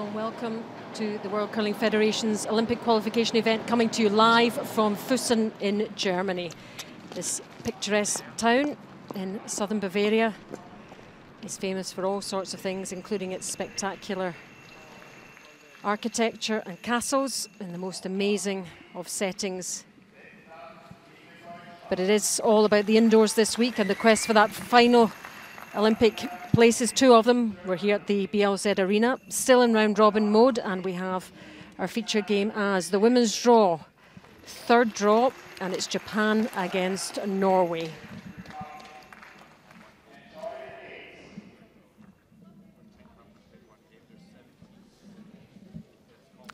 Well, welcome to the World Curling Federation's Olympic qualification event, coming to you live from Füssen in Germany. This picturesque town in southern Bavaria is famous for all sorts of things, including its spectacular architecture and castles in the most amazing of settings. But it is all about the indoors this week and the quest for that final Olympic places, two of them. We're here at the BLZ Arena, still in round-robin mode, and we have our feature game as the women's draw. Third draw, and it's Japan against Norway.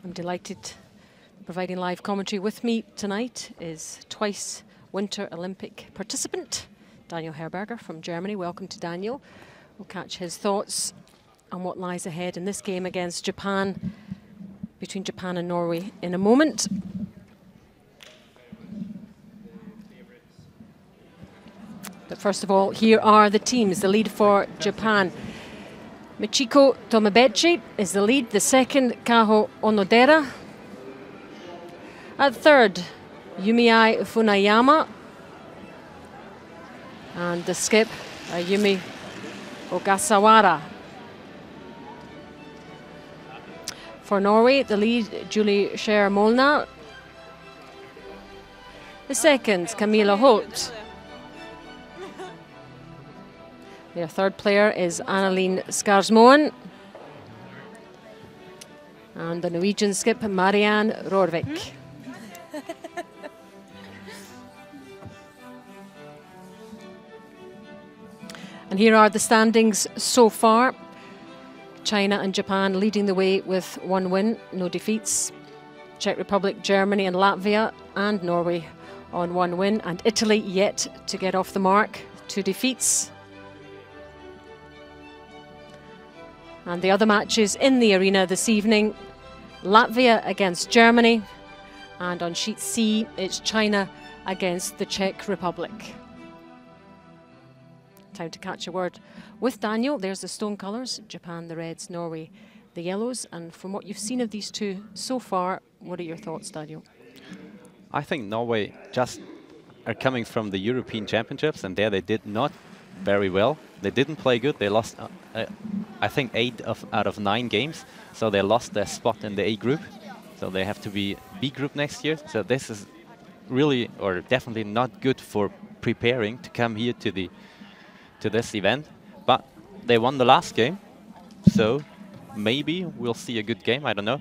I'm delighted. Providing live commentary with me tonight is twice Winter Olympic participant Daniel Herberger from Germany. Welcome to Daniel. We'll catch his thoughts on what lies ahead in this game against Japan, between Japan and Norway in a moment. But first of all, here are the teams. The lead for Japan. Michiko Tomobechi is the lead. The second, Kaho Onodera. At third, Yumiai Funayama. And the skip, Yumi Ogasawara. For Norway, the lead, Julie Skjær-Molnar. The second, Camilla Holt. Their third player is Annalene Skarsmoen. And the Norwegian skip, Marianne Rorvik. And here are the standings so far. China and Japan leading the way with one win, no defeats. Czech Republic, Germany and Latvia and Norway on one win. And Italy yet to get off the mark, 2 defeats. And the other matches in the arena this evening, Latvia against Germany. And on sheet C, it's China against the Czech Republic. Time to catch a word with Daniel. There's the stone colours, Japan the reds, Norway the yellows. And from what you've seen of these two so far, what are your thoughts, Daniel? I think Norway just are coming from the European Championships, and there they did not very well. They didn't play good. They lost, I think, 8 out of 9 games. So they lost their spot in the A group. So they have to be B group next year. So this is really, or definitely not good for preparing to come here to this event. But they won the last game, so maybe we'll see a good game. I don't know.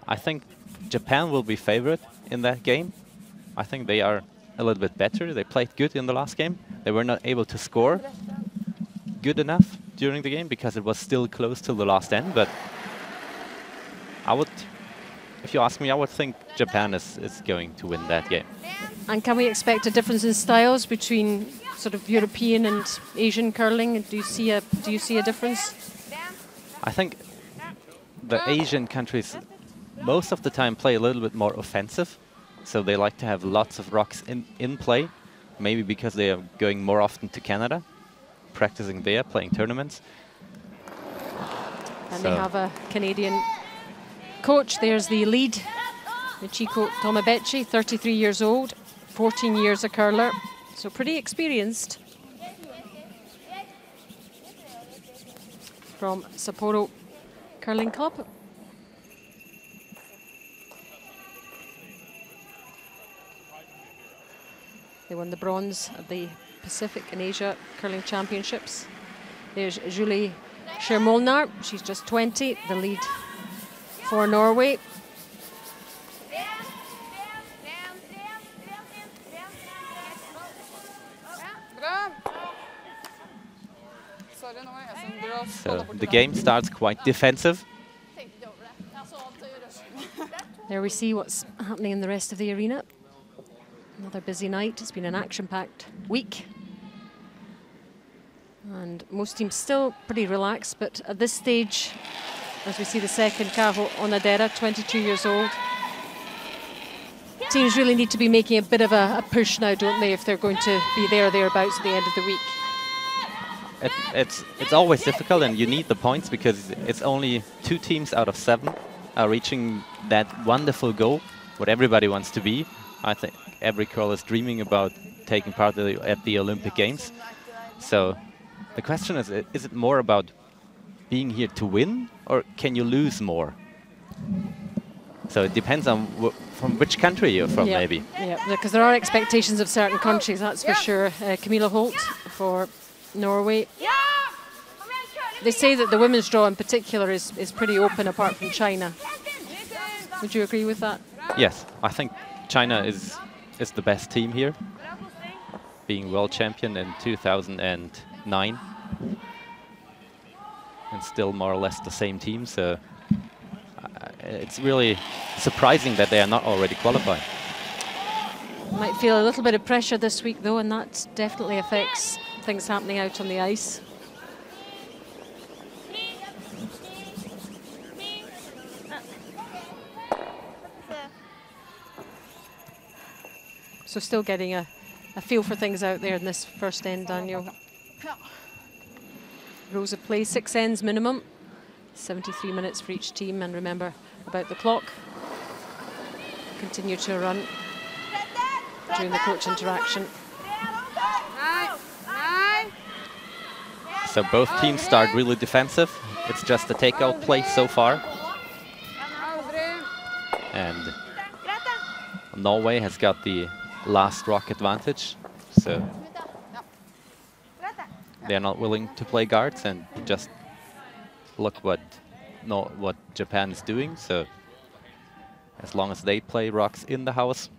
I think Japan will be favorite in that game. I think they are a little bit better. They played good in the last game. They were not able to score good enough during the game because it was still close to the last end. But I would, if you ask me, I would think Japan is going to win that game. And can we expect a difference in styles between sort of European and Asian curling? Do you see a difference? I think the Asian countries most of the time play a little bit more offensive, so they like to have lots of rocks in play, maybe because they are going more often to Canada, practicing there, playing tournaments. And they have a Canadian coach. There's the lead, Michiko Tomobechi, 33 years old, 14 years a curler. So pretty experienced. From Sapporo Curling Club. They won the bronze at the Pacific and Asia Curling Championships. There's Julie Skjær-Molnar. She's just 20, the lead for Norway. So the game starts quite defensive. There we see what's happening in the rest of the arena. Another busy night. It's been an action-packed week. And most teams still pretty relaxed, but at this stage, as we see the second, Kaho Onodera, 22 years old. Teams really need to be making a bit of a push now, don't they, if they're going to be there or thereabouts at the end of the week. it's always difficult, and you need the points because it's only 2 teams out of 7 are reaching that wonderful goal, what everybody wants to be. I think every curler is dreaming about taking part at the Olympic Games. So the question is it more about being here to win, or can you lose more? So it depends on from which country you're from, maybe. Yeah, because there are expectations of certain countries, that's for sure. Camilla Holt for Norway. They say that the women's draw in particular is pretty open, apart from China. Would you agree with that? Yes, I think China is the best team here, being world champion in 2009, and still more or less the same team. So it's really surprising that they are not already qualified. Might feel a little bit of pressure this week, though, and that definitely affects things happening out on the ice. So still getting a feel for things out there in this first end, Daniel. Rows of play, 6 ends minimum, 73 minutes for each team, and remember about the clock. Continue to run during the coach interaction. So both teams start really defensive. It's just a takeout play so far. And Norway has got the last rock advantage, so they're not willing to play guards and just look what Japan is doing. So as long as they play rocks in the house,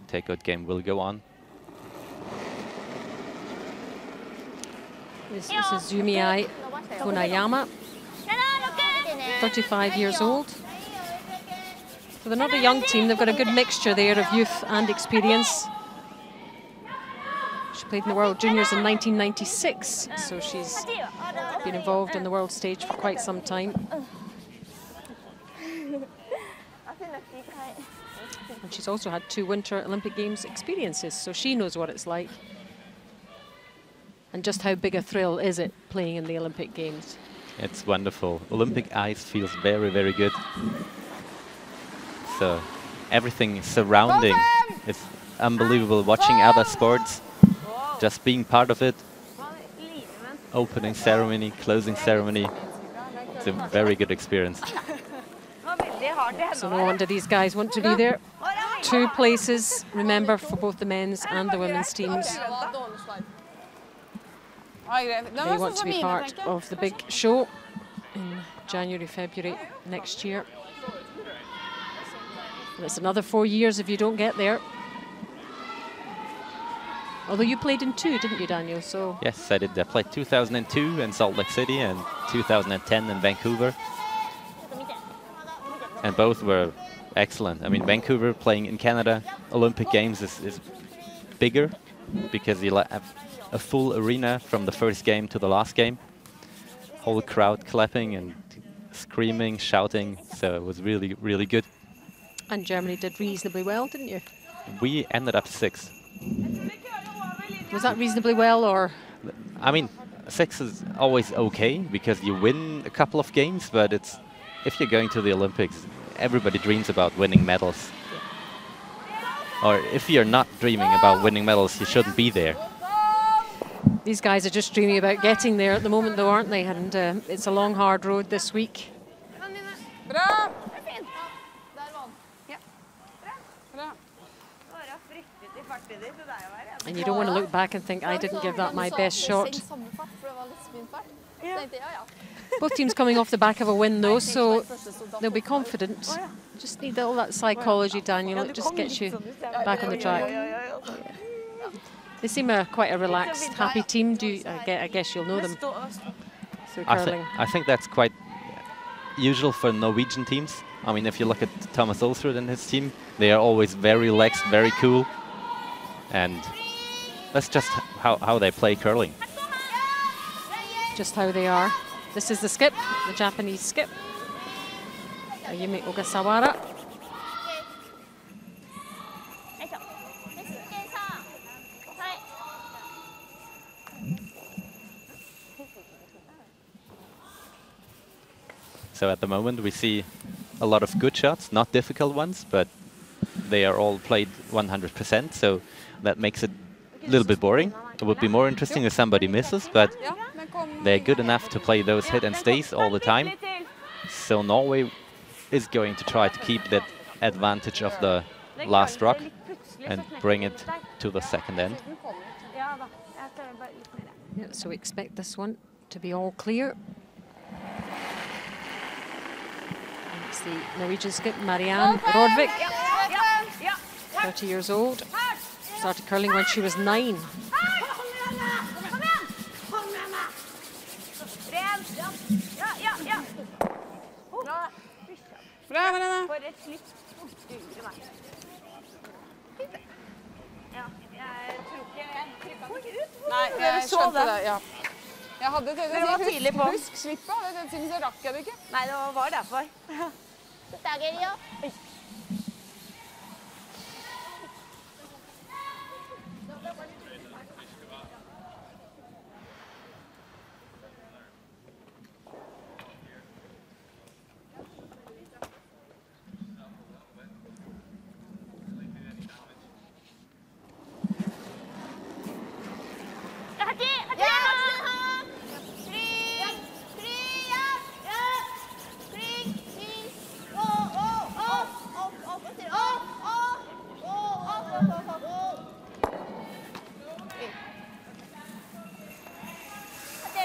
takeout game will go on. This is Zumiai Funayama, 35 years old. So they're not a young team, they've got a good mixture there of youth and experience. She played in the World Juniors in 1996, so she's been involved in the world stage for quite some time. And she's also had 2 Winter Olympic Games experiences, so she knows what it's like. And just how big a thrill is it playing in the Olympic Games? It's wonderful. Olympic ice feels very, very good. So everything surrounding is unbelievable. Watching other sports, just being part of it. Opening ceremony, closing ceremony. It's a very good experience. So no wonder these guys want to be there. 2 places, remember, for both the men's and the women's teams. They want to be part of the big show in January, February next year. And it's another 4 years if you don't get there. Although you played in 2, didn't you, Daniel? So yes, I did. I played 2002 in Salt Lake City and 2010 in Vancouver. And both were excellent. I mean, Vancouver, playing in Canada, Olympic Games is bigger because you have a full arena from the first game to the last game. Whole crowd clapping and screaming, shouting. So it was really, really good. And Germany did reasonably well, didn't you? We ended up 6. Was that reasonably well, or? I mean, 6 is always okay because you win a couple of games, but it's if you're going to the Olympics, everybody dreams about winning medals. Yeah. Or if you're not dreaming about winning medals, you shouldn't be there. These guys are just dreaming about getting there at the moment, though, aren't they? And it's a long, hard road this week. And you don't want to look back and think, I didn't give that my best shot. Both teams coming off the back of a win, though, so they'll be confident. Just need all that psychology, Daniel. It just gets you back on the track. They seem quite a relaxed, happy team. I guess you'll know them through curling. I think that's quite usual for Norwegian teams. I mean, if you look at Thomas Olsrud and his team, they are always very relaxed, very cool. And that's just how they play curling. Just how they are. This is the skip, the Japanese skip. Ayumi Ogasawara. So at the moment we see a lot of good shots, not difficult ones, but they are all played 100%, so that makes it a little bit boring. It would be more interesting if somebody misses, but they're good enough to play those hit and stays all the time. So Norway is going to try to keep that advantage of the last rock and bring it to the second end. Yeah, so we expect this one to be all clear. And it's the Norwegian skip, Marianne Rodvik, 30 years old. Started curling when she was 9. Nei, jeg skjønte det, ja. Jeg hadde tenkt å si husk slippet, siden så rakk jeg det ikke. Nei, det var derfor.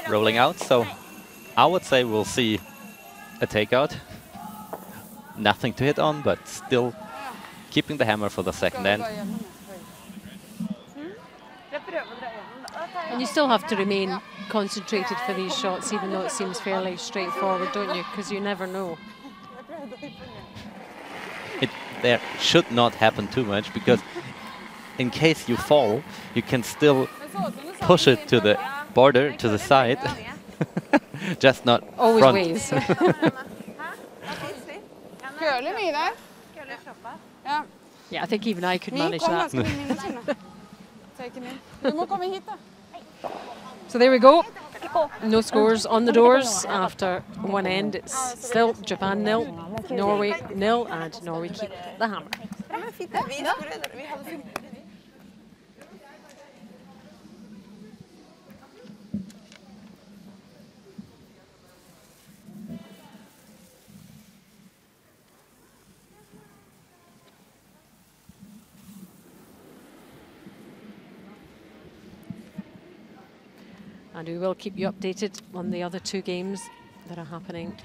Rolling out, so I would say we'll see a takeout. Nothing to hit on, but still keeping the hammer for the second end. And you still have to remain concentrated for these shots, even though it seems fairly straightforward, don't you? Because you never know. There should not happen too much, because in case you fall, you can still push it to the border, to the side, just not always front. ways. Yeah, I think even I could manage that. So there we go. No scores on the doors after one end. It's still Japan 0, Norway 0, and Norway keep the hammer. And we will keep you updated on the other 2 games that are happening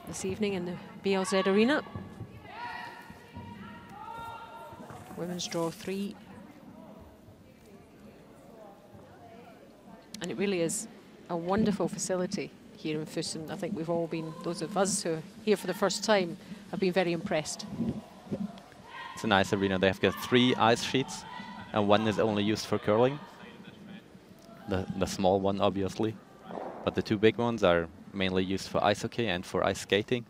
this evening in the BLZ Arena. Women's draw 3. And it really is a wonderful facility here in Füssen. I think we've all been, those of us who are here for the first time, have been very impressed. It's a nice arena. They've got 3 ice sheets, and 1 is only used for curling. The small one, obviously, but the 2 big ones are mainly used for ice hockey and for ice skating.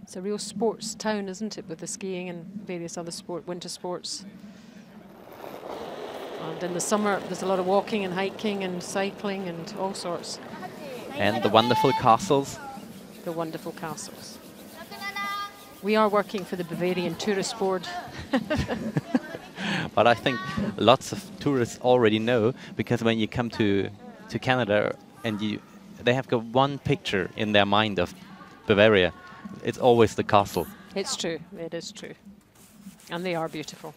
It's a real sports town, isn't it, with the skiing and various other winter sports. And in the summer, there's a lot of walking and hiking and cycling and all sorts. And the wonderful castles. The wonderful castles. We are working for the Bavarian Tourist Board. But I think lots of tourists already know, because when you come to Canada and they have got one picture in their mind of Bavaria, it's always the castle. It's true, it is true. And they are beautiful.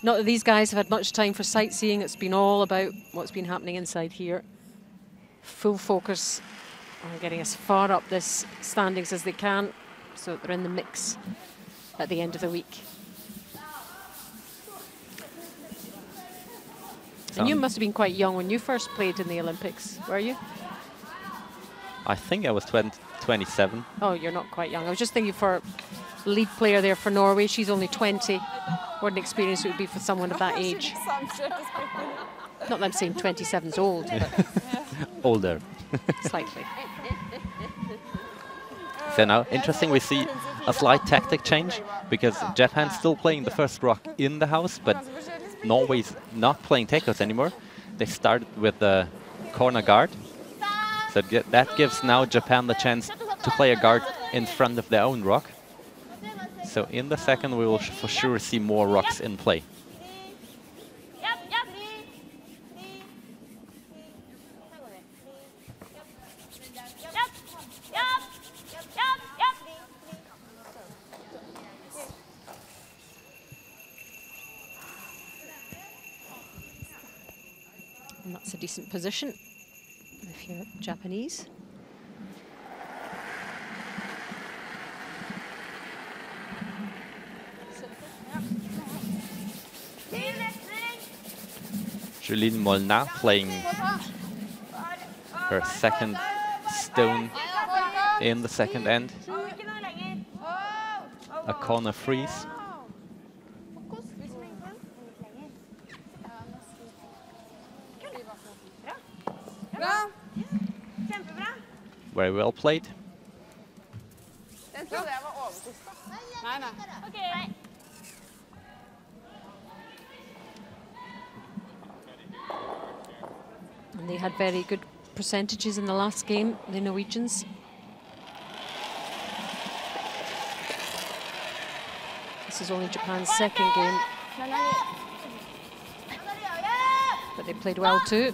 Not that these guys have had much time for sightseeing, it's been all about what's been happening inside here. Full focus on getting as far up this standings as they can, so that they're in the mix at the end of the week. And you must have been quite young when you first played in the Olympics, were you? I think I was 27. Oh, you're not quite young. I was just thinking for lead player there for Norway, she's only 20. What an experience it would be for someone of that age. Not that I'm saying 27's old, but older. Slightly. So now, interesting, we see a slight tactic change, because Japan's still playing the first rock in the house, but Norway's not playing takeouts anymore. They started with the corner guard. So that gives now Japan the chance to play a guard in front of their own rock. So in the second, we will for sure see more rocks in play. And that's a decent position if you're Japanese. Julien Molnar playing her second stone in the second end. A corner freeze. Very well played. And they had very good percentages in the last game, the Norwegians. This is only Japan's second game, but they played well too.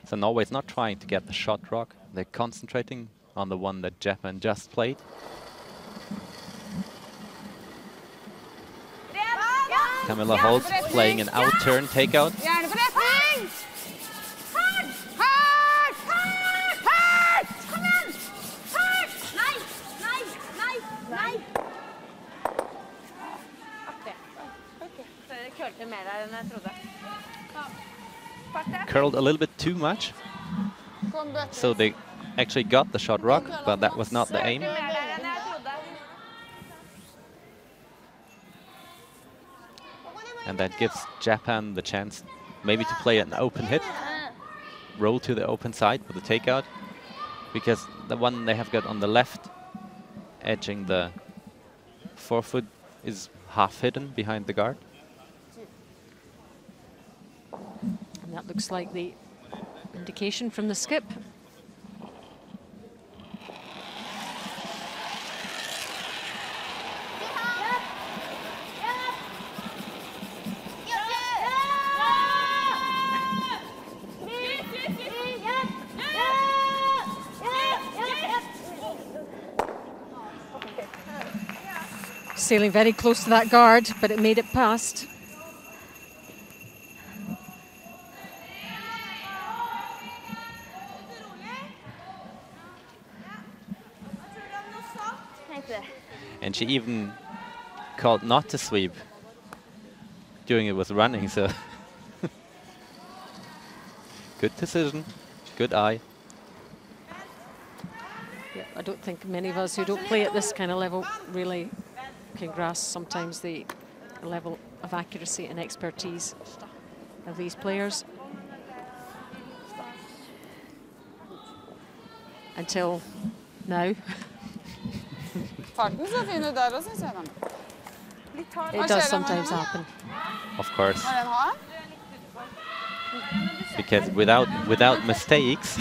So Norway's not trying to get the shot rock. They're concentrating on the one that Japan just played. Camilla Holt playing an out-turn takeout. Curled a little bit too much. So they actually got the shot rock, but that was not the aim. And that gives Japan the chance maybe to play an open hit, roll to the open side with the takeout, because the one they have got on the left, edging the forefoot, is half hidden behind the guard. And that looks like the indication from the skip. Sailing very close to that guard, but it made it past. And she even called not to sweep during it was running, so good decision, good eye. Yeah, I don't think many of us who don't play at this kind of level really can grasp sometimes the level of accuracy and expertise of these players. Until now. It does sometimes happen. Of course. Because without mistakes,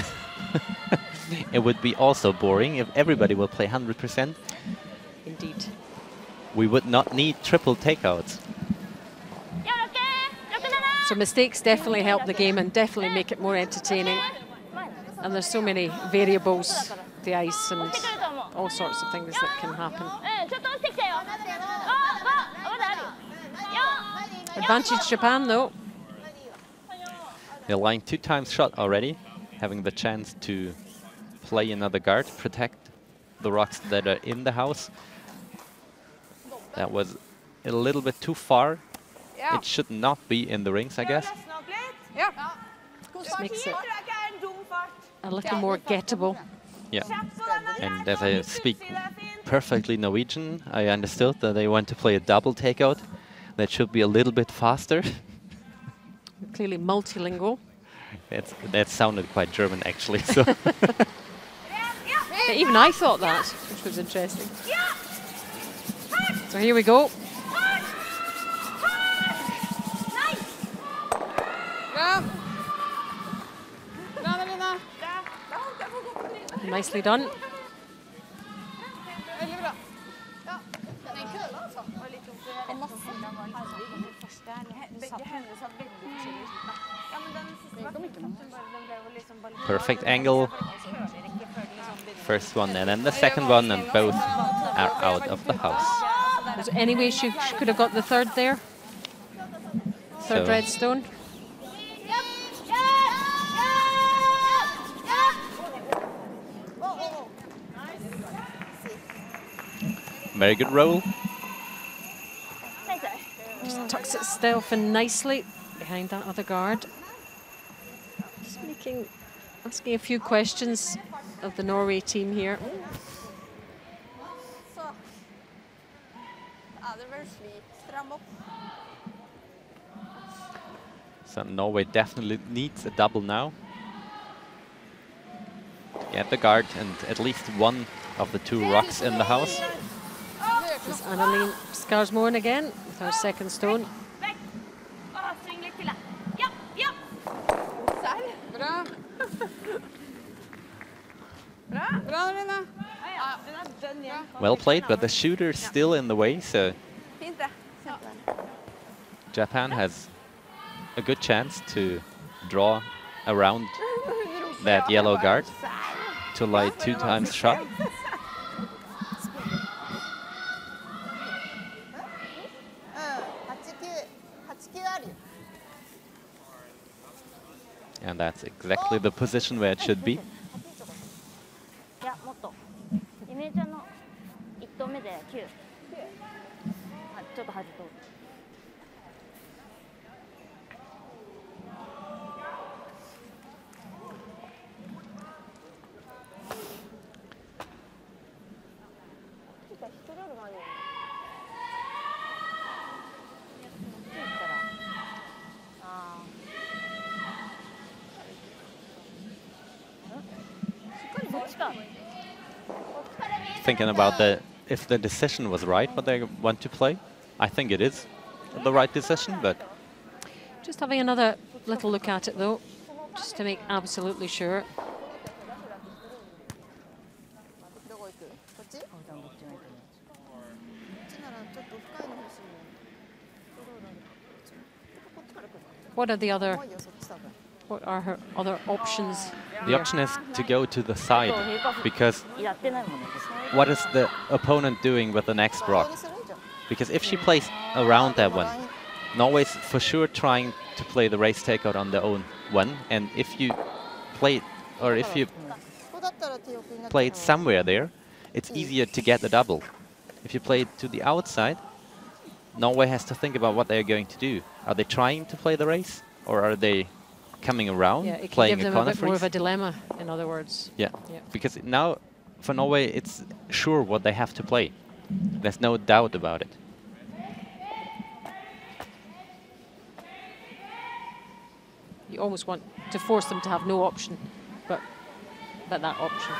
it would be also boring if everybody will play 100%. Indeed. We would not need triple takeouts. So mistakes definitely help the game and definitely make it more entertaining. And there's so many variables, the ice and all sorts of things that can happen. Advantage Japan though. They're lying 2 times shot already, having the chance to play another guard, protect the rocks that are in the house. That was a little bit too far. It should not be in the rings, I guess. Just makes it a little more gettable. Yeah. And as I speak perfectly Norwegian, I understood that they want to play a double takeout. That should be a little bit faster. Clearly multilingual. That sounded quite German, actually. So. Even I thought that, which was interesting. So here we go. Nicely done. Perfect angle. First one and then the second one, and both are out of the house. Was there any way she could have got the third there? Third So red stone? very good roll. Just tucks itself in nicely behind that other guard. Just asking a few questions of the Norway team here. So Norway definitely needs a double now to get the guard and at least one of the two rocks in the house. This is Annalene Skarsmoen again with her second stone. Well played, but the shooter's still in the way, so Japan has a good chance to draw around that yellow guard to light 2 times shot. And that's exactly the position where it should be. Thinking about if the decision was right, what they want to play. I think it is the right decision, but... Just having another little look at it, though, just to make absolutely sure. What are her other options? The option is to go to the side, because what is the opponent doing with the next rock? Because if she plays around that one, Norway's for sure trying to play the race takeout on their own one, and if you play it somewhere there, it's easier to get the double. If you play it to the outside, Norway has to think about what they're going to do. Are they trying to play the race, or are they coming around, yeah, it can playing give them a bit more of a dilemma, in other words. Yeah, because now for Norway it's sure what they have to play. There's no doubt about it. You almost want to force them to have no option, but that option.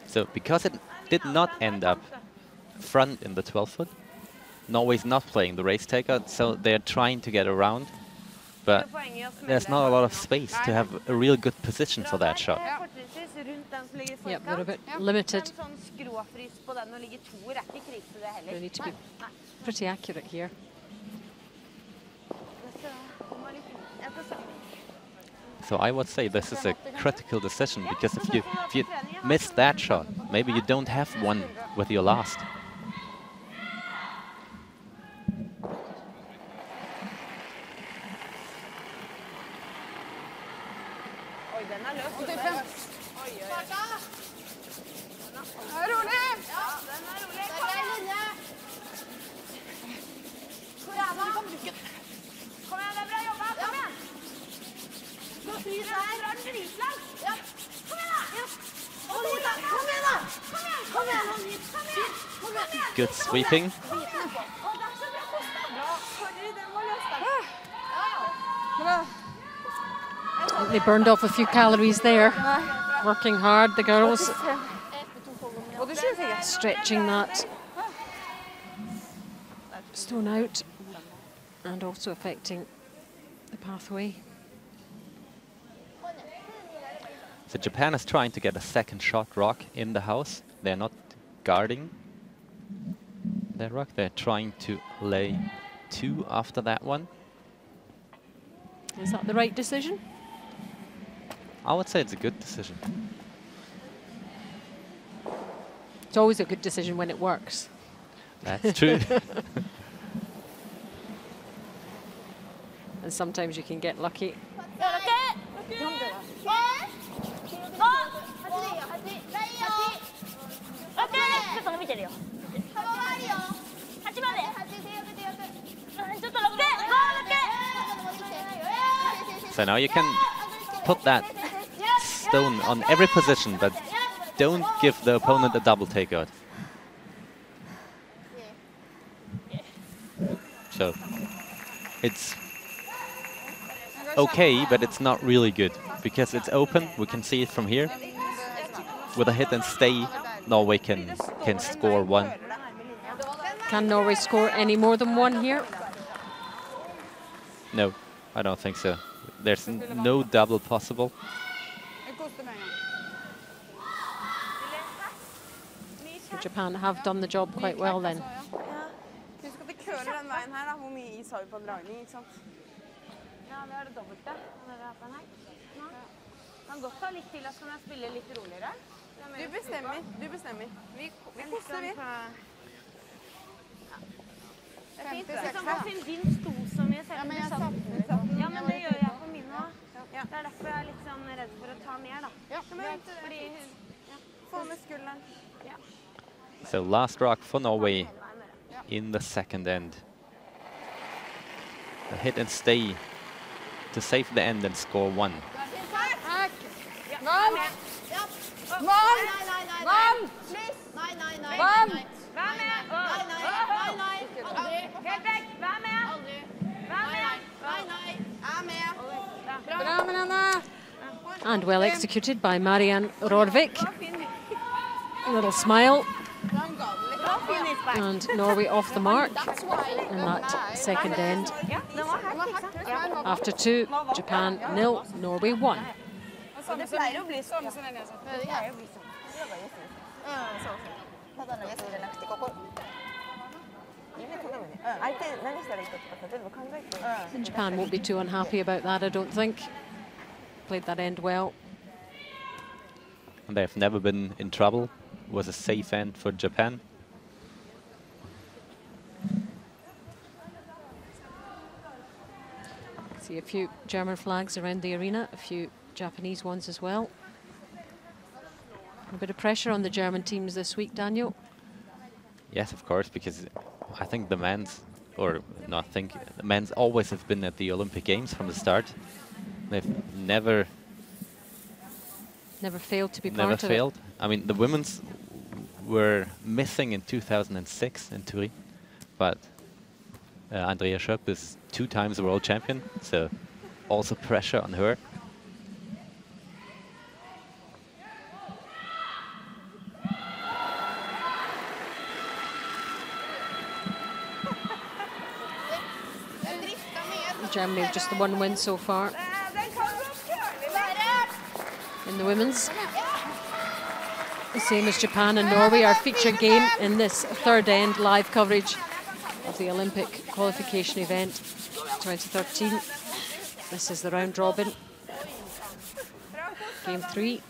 So because it did not end up front in the 12-foot, Norway's not playing the race takeout, so they're trying to get around, but there's not a lot of space to have a real good position for that shot. Yep, they're a bit limited. En sånn skråfrys på den og ligge toer ikke krise det heller. They need to be pretty accurate here. So I would say this is a critical decision, because if you miss that shot, maybe you don't have one with your last. Oi, den løs. 85. Rolig! Ja, den rolig. Kom igjen! Kom igjen, det er bra jobba. Kom igjen! Gå fri der. Drar den dritlangt. Ja. Kom igjen da! Kom igjen da! Kom igjen! Kom igjen! Kom igjen! Good sweeping. They burned off a few calories there. Working hard, the girls. Stretching that stone out and also affecting the pathway. So Japan is trying to get a second shot rock in the house. They're not guarding their rock. They're trying to lay 2 after that one. Is that the right decision? I would say it's a good decision. It's always a good decision when it works. That's true. And sometimes you can get lucky. So now you can put that stone on every position, but don't give the opponent a double takeout. So it's okay, but it's not really good, because it's open. We can see it from here. With a hit and stay, Norway can score 1. Can Norway score any more than 1 here? No, I don't think so. There's no double possible. So Japan have done the job quite well then. Husk at det køler den veien her da. Hvor mye is har vi på dragning, ikke sant? Ja, det er det dobbelte. Kan godt ta litt til, så kan jeg spille litt roligere. Du bestemmer. Vi koster, vi. Det er fint. Du kan bare finne din sto så mye selv om du satt den. Ja, men det gjør jeg på min også. Det er derfor jeg er litt sånn redd for å ta mer da. Ja, fordi få med skulderen. So last rock for Norway in the second end. A hit and stay to save the end and score 1. Vann! Vann! Vann! Vann! Vær med! Nei. Helt vekk! Vær med! Vær med! Bra, Marianne! And well executed by Marianne Rorvik. A little smile. And Norway off the mark in that second end. After 2, Japan 0, Norway 1. Det pleier å bli sånn. And Japan won't be too unhappy about that, I don't think. Played that end well. And they've never been in trouble. It was a safe end for Japan. See a few German flags around the arena, a few Japanese ones as well. A bit of pressure on the German teams this week, Daniel. Yes, of course, because I think the men's, or not think, the men's always have been at the Olympic Games from the start. They've never failed to be never part of failed. it. I mean, the women's were missing in 2006 in Turin, but Andrea Schöpp is 2 times the world champion, so also pressure on her. Germany have just the 1 win so far in the women's. The same as Japan and Norway, our feature game in this third end live coverage of the Olympic qualification event 2013. This is the round robin. Game 3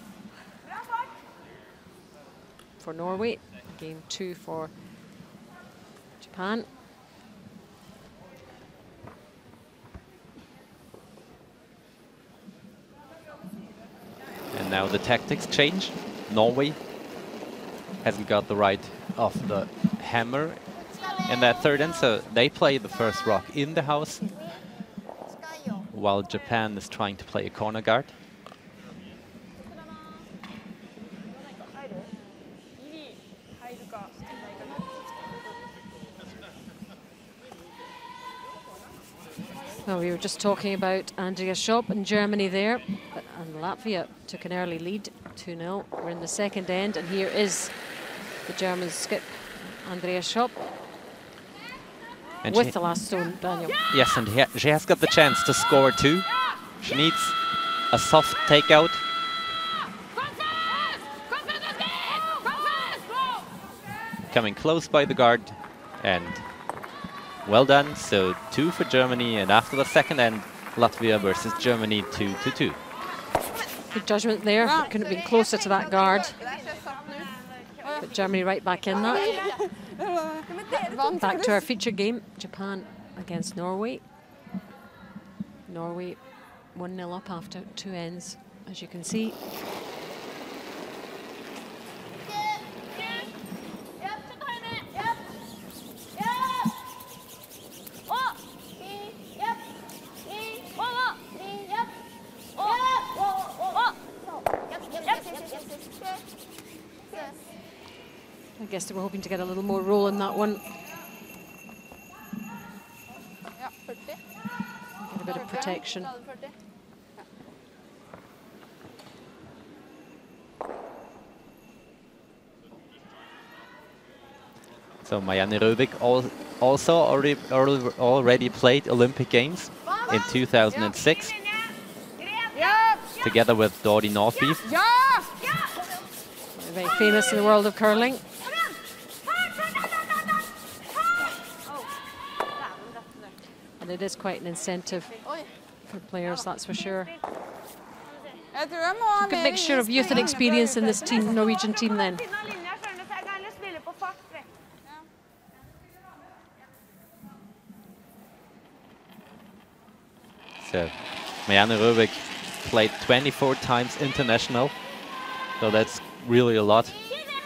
for Norway, game 2 for Japan. And now the tactics change. Norway hasn't got the right of the hammer in that third end, so they play the first rock in the house, while Japan is trying to play a corner guard. Well, we were just talking about Andrea Schopp and Germany there, and Latvia took an early lead, 2-0. We're in the second end, and here is the German skip, Andrea Schopp, And with the last stone, Daniel. Yes, and she has got the chance to score too. She needs a soft takeout. Coming close by the guard, and well done. So 2 for Germany, and after the second end, Latvia versus Germany 2-2. Good judgment there. Couldn't have been closer to that guard. But Germany right back in that. Back to our feature game, Japan against Norway. Norway 1-0 up after 2 ends, as you can see. I guess they were hoping to get a little more roll in that one. Get a bit of protection. So Marianne Røvik also already played Olympic Games in 2006, together with Dodi Northby. Very famous in the world of curling. And it is quite an incentive for players, that's for sure. A good mixture of youth and experience in this team, Norwegian team then. So Marianne Røvik played 24 times international, so that's really a lot.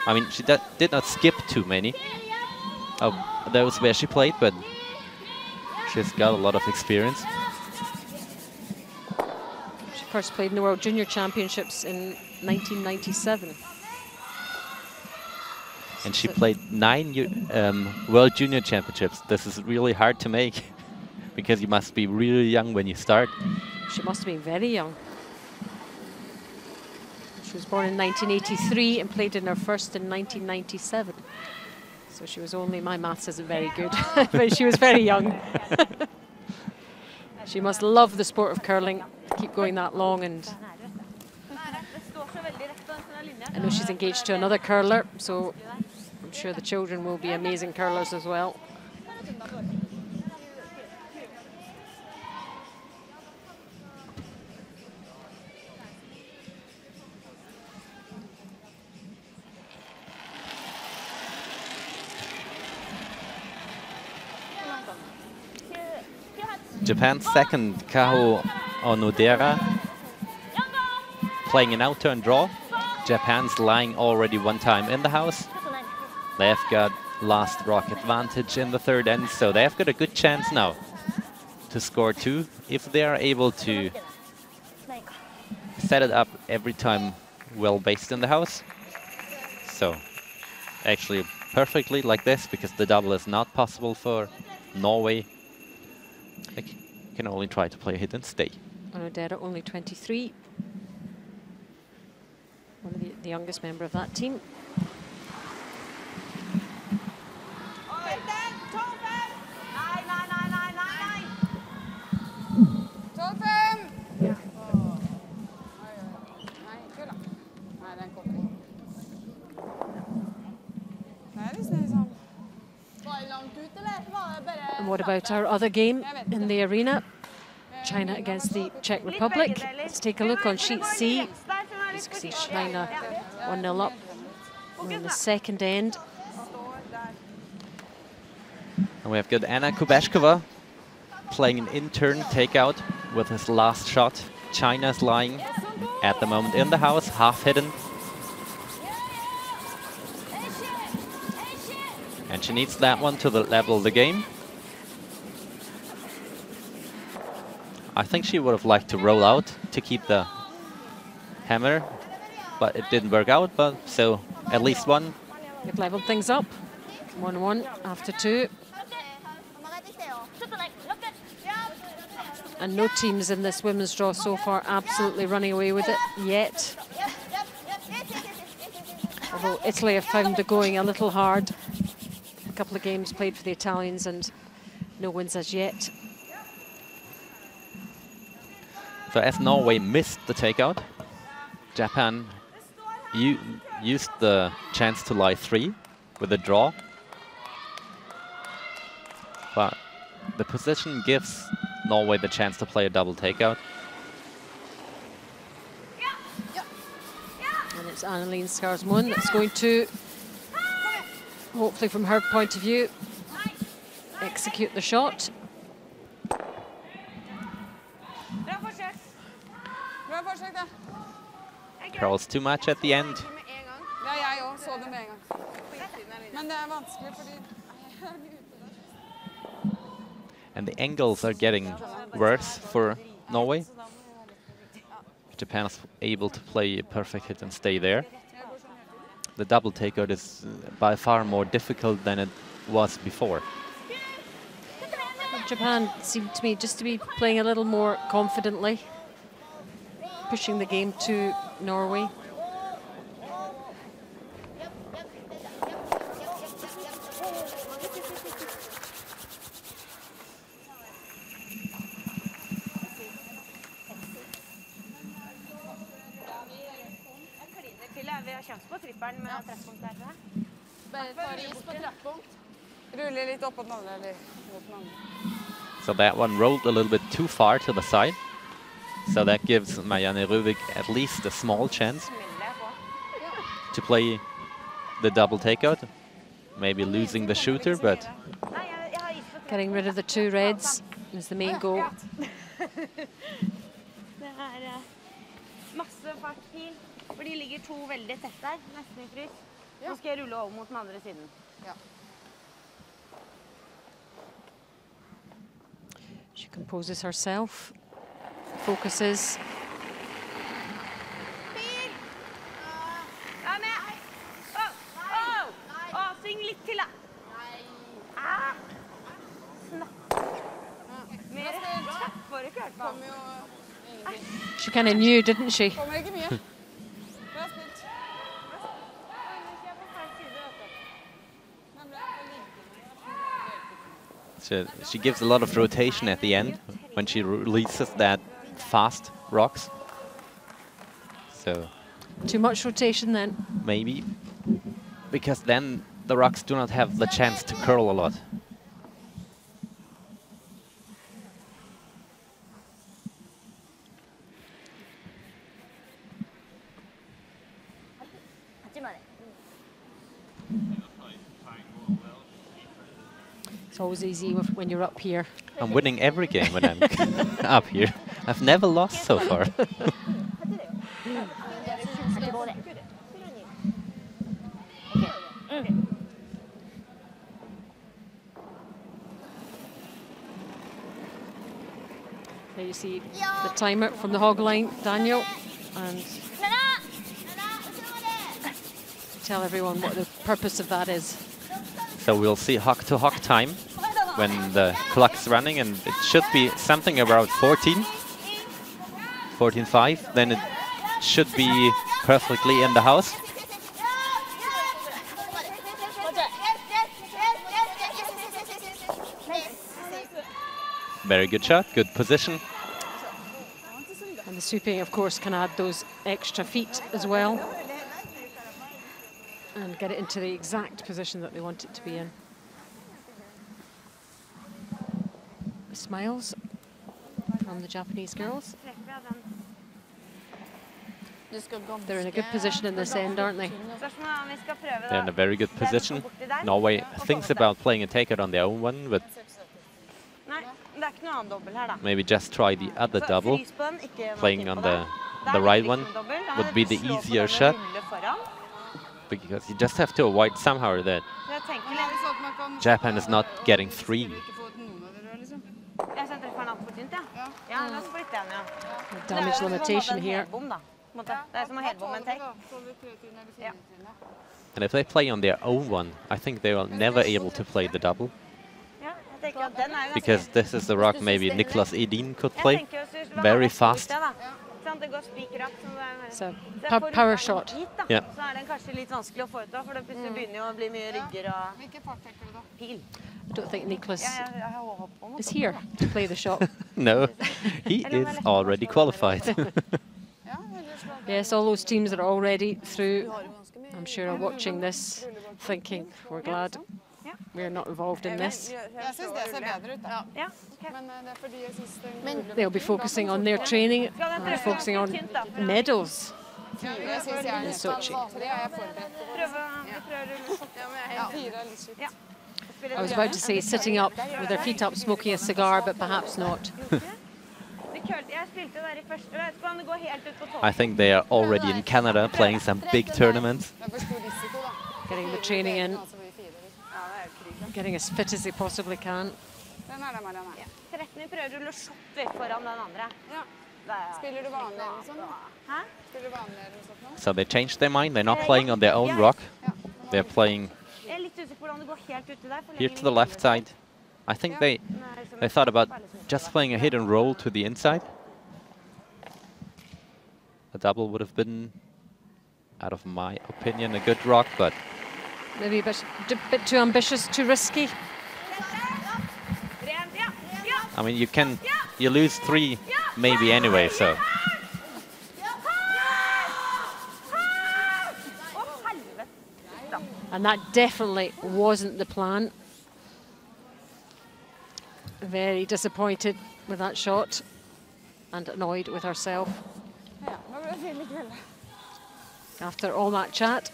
I mean, she did not skip too many of those where she played, but she's got a lot of experience. She first played in the World Junior Championships in 1997. And she played 9 World Junior Championships. This is really hard to make, because you must be really young when you start. She must have been very young. She was born in 1983 and played in her first in 1997. So she was only, my maths isn't very good, but she was very young. She must love the sport of curling, to keep going that long. And I know she's engaged to another curler, so I'm sure the children will be amazing curlers as well. Japan's second, Kaho Onodera, playing an out-turn draw. Japan's lying already 1 time in the house. They've got last rock advantage in the third end, so they've got a good chance now to score 2 if they are able to set it up every time well based in the house. So actually perfectly like this, because the double is not possible for Norway. They can only try to play a hit and stay. Onodera, only 23. One of the youngest member of that team. And what about our other game in the arena? China against the Czech Republic. Let's take a look on sheet C. You can see China 1-0 up. We're in the second end. And we have got Anna Kubashkova playing an in-turn takeout with his last shot. China's lying at the moment in the house, half hidden. And she needs that one to level the game. I think she would have liked to roll out to keep the hammer, but it didn't work out. But so at least one. They've leveled things up. 1-1 after 2. And no teams in this women's draw so far absolutely running away with it yet. Although Italy have found the going a little hard. A couple of games played for the Italians and no wins as yet. So as Norway missed the takeout, Japan used the chance to lie 3 with a draw. But the position gives Norway the chance to play a double takeout. And it's Annelien Skarsmoen that's going to, hopefully from her point of view, execute the shot. Curls too much at the end. And the angles are getting worse for Norway. Japan is able to play a perfect hit and stay there. The double takeout is by far more difficult than it was before. Japan seemed to me just to be playing a little more confidently, pushing the game to Norway. So that one rolled a little bit too far to the side. So that gives Marianne Ruvik at least a small chance to play the double takeout. Maybe losing the shooter, but... Getting rid of the 2 reds is the main goal. Masse fart til, for de ligger 2 veldig tett der, nesten i frys. Nå skal jeg rulle over mot den andre siden. She composes herself, focuses. Ja, med! Sving litt til, da. Snapp. Mer tøffere klart på. She kind of knew, didn't she? She gives a lot of rotation at the end when she releases that fast rocks. So too much rotation then? Maybe, because then the rocks do not have the chance to curl a lot. It's always easy when you're up here. I'm winning every game when I'm up here. I've never lost so far. There you see the timer from the hog line, Daniel, and tell everyone what the purpose of that is. So we'll see hog-to-hog time when the clock is running, and it should be something about 14.5. Then it should be perfectly in the house. Very good shot, good position. And the swooping, of course, can add those extra feet as well and get it into the exact position that they want it to be in. Smiles from the Japanese girls. They're in a good position in this end, aren't they? They're in a very good position. Norway thinks about playing a takeout on their own one, but maybe just try the other double. Playing on the right one would be the easier shot, because you just have to avoid somehow that Japan is not getting 3. Damage limitation here. And if they play on their own one, I think they are never able to play the double. Because this is the rock maybe Niklas Edin could play very fast. So, power shot. Yeah. I don't think Niklas is here to play the shot. No, he is already qualified. Yes, all those teams that are already through, I'm sure, are watching this, thinking, we're glad we're not involved in this. They'll be focusing on their training and focusing on medals in Sochi. I was about to say sitting up with their feet up smoking a cigar, but perhaps not. I think they are already in Canada playing some big tournaments. Getting the training in, getting as fit as they possibly can. So they changed their mind, they're not playing on their own rock. They're playing here to the left side. I think they thought about just playing a hit and roll to the inside. A double would have been, out of my opinion, a good rock, but maybe a bit too ambitious, too risky. I mean, you lose 3 maybe anyway, so. And that definitely wasn't the plan. Very disappointed with that shot and annoyed with herself. After all that chat.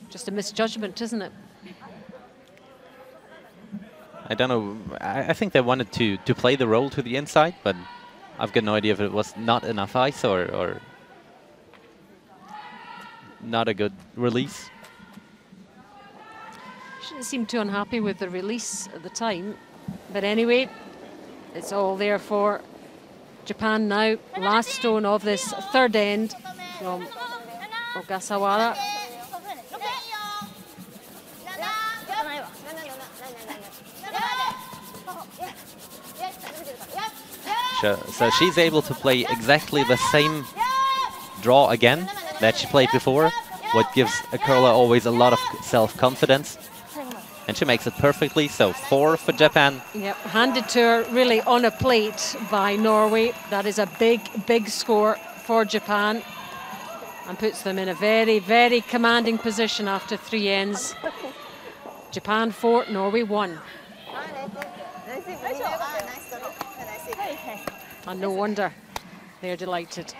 Just a misjudgment, isn't it? I don't know. I think they wanted to play the roll to the inside, but I've got no idea if it was not enough ice or not a good release. She didn't seem too unhappy with the release at the time. But anyway, it's all there for Japan now. Last stone of this third end from Ogasawara. So she's able to play exactly the same draw again that she played before, what gives a curler always a lot of self-confidence. And she makes it perfectly, so 4 for Japan. Yep, handed to her really on a plate by Norway. That is a big, big score for Japan and puts them in a very, very commanding position after 3 ends. Japan 4, Norway 1. And no wonder they're delighted.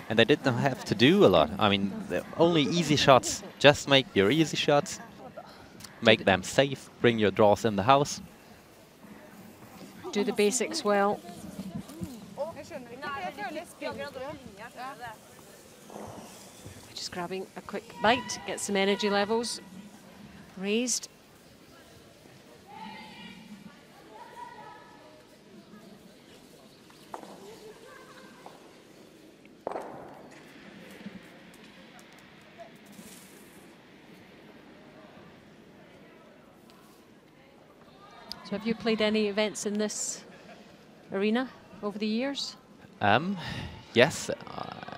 And they didn't have to do a lot. I mean, the only easy shots. Just make your easy shots. Make them safe. Bring your draws in the house. Do the basics well. Just grabbing a quick bite, get some energy levels raised. So have you played any events in this arena over the years? Yes,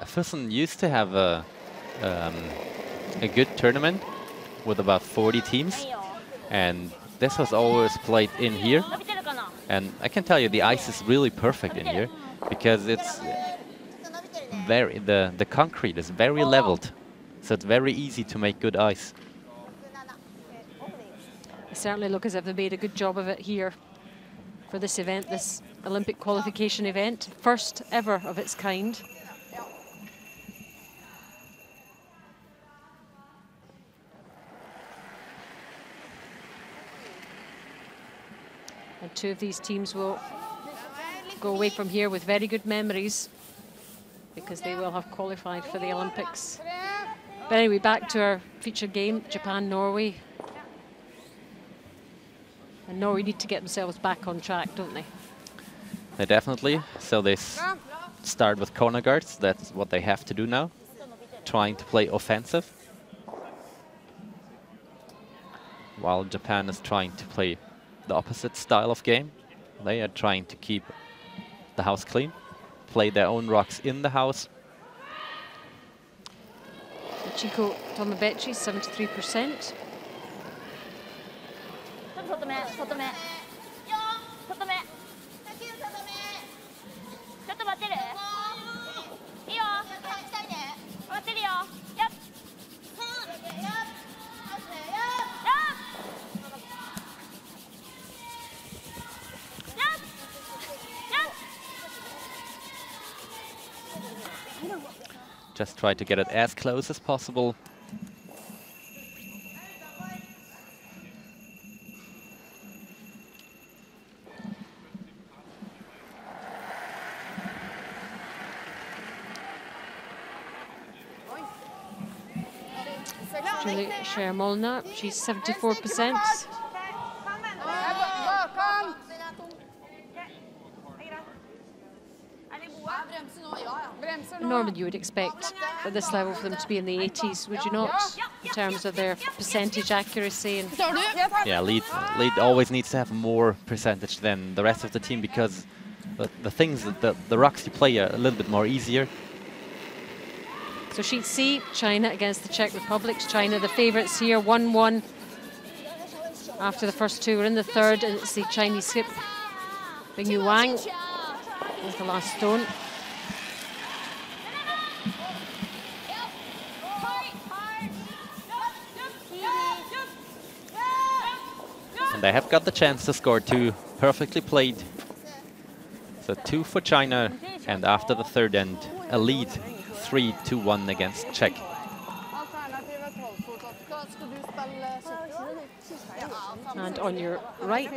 Füssen used to have a good tournament with about 40 teams, and this was always played in here. And I can tell you the ice is really perfect in here because it's the concrete is very leveled, so it's very easy to make good ice. They certainly look as if they made a good job of it here for this event, this Olympic qualification event, first ever of its kind. And two of these teams will go away from here with very good memories because they will have qualified for the Olympics. But anyway, back to our featured game, Japan-Norway. And Norway need to get themselves back on track, don't they? They definitely. So they start with corner guards. That's what they have to do now. Trying to play offensive. While Japan is trying to play the opposite style of game. They are trying to keep the house clean. Play their own rocks in the house. Chico Tomobechi, 73%. Just try to get it as close as possible. Julie Schermolna, she's 74%. Normally you would expect at this level for them to be in the 80s, would you not? In terms of their percentage accuracy. And yeah, lead always needs to have more percentage than the rest of the team because the things that the rocks you play are a little bit more easier. So sheet C, China against the Czech Republic. China the favourites here, 1-1 after the first two. We're in the third, and it's the Chinese skip Bingyu Wang with the last stone. And they have got the chance to score two, perfectly played. So 2 for China, and after the third end, a lead 3-1 against Czech. And on your right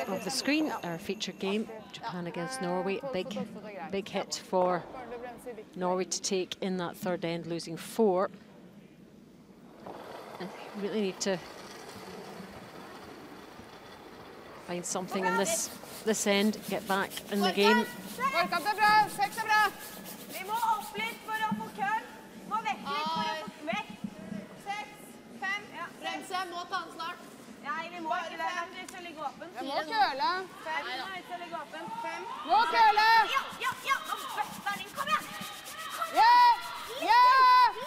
of the screen, our featured game, Japan against Norway. Big hit for Norway to take in that third end, losing 4. And really need to find something in this end, get back in the game. Vi må opp litt for å få køll. Må vekk litt for å få vekk. 6, 5. Ja. Bremse, må ta den snart. Nei, vi må ikke det. Vi skal ligge åpen. Jeg må køle. 5. Nei, vi skal ligge åpen. 5. Må køle. Ja. Nå bøtter den. Kom igjen. Ja.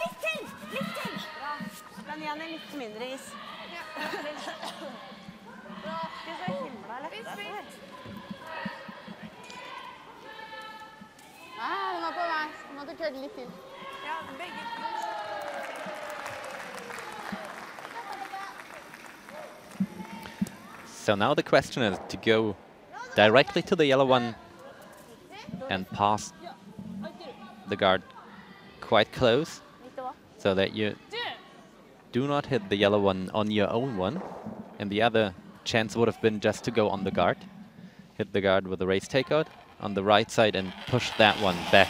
Litt til. Bra. Men igjen litt mindre is. Ja. Bra. Ikke så himla lett. Hun var på vei. Hun måtte køle litt til. Ja, begge. So now the question is to go directly to the yellow one and pass the guard quite close so that you do not hit the yellow one on your own one. And the other chance would have been just to go on the guard, hit the guard with a race takeout on the right side and push that one back.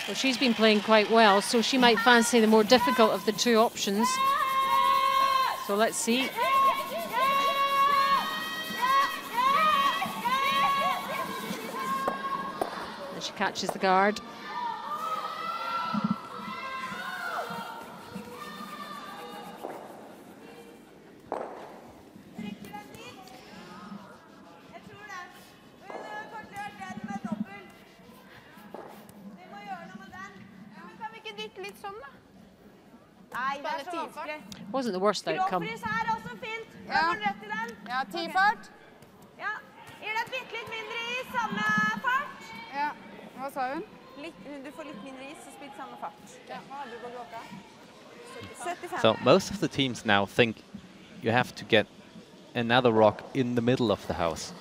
Well, she's been playing quite well, so she might fancy the more difficult of the two options. So let's see. And she catches the guard. Wasn't the worst outcome. Ja, 10 fart. Ja, gir deg bitte litt mindre is, samme fart. Ja, hva sa hun? Du får litt mindre is og spill samme fart. Ja, hva hadde du på klokka? 75. So most of the teams now think you have to get another rock in the middle of the house.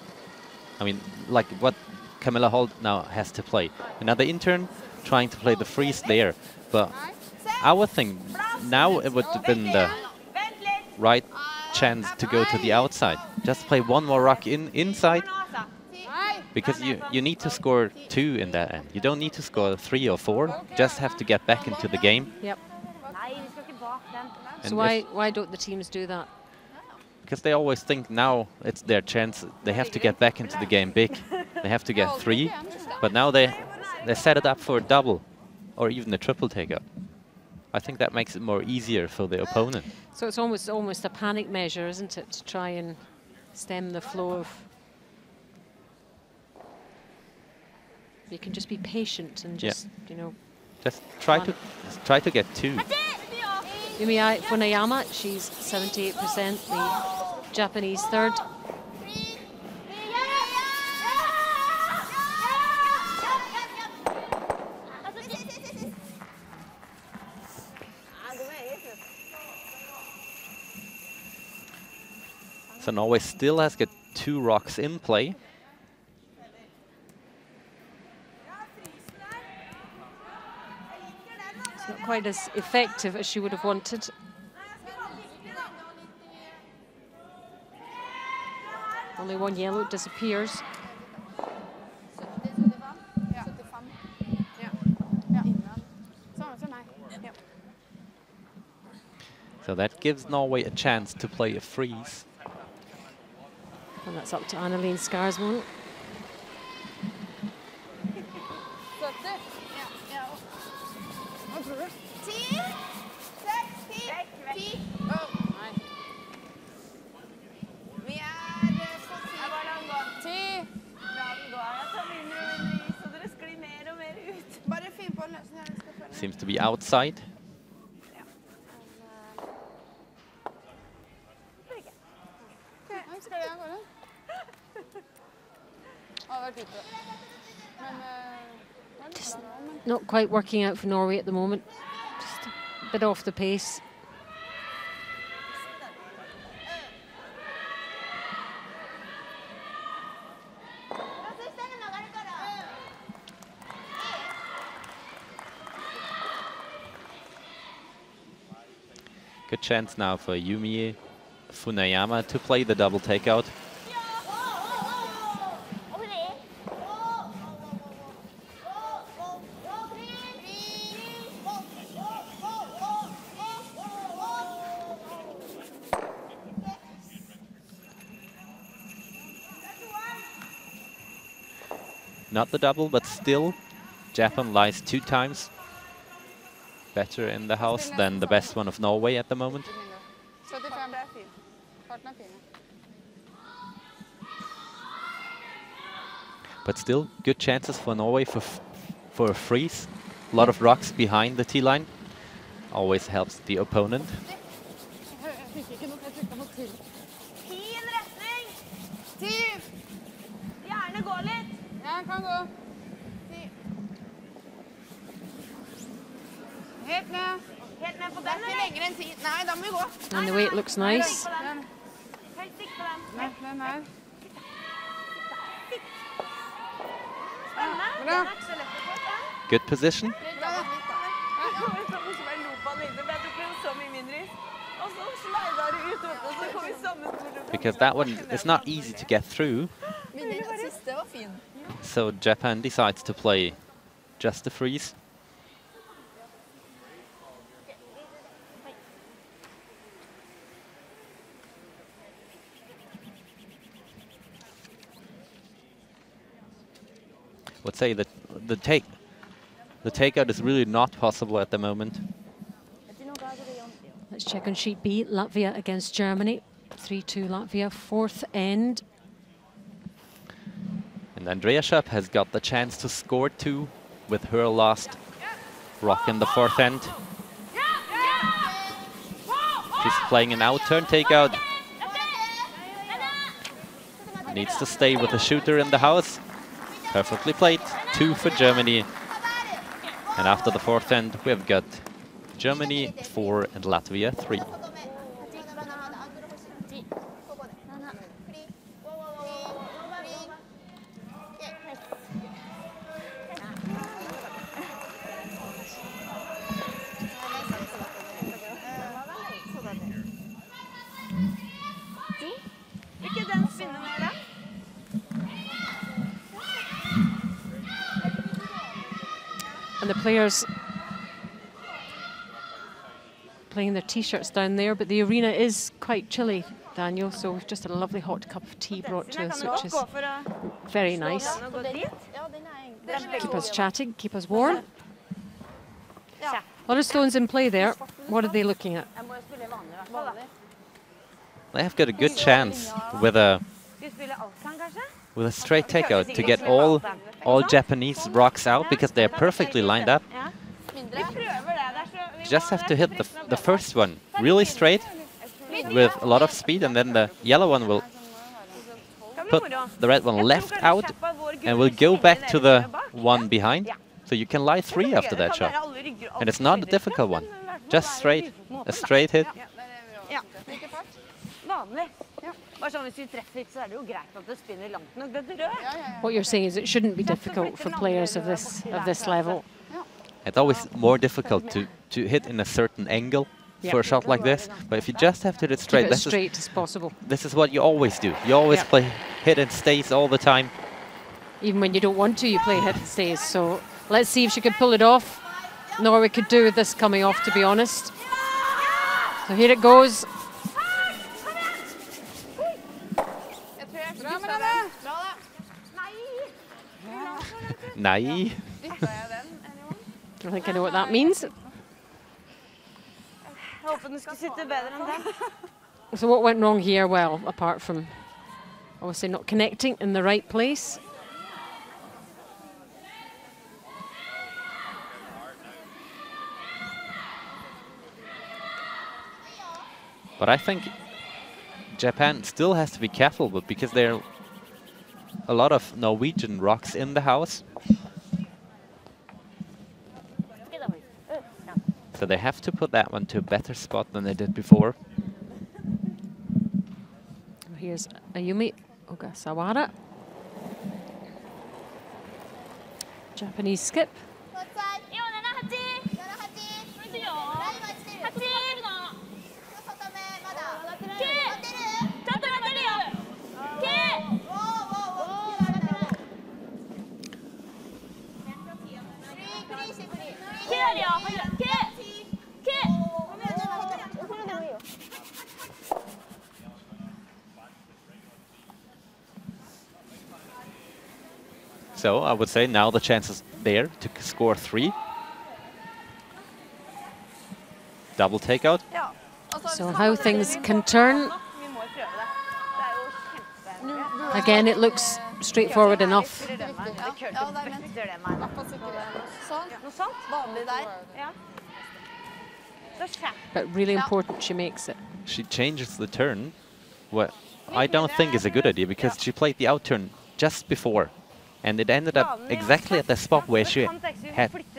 I mean, like what Camilla Holt now has to play. Another intern trying to play the freeze there. But I would think now it would have been the right chance to go to the outside. Just play one more rock inside. Because you need to score 2 in that end. You don't need to score 3 or 4. Just have to get back into the game. Yep. And So why don't the teams do that? Because they always think now it's their chance. They have to get back into the game big. They have to get 3. But now they set it up for a double or even a triple takeout. I think that makes it more easier for the opponent. So it's almost a panic measure, isn't it, to try and stem the flow of... You can just be patient and just, you know... Just try to get 2. Yumi Funayama, she's 78%, the Japanese third. So Norway still has got 2 rocks in play. Not quite as effective as she would have wanted. Only one yellow disappears. So that gives Norway a chance to play a freeze. And that's up to Annalene Skarsmo. Seems to be outside. Just not quite working out for Norway at the moment. Just a bit off the pace. Good chance now for Yumi Funayama to play the double takeout. Not the double, but still, Japan lies 2 times better in the house than the best one of Norway at the moment. But still, good chances for Norway for a freeze. A lot of rocks behind the T-line. Always helps the opponent. And the weight looks nice. Good position. Because that one is not easy to get through. So Japan decides to play just the freeze. Would say that the takeout is really not possible at the moment. Let's check on sheet B. Latvia against Germany. 3-2 Latvia, 4th end. And Andrea Schaap has got the chance to score 2 with her last rock in the 4th end. She's playing an out-turn takeout. Needs to stay with the shooter in the house. Perfectly played, 2 for Germany. And after the 4th end, we've got Germany 4 and Latvia 3. players playing their T-shirts down there, but the arena is quite chilly, Daniel, so we've just had a lovely hot cup of tea brought to us, which is very nice. Keep us chatting, keep us warm. A lot of stones in play there. What are they looking at? They have got a good chance with a straight takeout to get all Japanese rocks out because they're perfectly lined up. You just have to hit the first one really straight with a lot of speed, and then the yellow one will put the red one left out and will go back to the one behind. So you can lie 3 after that shot. And it's not a difficult one. Just straight, a straight hit. What you're saying is it shouldn't be difficult for players of this level. It's always more difficult to hit in a certain angle for a shot like this. But if you just have to hit it straight, Keep it as straight as possible. This is what you always do. You always play hit and stays all the time. Even when you don't want to, you play hit and stays. So let's see if she can pull it off. Norway could do with this coming off, to be honest. So here it goes. Nai. I think I know what that means. So what went wrong here? Well, apart from obviously not connecting in the right place. But I think Japan still has to be careful, but because there are a lot of Norwegian rocks in the house. So they have to put that one to a better spot than they did before. Here's Ayumi Ogasawara. Japanese skip. So I would say now the chance is there to score 3. Double takeout. So how things can turn. Again, it looks straightforward enough. But really important she makes it. She changes the turn. What I don't think is a good idea because she played the out turn just before. And it ended up exactly at the spot where she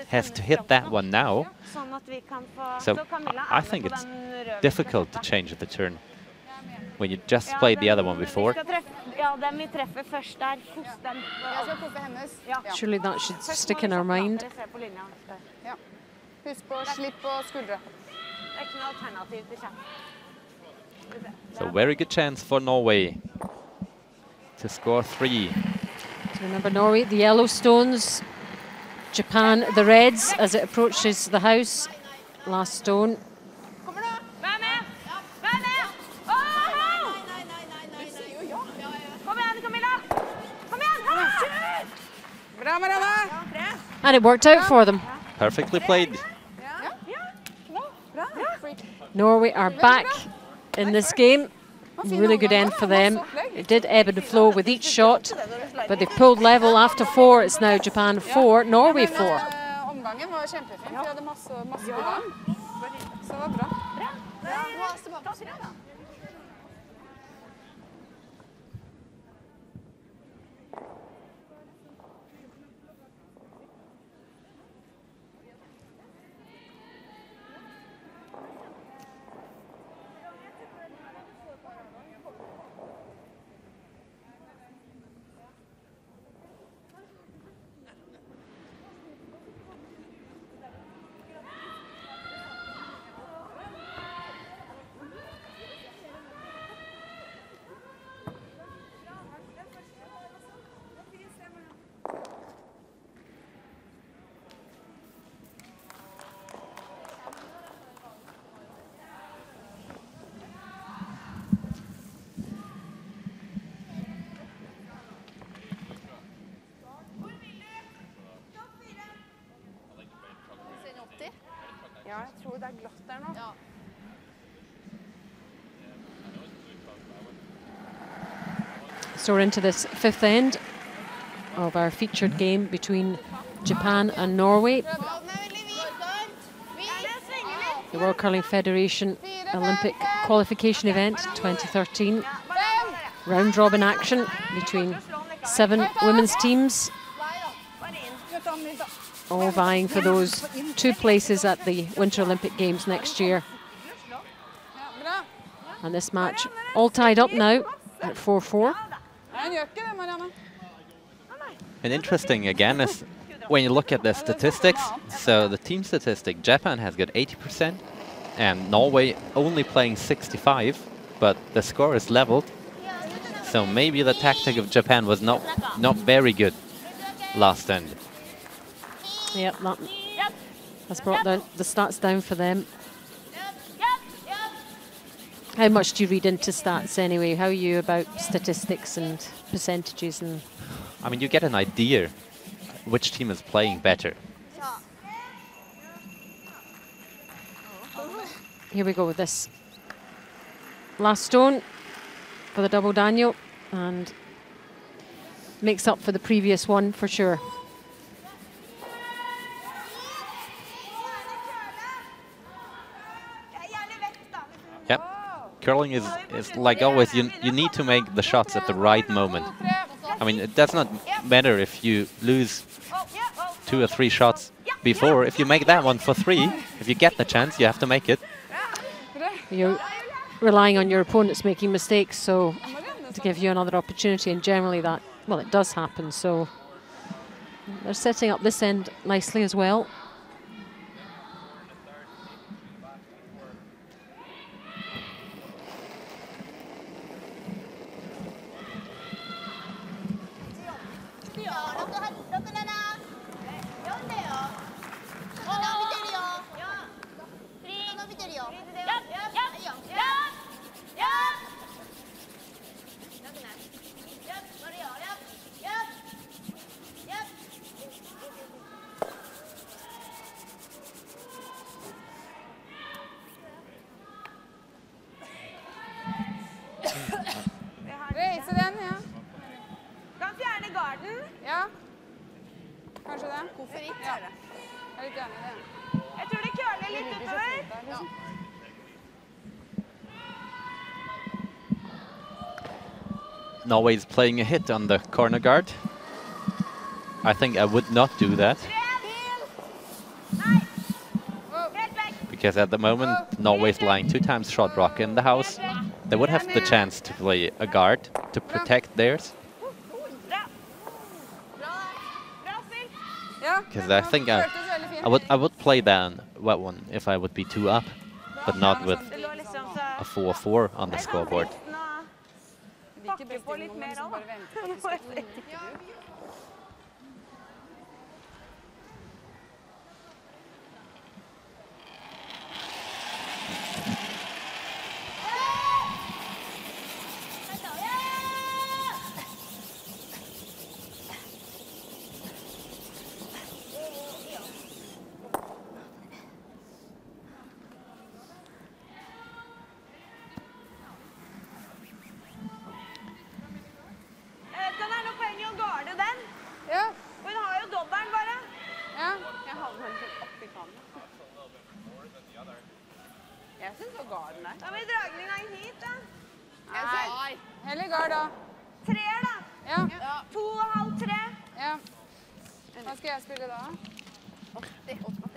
has to hit that one now. So I think it's difficult to change the turn when you just played the other one before. Surely that should stick in our mind. So very good chance for Norway to score 3. So remember Norway, the yellow stones, Japan, the reds as it approaches the house. Last stone. And it worked out for them. Perfectly played. Norway are back in this game. Really good end for them. It did ebb and flow with each shot, but they pulled level after 4. It's now Japan 4, Norway 4. Ja, jeg tror det glatt der nå. Ja. So we're into this fifth end of our featured game between Japan and Norway. The World Curling Federation Olympic qualification event 2013. Round robin action between 7 women's teams, all vying for those 2 places at the Winter Olympic Games next year. And this match all tied up now at 4-4. And interesting again is when you look at the statistics, so the team statistic, Japan has got 80% and Norway only playing 65, but the score is leveled. So maybe the tactic of Japan was not very good last end. Yep, that's brought the stats down for them. How much do you read into stats anyway? How are you about statistics and percentages? And I mean, you get an idea which team is playing better. Here we go with this last stone for the double Daniel, and makes up for the previous one for sure. Yep. Curling is like always, you need to make the shots at the right moment. I mean, it does not matter if you lose 2 or 3 shots before. If you make that one for 3, if you get the chance, you have to make it. You're relying on your opponents making mistakes, so to give you another opportunity, and generally that, well, it does happen. So they're setting up this end nicely as well. Reise den, ja. Kan fjerne garden. Ja. Kanskje det. Hvorfor ikke? Ja. Jeg er litt enig i det. Jeg tror det køler litt utover. Ja. Norway is playing a hit on the corner guard. I think I would not do that. Because at the moment, Norway is lying 2 times short rock in the house. They would have the chance to play a guard to protect theirs. Because I think I would play that one if I would be 2 up, but not with a 4-4 on the scoreboard. Jeg synes det var garden der. Da blir dragninga hit, da. Nei. Heller gard da. 3, da. Ja. 2,5, 3. Ja. Hva skal jeg spille da?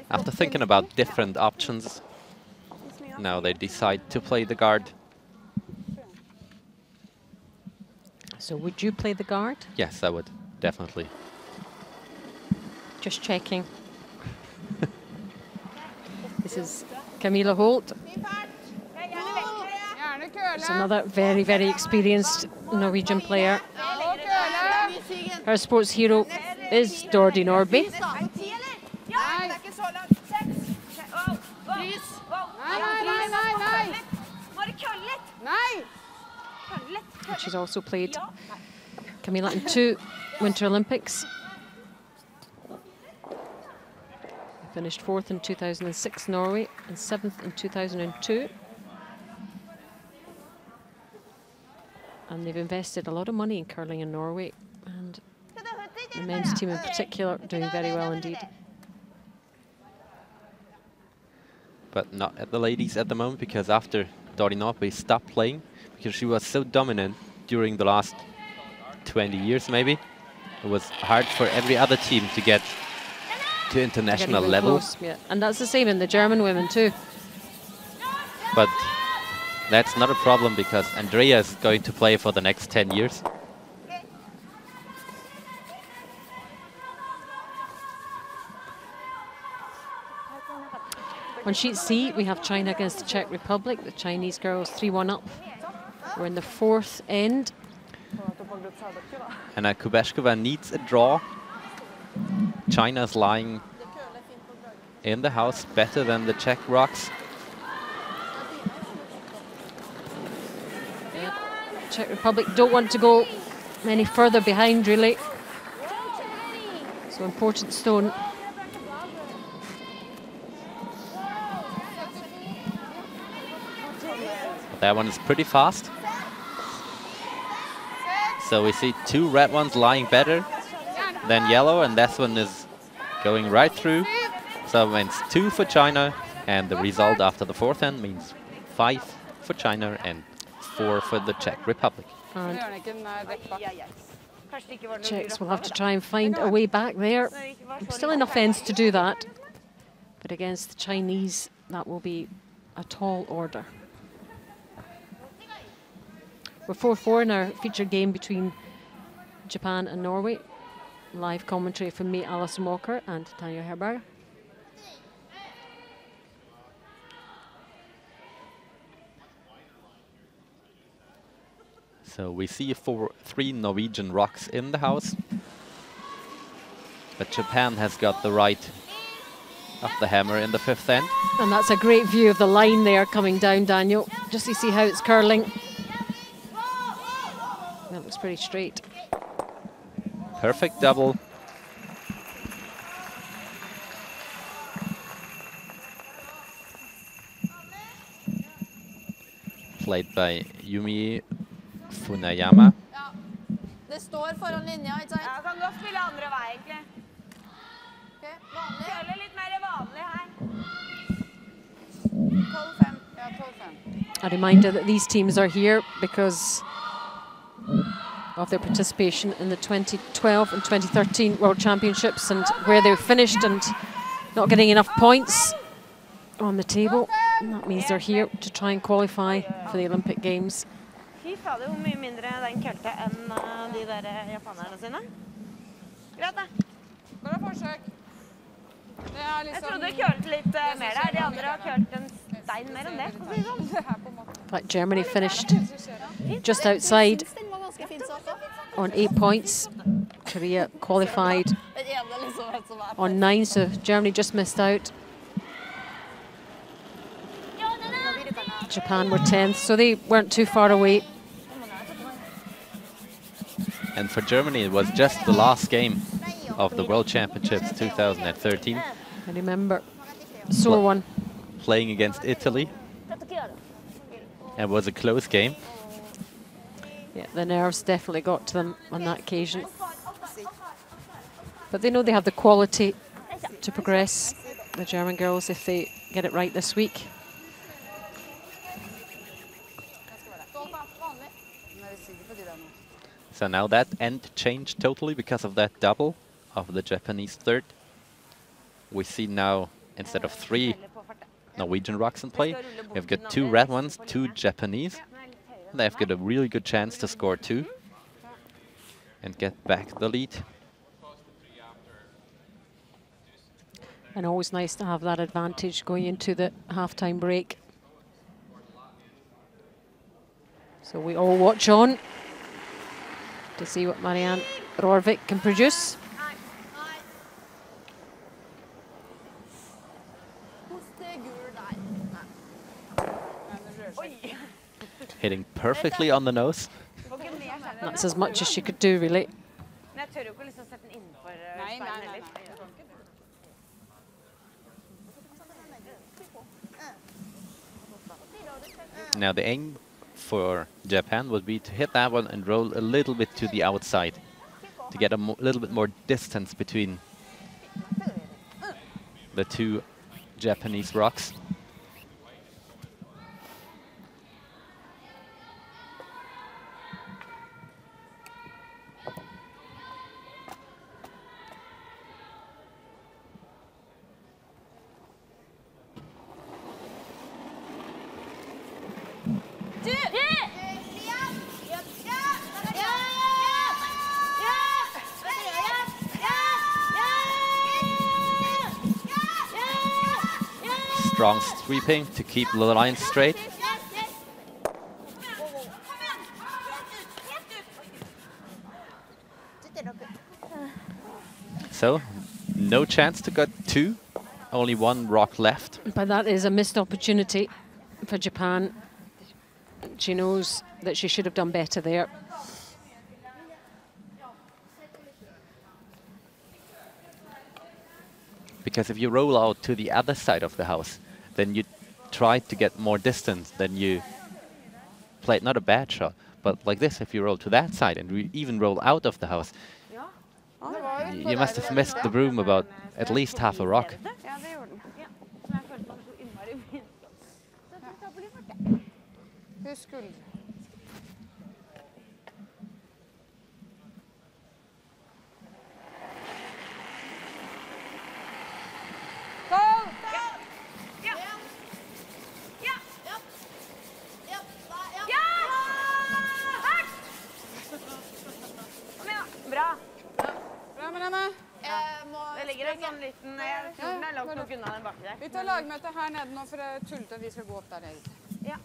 After thinking about different options, now they decide to play the guard. So would you play the guard? Yes, I would, definitely. Just checking. This is Camilla Holt. It's another very, very experienced Norwegian player. Her sports hero is Dordi Nordby. And she's also played Camilla in 2 Winter Olympics. Finished 4th in 2006 Norway and 7th in 2002. And they've invested a lot of money in curling in Norway, and the men's team in particular doing very well indeed. But not at the ladies at the moment, because after Dorinope stopped playing, because she was so dominant during the last 20 years maybe, it was hard for every other team to get to international level. Close, yeah. And that's the same in the German women too. But that's not a problem, because Andrea is going to play for the next 10 years. On sheet C, we have China against the Czech Republic. The Chinese girls 3-1 up. We're in the 4th end. And Kubeshkova needs a draw. China's lying in the house better than the Czech rocks. Yeah. Czech Republic don't want to go any further behind, really. So important stone. That one is pretty fast. So we see 2 red ones lying better than yellow, and this one is going right through. So it means 2 for China, and the result after the 4th end means 5 for China and 4 for the Czech Republic. And Czechs will have to try and find a way back there. Still enough ends to do that, but against the Chinese, that will be a tall order. We're 4-4 in our featured game between Japan and Norway. Live commentary from me, Alison Walker, and Tanja Herberger. So we see 3 Norwegian rocks in the house. But Japan has got the right of the hammer in the 5th end. And that's a great view of the line there coming down, Daniel, just to see how it's curling. That looks pretty straight. Perfect double. Played by Yumi Funayama. Ja, det står foran linja, ikke sant? Ja, kan godt spille andre vei, egentlig. Ok, vanlig. Føler litt mer vanlig her. 12-5. Ja, 12-5. A reminder that these teams are here because of their participation in the 2012 and 2013 World Championships, and where they finished and not getting enough points on the table. And that means they're here to try and qualify for the Olympic Games. Fy fader, hvor mye mindre den kølte enn de der japanerne sine. Greit da. Bra forsøk. Det er liksom... Jeg trodde det kølte litt mer der. De andre har kølt en stein mer enn det. Kan si sånn. Like Germany finished just outside on 8 points. Korea qualified on 9, so Germany just missed out. Japan were 10th, so they weren't too far away. And for Germany, it was just the last game of the World Championships 2013. I remember, sore one. Playing against Italy. It was a close game. Yeah, the nerves definitely got to them on that occasion. But they know they have the quality to progress, the German girls, if they get it right this week. So now that end changed totally because of that double of the Japanese 3rd. We see now, instead of 3 Norwegian rocks in play, we've got 2 red ones, 2 Japanese. They've got a really good chance to score 2 and get back the lead. And always nice to have that advantage going into the half-time break. So we all watch on to see what Marianne Rorvik can produce. Hitting perfectly on the nose. That's as much as she could do, really. Now the aim for Japan would be to hit that one and roll a little bit to the outside to get a little bit more distance between the two Japanese rocks. Strong sweeping to keep the line straight. So, no chance to get 2. Only 1 rock left. But that is a missed opportunity for Japan. She knows that she should have done better there. Because if you roll out to the other side of the house, then you try to get more distance than you played. Not a bad shot, but like this, if you roll to that side and even roll out of the house, you must have missed the broom about at least half a rock. Bra. Bra, Marianne. Det ligger en sånn liten, jeg tror den er langt nok unna den baki der. Vi tar lagmøte her nede nå, for det er tullete at vi skal gå opp der nede. Ja.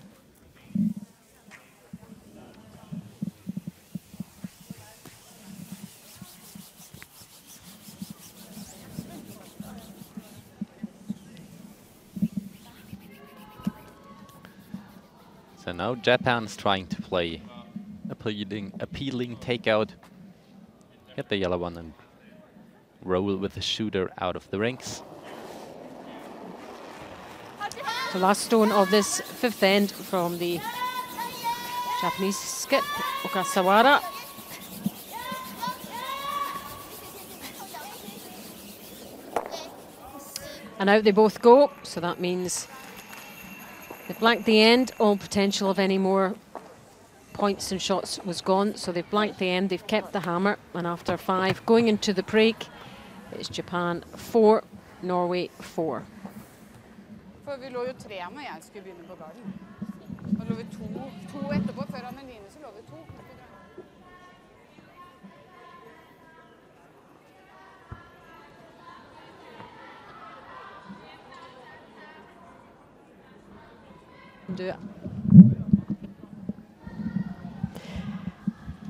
So now Japan's trying to play appealing takeout. Hit the yellow one and roll with the shooter out of the rings. The last stone of this 5th end from the Japanese skip, Okasawara. And out they both go, so that means they've blanked the end. All potential of any more points and shots was gone, so they've blanked the end, they've kept the hammer, and after 5, going into the break, it's Japan 4, Norway 4. For vi lå jo 3 når jeg skulle begynne på garden. Da lå vi 2 etterpå, før Anneline så lå vi 2.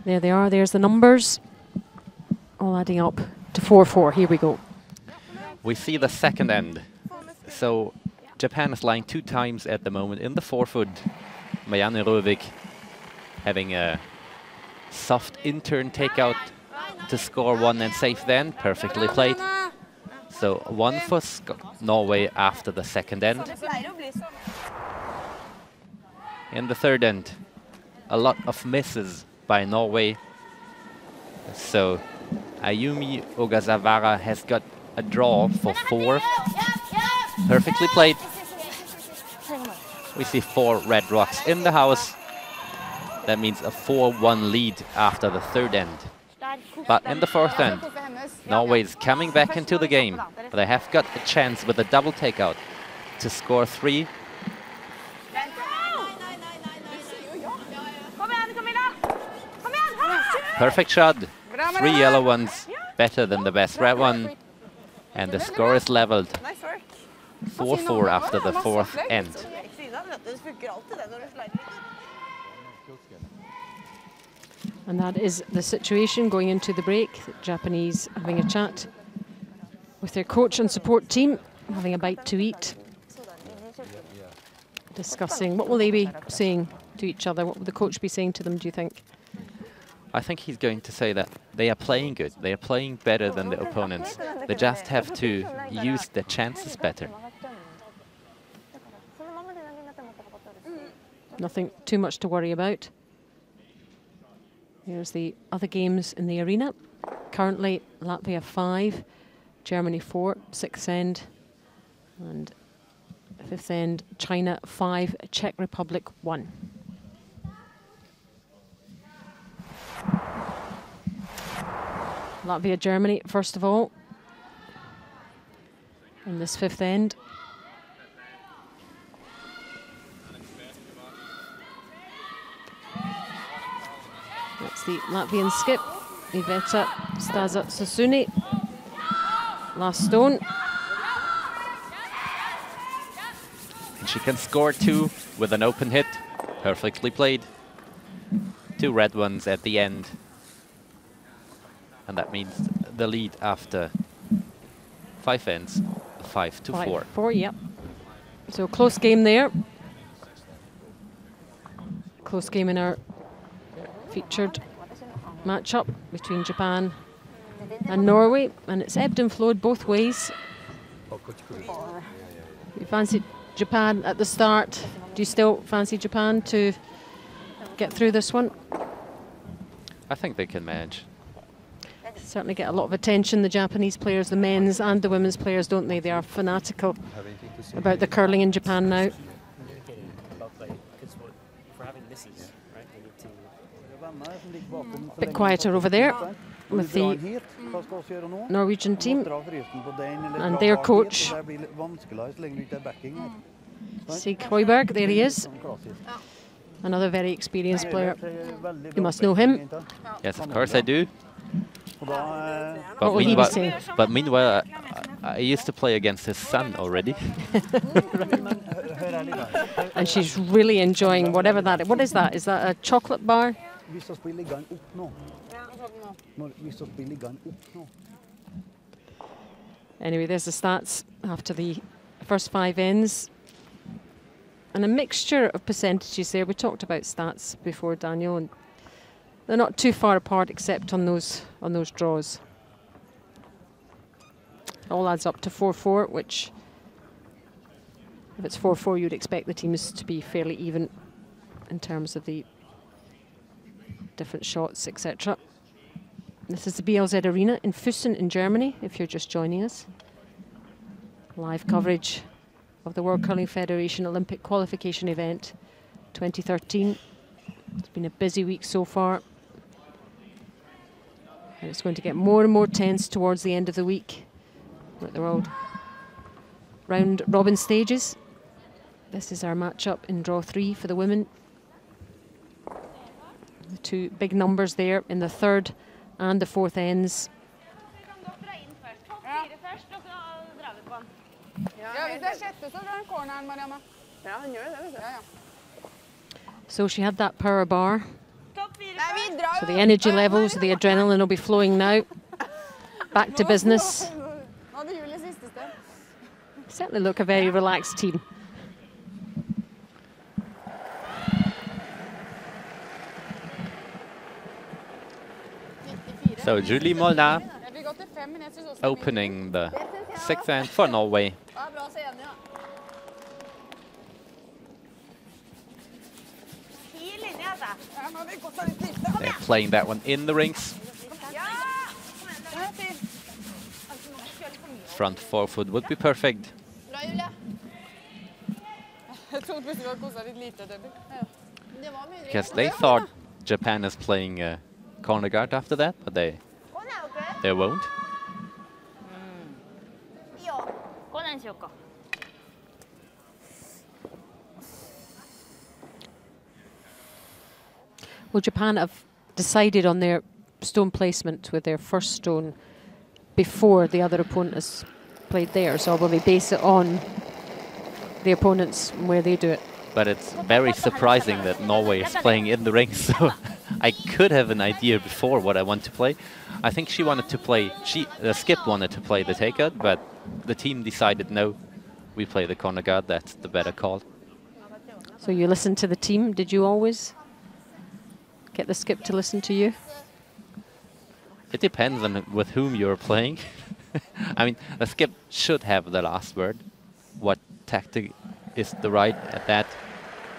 There they are, there's the numbers, all adding up to 4-4. Here we go. We see the second end. So Japan is lying 2 times at the moment in the 4-foot. Marianne Røvik having a soft in-turn takeout to score 1 and save then. Perfectly played. So 1 for Norway after the second end. In the third end, a lot of misses by Norway. So Ayumi Ogasawara has got a draw for 4. Perfectly played. We see 4 red rocks in the house. That means a 4-1 lead after the third end. But in the fourth end, Norway is coming back into the game. They have got a chance with a double takeout to score 3. Perfect shot. 3 yellow ones, better than the best red one. And the score is leveled. 4-4 after the 4th end. And that is the situation going into the break. The Japanese having a chat with their coach and support team, having a bite to eat, discussing what will they be saying to each other. What will the coach be saying to them, do you think? I think he's going to say that they are playing good. They are playing better than the opponents. They just have to use their chances better. Nothing too much to worry about. Here's the other games in the arena. Currently, Latvia 5, Germany 4, 6th end, and 5th end, China 5, Czech Republic 1. Latvia, Germany, first of all, in this 5th end. That's the Latvian skip, Iveta Staza Sasuni. Last stone. And she can score 2 with an open hit. Perfectly played. 2 red ones at the end. And that means the lead after 5 ends, 5 to 4. 4, yep. So close game there. Close game in our featured matchup between Japan and Norway, and it's ebbed and flowed both ways. You fancied Japan at the start. Do you still fancy Japan to get through this one? I think they can manage. Certainly get a lot of attention, the Japanese players, the men's and the women's players, don't they? They are fanatical about the curling in Japan now. A bit quieter over there with the Norwegian team and their coach, Sig Højberg. There he is. Another very experienced player. You must know him. Yes, of course I do. What will he be saying? But meanwhile, I used to play against his son already. And she's really enjoying whatever that is. What is that? Is that a chocolate bar? Anyway, there's the stats after the first 5 ends. And a mixture of percentages there. We talked about stats before, Daniel, and they're not too far apart except on those draws. All adds up to 4-4, which, if it's 4-4, you'd expect the teams to be fairly even in terms of the different shots, etc. This is the BLZ Arena in Füssen in Germany, if you're just joining us. Live coverage of the World Curling Federation Olympic qualification event 2013. It's been a busy week so far. And it's going to get more and more tense towards the end of the week with the world round robin stages. This is our matchup in draw 3 for the women. The 2 big numbers there in the 3rd and the 4th ends. So she had that power bar. So the energy levels, the adrenaline will be flowing now. Back to business. Certainly look a very relaxed team. So Julie Molnar opening the 6th end for Norway. They're playing that one in the rings. Front forefoot would be perfect. Because they thought Japan is playing corner guard after that, but they won't. Well, Japan have decided on their stone placement with their first stone before the other opponent has played theirs, or will they base it on the opponents and where they do it? But it's very surprising that Norway is playing in the ring, so I could have an idea before what I want to play. I think she wanted to play, Skip wanted to play the takeout, but the team decided no, we play the corner guard, that's the better call. So you listen to the team, did you always get the skip to listen to you? It depends on with whom you're playing. I mean, the skip should have the last word, what tactic is the right at that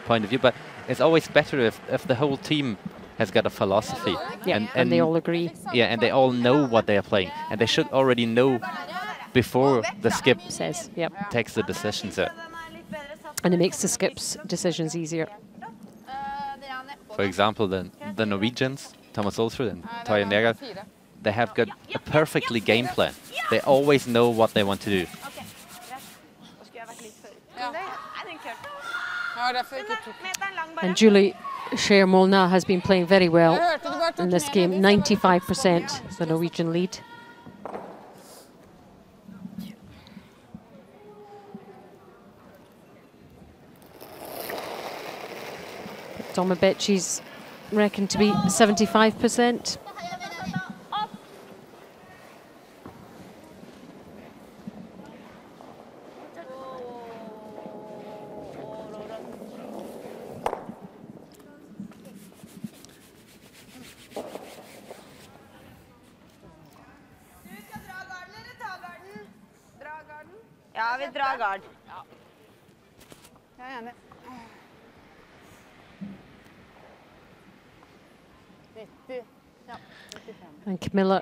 point of view, but it's always better if the whole team has got a philosophy. Yeah, and they all agree. Yeah, and they all know what they are playing. And they should already know before the skip Says, yep. takes the decision. So, And it makes the skips decisions easier. for example, the Norwegians, Thomas Olsrud and Tarjei Nergård, they have got a perfectly game plan. They always know what they want to do. And Julie Skjer-Molnar has been playing very well in this game. 95% the Norwegian lead. Domabeci's reckoned to be 75%. Ja, vi drar gard. Jeg er enig. 90. Ja, 95. And Camilla,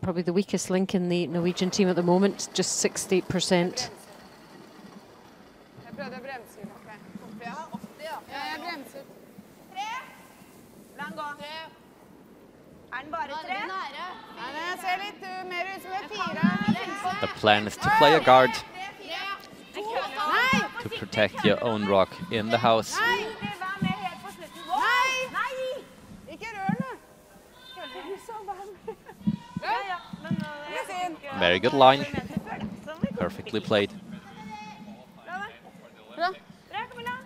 probably the weakest link in the Norwegian team at the moment, just 68%. Jeg prøvde å bremse. Ja, 80, ja. Ja, jeg bremset. 3. La den gå. 3. Er den bare 3? Nei, men jeg ser litt mer ut som et 4. The plan is to play a guard Nei! to protect your own rock in the house. Nei! Vær med helt på slutten. Nei! Nei! Ikke rør nå. Ja, ja. Men Very good line. Perfectly played. Bra. Bra, Camilla.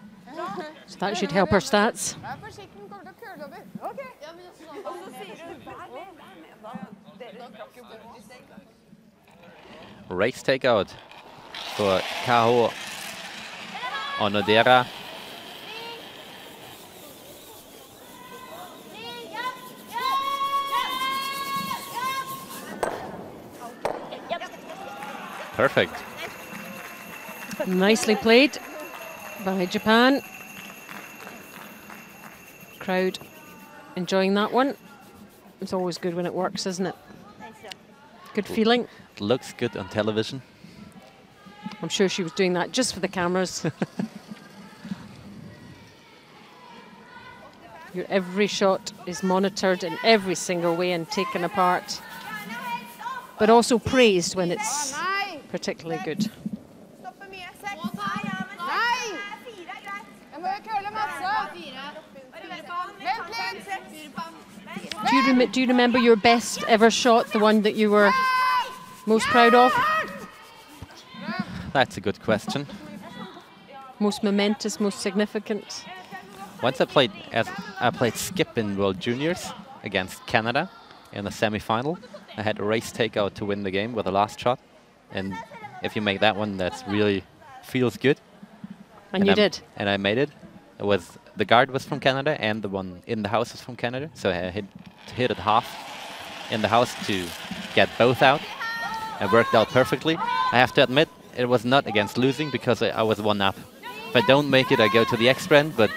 So that should help her stats. Vær forsiktig, den kommer til å køle over. Ok. Og så sier du, vær med, vær med. Dere drakk jo bort. Race takeout for KH og Nordera. Perfect. Nicely played by Japan. Crowd enjoying that one. It's always good when it works, isn't it? Good feeling. Looks good on television. I'm sure she was doing that just for the cameras. Your every shot is monitored in every single way and taken apart, but also praised when it's particularly good. Stoppe mye. 6. Nei! Jeg må køle masse. Vent litt. Do you remember your best ever shot, the one that you were most proud of? That's a good question. Most momentous, most significant? Once I played skip in World Juniors against Canada in the semi-final. I had a race takeout to win the game with the last shot, and if you make that one, that's really feels good. And you did. And I made it. It was the guard was from Canada, and the one in the house was from Canada. So I hit it half in the house to get both out. It worked out perfectly. I have to admit, it was not against losing because I was one up. If I don't make it, I go to the extra end, but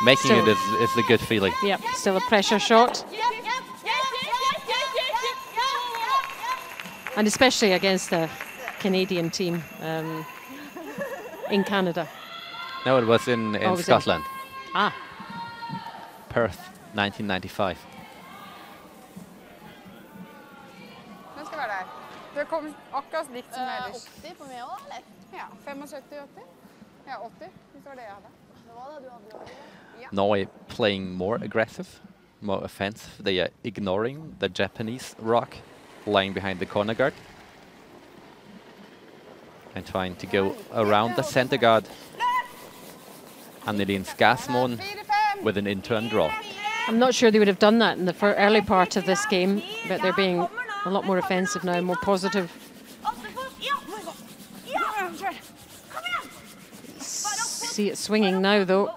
making it is a good feeling. Yep, still a pressure shot. And especially against a Canadian team in Canada. No, it was in Scotland. Ah. Perth, 1995. Den skal være der. Det kom akkurat likt som ellers. 80 på meg også, eller? Ja, 75-80. Ja, 80. Hvis det var det jeg hadde. Det var det du hadde. Ja. Norway playing more aggressive, more offensive. They are ignoring the Japanese rock lying behind the corner guard and trying to go around the center guard. Annelien Skasmoen with an in-turn draw. I'm not sure they would have done that in the early part of this game, but they're being a lot more offensive now, more positive. See it swinging now, though.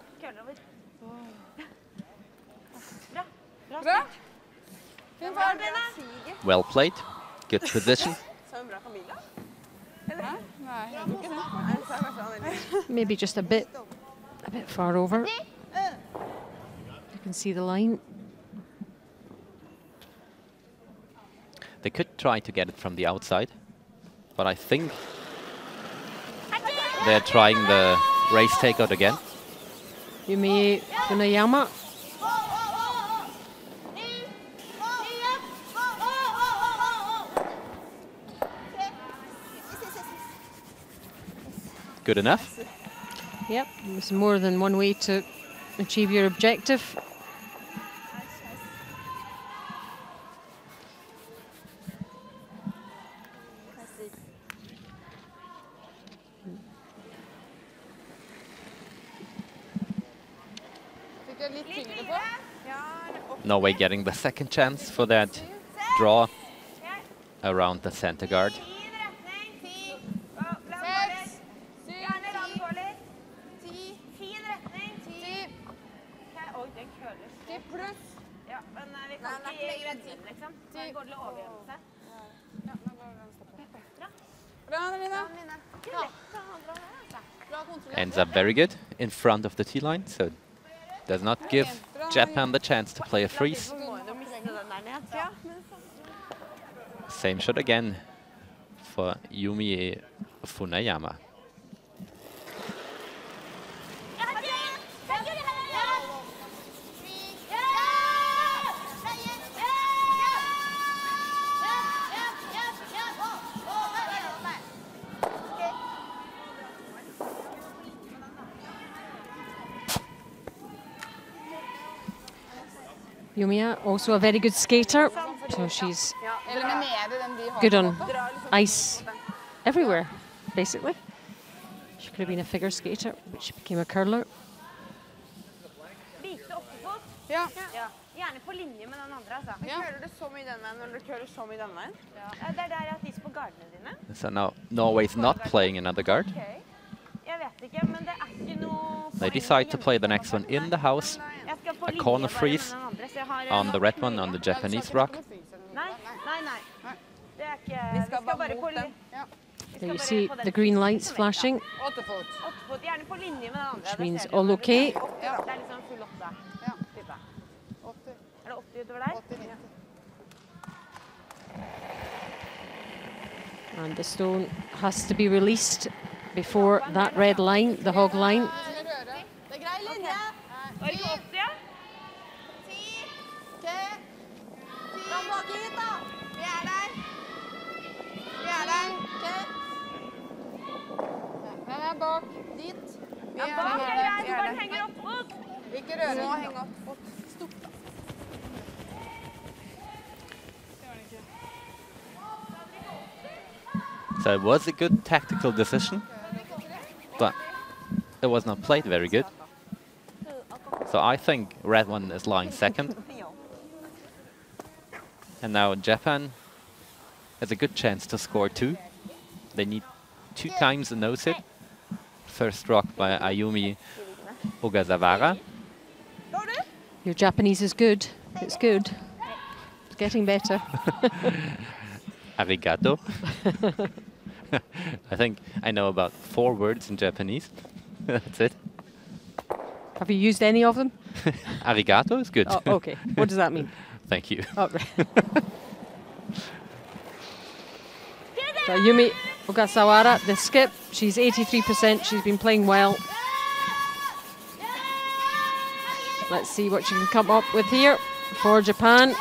Bra. Fin fart. Well played. Good position. Maybe just a bit A bit far over. You can see the line. They could try to get it from the outside, but I think they're trying the race takeout again. Yumi Funayama. Good enough. Yep, there's more than one way to achieve your objective. Norway getting the second chance for that draw around the center guard. Ends up very good in front of the T-line, so does not give Japan the chance to play a freeze. Same shot again for Yumi Funayama. Yumiya, also a very good skater, so she's good on ice everywhere, basically. She could have been a figure skater, but she became a curler. Ja. Gjerne på linje med den andre, altså. Men kører du så mye den veien når du kører så mye den veien? Ja, det der jeg tisser på gardene dine. So now Norway's not playing another guard. Jeg vet ikke, men det ikke noe... They decide to play the next one in the house. A corner freeze on the red one on the Japanese rock. Nei. Det ikke... Vi skal bare på linje. There you see the green lights flashing, 8 fot. 8 fot, gjerne på linje med den andre. which means all okay. Det liksom full 8. Ja. Type. 80. Det 80 utover der? 80, 90. And the stone has to be released before that red line, the hog line. Det grei linje. Var det 80, ja? 10. Ok. 10. Kom bak hit da. Vi der. Ok. Den bak. Dit. Ja, bak er greit, du bare henger opp mot. Ikke røre. Du må henge opp fot. Stopp da. So it was a good tactical decision, but it was not played very good. So I think red one is lying second. And now Japan has a good chance to score 2. They need 2 times a nose hit. First rock by Ayumi Ogazawara. Your Japanese is good. It's good. It's getting better. Arigato. I think I know about 4 words in Japanese. That's it. Have you used any of them? Arigato is good. Oh, okay. What does that mean? Thank you. Oh, right. So Yumi Ogasawara, the skip, she's 83%. She's been playing well. Let's see what she can come up with here for Japan.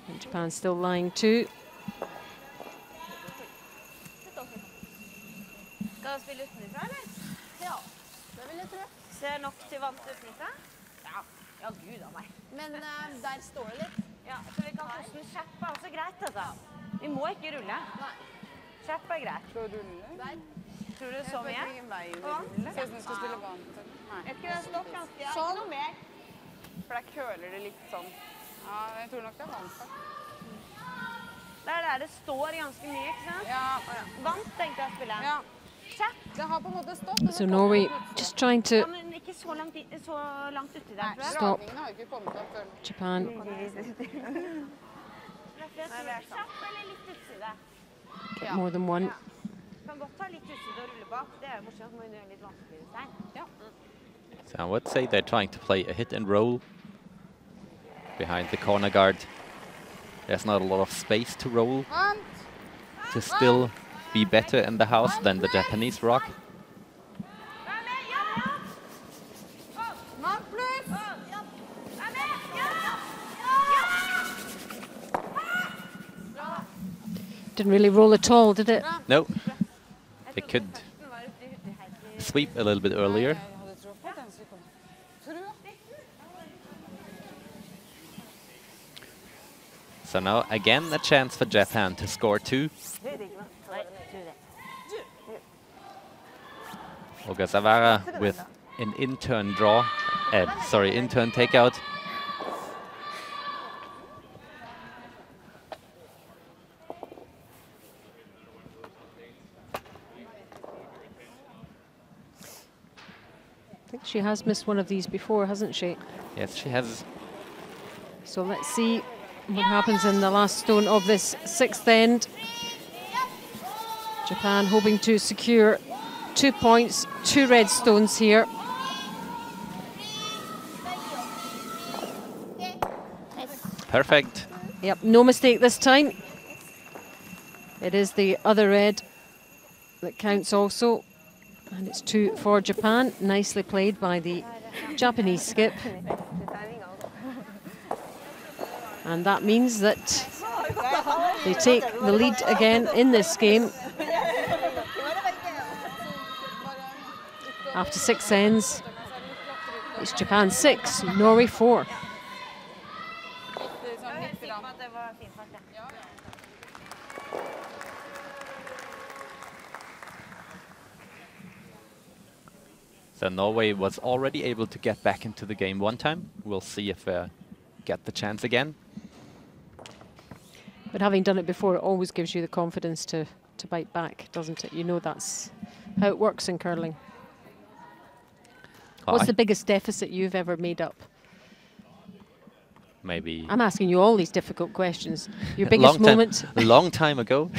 And Japan's still lying 2. Skal du spille utenfra, eller? Ja, det vil jeg tro. Ser nok til vant utenfra? Ja. Ja, gud av meg. Men der står det litt. Ja, så vi kan koste en kjapp er også greit, altså. Vi må ikke rulle. Nei. Kjapp er greit. Så rulle. Der. Tror du så mye? Ingen vei å rulle. Ser ut som du skal spille vann. Nei. Jeg tror det står ganske, ja, Sånn. ikke noe mer. For der køler det litt sånn. Ja, jeg tror nok det er vann. Det er der det står ganske mye, ikke sant? Ja. Vant tenkte jeg å spille. Ja. Kjapp. Det har på en måte stått. So Norway just trying Ja, to men ikke så langt uti der, tror jeg. Stop. Dragningen har jo ikke kommet opp før. Japan. Kjapp eller litt utside? Get more than one. Kan godt ta litt utside og rulle bak. Det er jo morsomt, må gjøre litt vanskeligere stein. Ja. So I would say they're trying to play a hit and roll behind the corner guard. There's not a lot of space to roll to still be better in the house than the Japanese rock. Mann pluss! Didn't really roll at all, did it? No, they could sweep a little bit earlier. Jeg hadde tro på at den skulle komme. Tror. So now again a chance for Japan to score 2. Ogasawara with an in-turn draw, in-turn takeout. I think she has missed one of these before, hasn't she? Yes, she has. So let's see what happens in the last stone of this 6th end. Japan hoping to secure 2 points, 2 red stones here. Perfect. Yep, no mistake this time. It is the other red that counts also. And it's 2 for Japan. Nicely played by the Japanese skip. And that means that they take the lead again in this game. After 6 ends, it's Japan 6, Norway 4. So Norway was already able to get back into the game one time. We'll see if they get the chance again. But having done it before, it always gives you the confidence to bite back, doesn't it? You know that's how it works in curling. Well, What's the biggest deficit you've ever made up? Maybe I'm asking you all these difficult questions. Your biggest moment? A long time ago.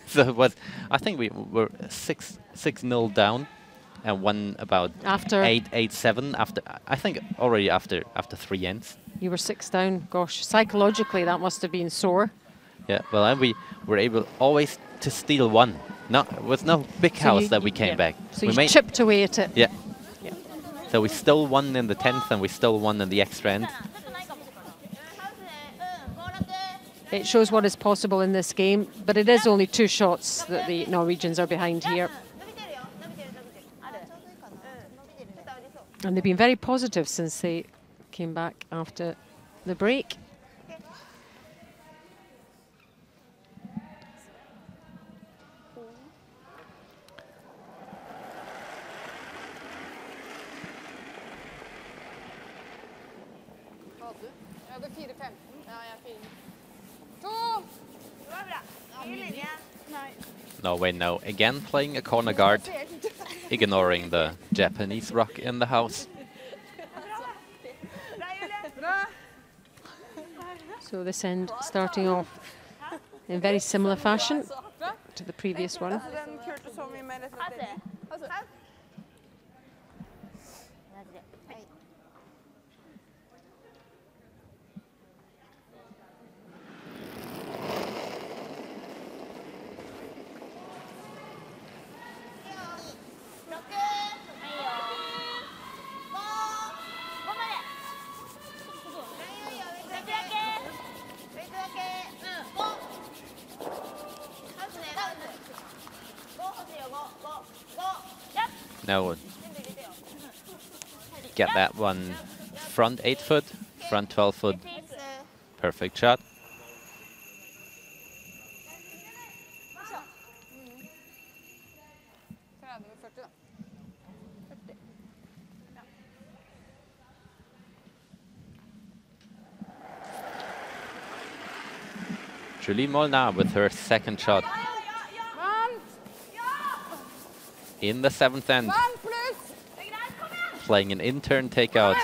So it was, I think we were 6-0 down and won about After 8-7 after, I think already after 3 ends. you were 6 down. Gosh, psychologically that must have been sore. Yeah, well, and we were able always to steal one. No, it was no big house that we came back. So we you chipped away at it. Yeah. Yeah. So we still won in the 10th and we still won in the extra end. It shows what is possible in this game, but it is only 2 shots that the Norwegians are behind here. And they've been very positive since they came back after the break. Jeg hadde 4-15. Ja, jeg er 4. 2! Norway now again playing a corner guard, ignoring the Japanese rock in the house. So this end starting off in very similar fashion to the previous one. Den kurte så mye mer etter. Now get that one front 8-foot, front 12-foot, perfect shot. Julie Molnar with her second shot. In the 7th end, playing an in-turn takeout.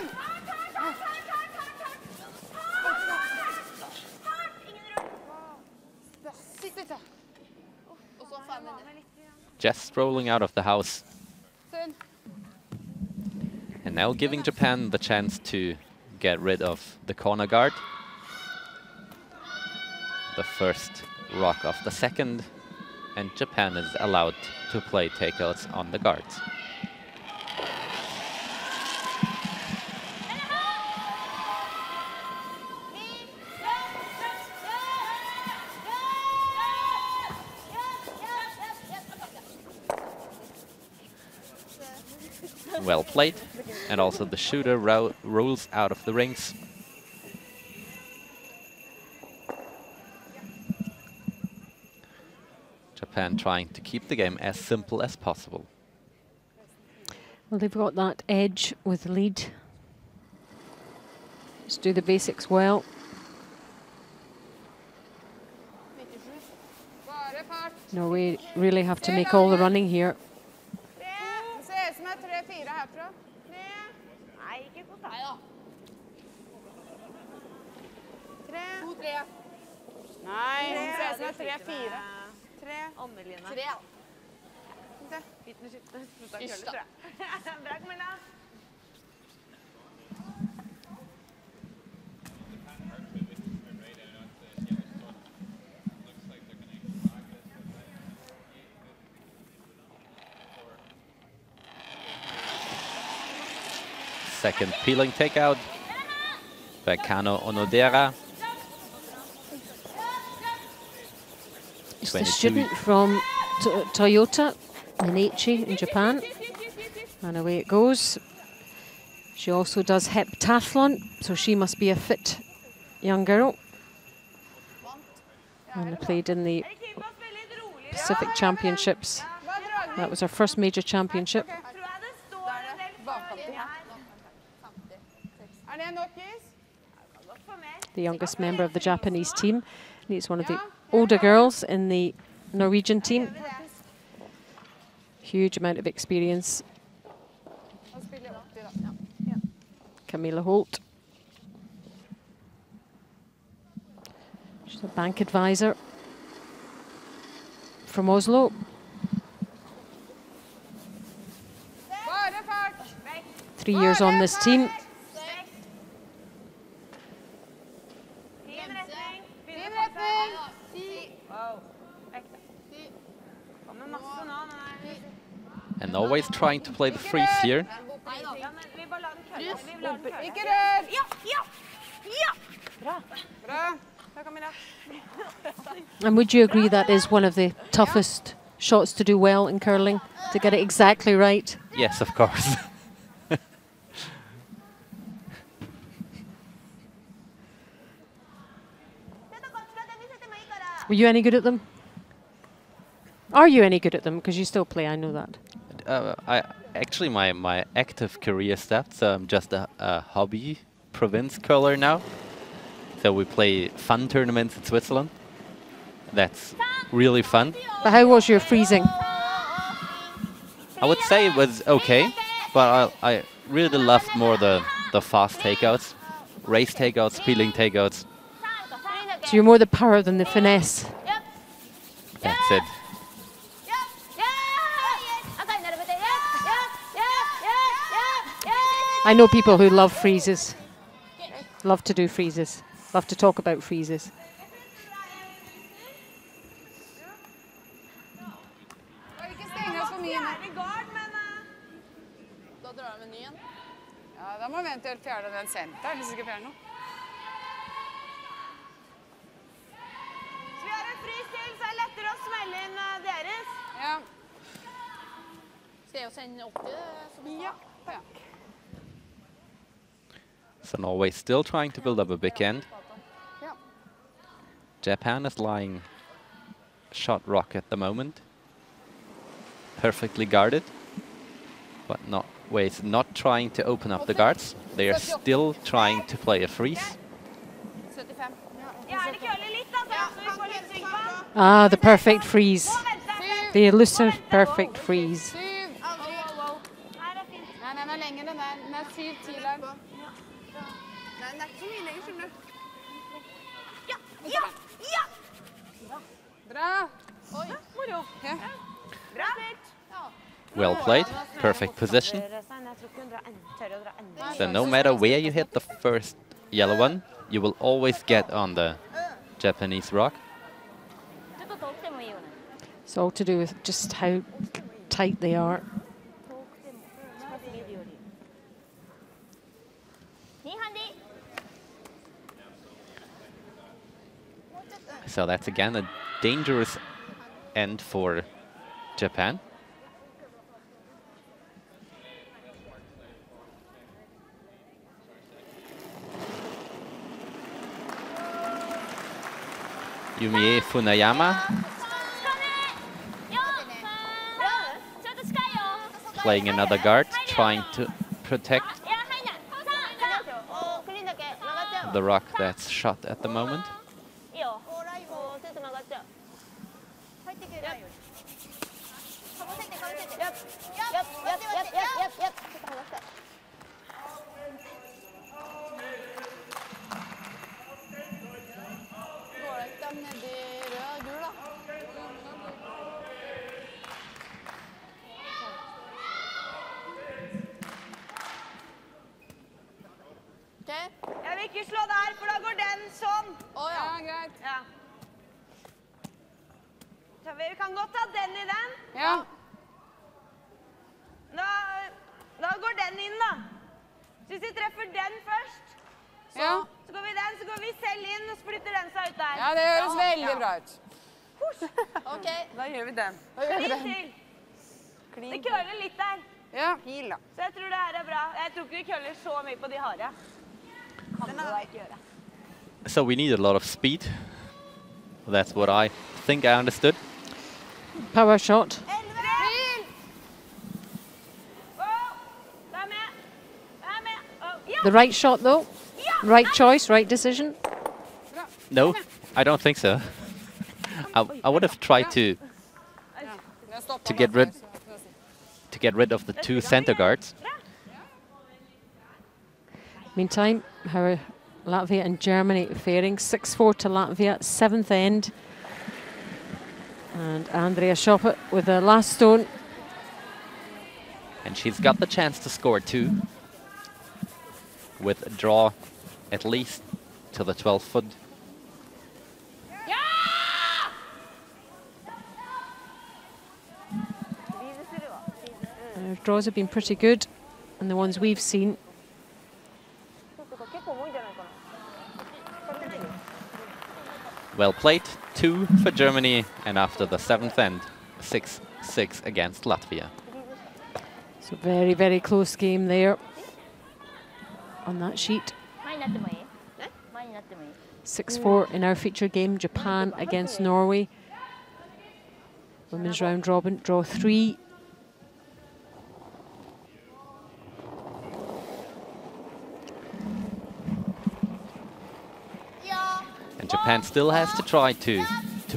just strolling out of the house. Synd. And now giving Japan the chance to get rid of the corner guard. The first rock of the second, and Japan is allowed to play takeouts on the guards. Well played, and also the shooter rolls out of the rings. Japan trying to keep the game as simple as possible. Well, they've got that edge with the lead. Just do the basics well. Bare fart. Norway really have to make all the running here. Det ser ut som 3-4 herfra. Nei, ikke godt da. 3. 2-3. Nei, det ser ut som 3-4. 3. Anne-Lina. 3. Fitness, fitness. Bra, Camilla. Second peeling takeout. Bekano Onodera. It's the student from Toyota in Aichi in Japan. And away it goes. She also does heptathlon, so she must be a fit young girl. And played in the Pacific Championships. That was her first major championship. The youngest member of the Japanese team. And he's one of the older girls in the Norwegian team. Huge amount of experience. Camilla Holt. She's a bank advisor from Oslo. Bare fart. 3 years on this team. Fin retning. And always trying to play the freeze here. Ikke rør. Bra. Ta Camilla. And would you agree that is one of the toughest shots to do well in curling, to get it exactly right? Yes, of course. Were you any good at them? Are you any good at them? Because you still play, I know that. Actually, my active career stats, I'm just a hobby province curler now. So we play fun tournaments in Switzerland. That's really fun. But how was your freezing? I would say it was okay, but I really loved more the fast takeouts, race takeouts, peeling takeouts. So you're more the power than the finesse. That's it. I know people who love freezes, love to do freezes, love to talk about freezes. Ikke stenge oss for mye nå. Da drar vi ny igjen. Ja, da må vi eventuelt fjerne den senteren, hvis vi ikke fjerner noe. Så vi har en frys til, så er det lettere å smelle inn deres. Ja. Skal jeg sende 80, som Ja. Ja. So Norway still trying to build up a big end. Ja. Japan is lying shot rock at the moment. Perfectly guarded. But Norway's not trying to open up the guards. They are still trying to play a freeze. 75. Ja, det køler litt, altså, så vi får litt sving på den. Ah, the perfect freeze. På venstre. The elusive perfect freeze. 7. Her er fint. Nei, den er lenger enn den. Den er 7-10-lag. Nei, den er ikke så mye lenger, skjønner du. Ja! Bra. Oi. Moro. Ja. Well played. Perfect position. So no matter where you hit the first yellow one, you will always get on the Japanese rock. It's all to do with just how tight they are. So that's again a dangerous end for Japan. Yumie Funayama playing another guard, trying to protect the rock that's shot at the moment. Jeg vil ikke slå der, for da går den sånn. Ja, greit. Ja. Så vi kan godt ta den i den. Ja. Da går den inn, da. Så hvis vi treffer den først, så går vi den, så går vi selv inn, og splitter den seg ut der. Ja, det høres veldig bra ut. Ok, Da gjør vi den. klin til. Det køler litt der. Ja. Pil, da. Så jeg tror det her er bra. Jeg tror ikke vi køler så mye på de harde. Kan det da ikke gjøre. So we need a lot of speed. That's what I think I understood. Power shot. The right shot, though. Right choice, right decision. No, I don't think so. I would have tried to get rid of the two center guards. Meantime, how are Latvia and Germany faring? 6-4 to Latvia, 7th end. And Andrea Schoppet with the last stone. And she's got the chance to score two with a draw at least to the 12th foot. Her draws have been pretty good, and the ones we've seen. Well played, 2 for Germany, and after the 7th end, 6-6 against Latvia. So very, very close game there on that sheet. 6-4 in our feature game, Japan against Norway. Women's round robin, draw 3. And Japan still has to try to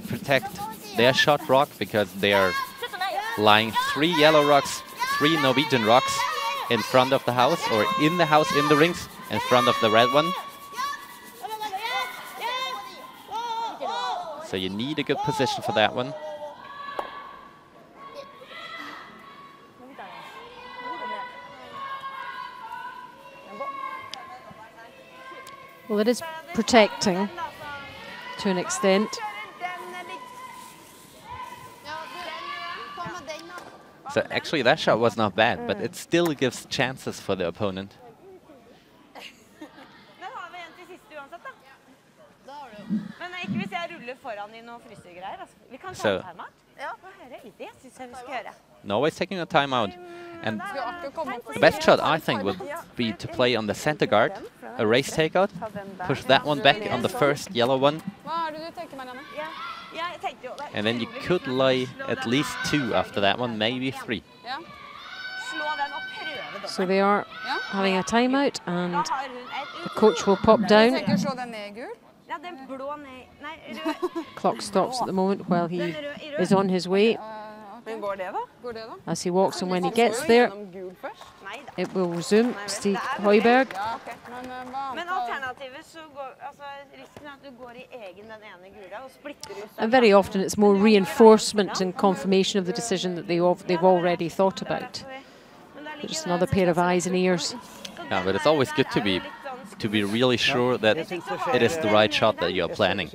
protect their shot rock because they are lying 3 yellow rocks, 3 Norwegian rocks in front of the house, or in the house, in the rings, in front of the red one. So you need a good position for that one. Well, it is protecting to an extent. So actually that shot was not bad, but it still gives chances for the opponent. So Norway's taking a timeout, and the best shot I think would be to play on the center guard, a race takeout, push that one back on the first yellow one, and then you could lay at least 2 after that one, maybe 3. So they are having a timeout, and the coach will pop down. Clock stops at the moment while he is on his way. Men går det da? Går det da? As he walks and when he gets there, it will resume. Stig Højberg. Ja, men alternativet så går, altså risken at du går i egen den ene gula og splitter ut. And very often it's more reinforcement and confirmation of the decision that they've already thought about. Just another pair of eyes and ears. Yeah, but it's always good to be really sure that it is the right shot that you're planning.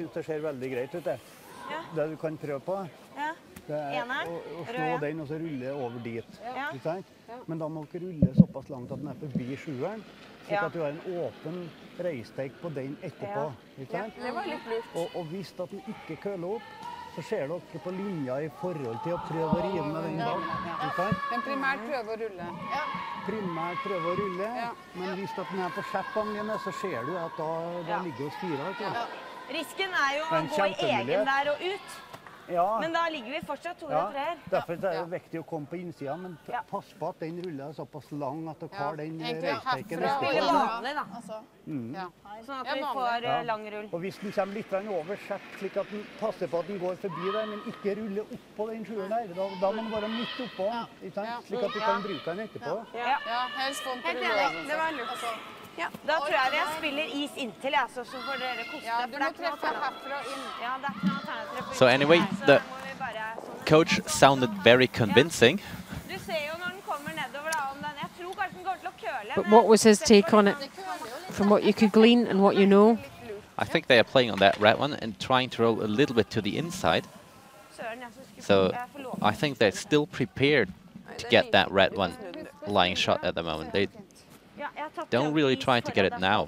Det du kan prøve på, det å slå den og så rulle over dit. Men da må dere rulle såpass langt at den er forbi sjueren, slik at du har en åpen reistek på den etterpå. Det var litt lurt. Og hvis at den ikke køler opp, så ser dere på linja i forhold til å prøve å rive med den bak. Men primært prøve å rulle. Primært prøve å rulle, men hvis at den er på skjeppene dine, så ser du at da ligger hos fire. Risken er jo å gå i egen der og ut. Men da ligger vi fortsatt 200 her. Derfor er det viktig å komme på innsida, men pass på at den ruller er såpass lang at dere har den reisteken Spiller vanlig da. Sånn at vi får lang rull. Og hvis den kommer litt over skjepp, slik at den passer på at den går forbi der, men ikke ruller opp på den sjueren der, da må den være midt oppå, slik at du kan bruke den etterpå. Helst få den til å rulle over. Det var lurt. Da tror jeg vi spiller is inntil, så får dere koste. Du må treffe herfra inn. Ja, det er ikke noe alternativ. So anyway, the coach sounded very convincing. Du ser jo når den kommer nedover da, om den, jeg tror kanskje den går til å køle. But what was his take on it, from what you could glean and what you know? I think they are playing on that red one and trying to roll a little bit to the inside. So I think they're still prepared to get that red one lying shot at the moment. They don't really try to get it now.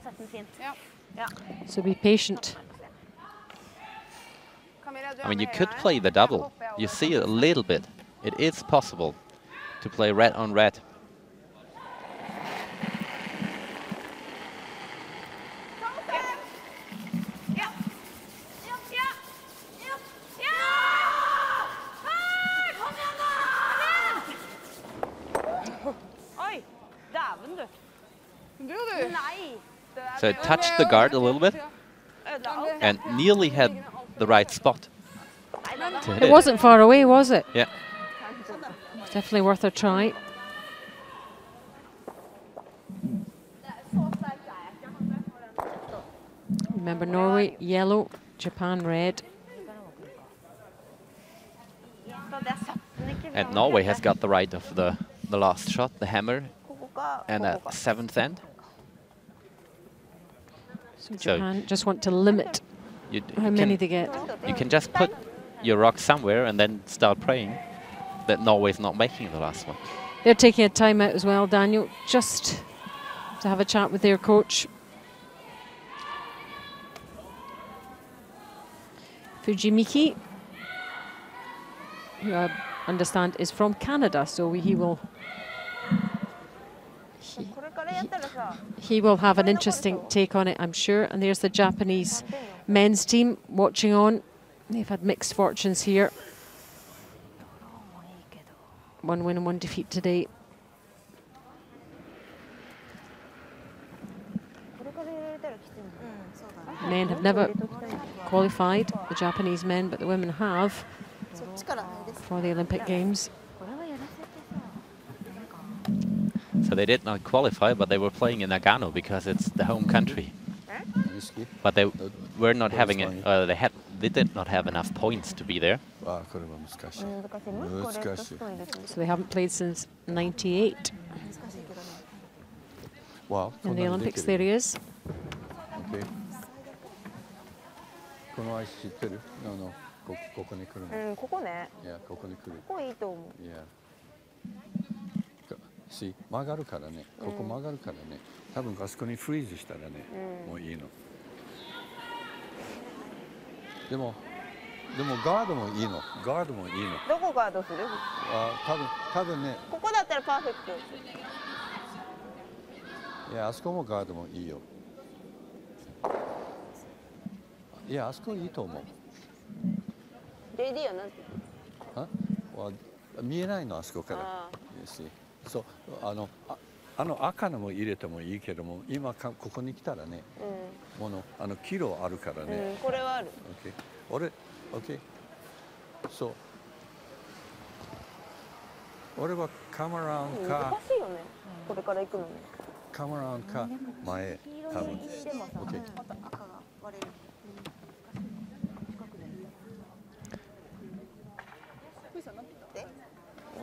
So be patient. I mean, you could play the double. You see it a little bit. It is possible to play red on red. So it touched the guard a little bit and nearly had the right spot. It wasn't far away, was it? Yeah. Definitely worth a try. Remember, Norway yellow, Japan red. And Norway has got the right of the last shot, the hammer, and at 7th end. So Japan just want to limit how many they get. You can just put your rock somewhere and then start praying that Norway's not making the last one. They're taking a timeout as well, Daniel, just to have a chat with their coach. Fujimiki, who I understand is from Canada, so he will have an interesting take on it, I'm sure. And there's the Japanese men's team watching on. They've had mixed fortunes here. 1 win and 1 defeat today. Men have never qualified, the Japanese men, but the women have for the Olympic Games. So they did not qualify, but they were playing in Nagano because it's the home country. But they were not having it. They did not have enough points to be there. So they haven't played since '98. In the Olympics, there he is. Okay. See, 曲がるからね、ここ曲がるからね、多分あそこにフリーズしたらね、もういいの。でもガードもいいの。ガードもいいの。どこガードする？多分ね。ここだったらパーフェクト。いや、あそこもガードもいいよ。いや、あそこいいと思う。JD はなんて？見えないのあそこから。そう、赤のも入れてもいいけども、今ここに来たらね、キロあるからね。これはある。OK。OK。そう。俺はカムラウンか難しいよね。これから行くのに。カムラウンか前多分。OK。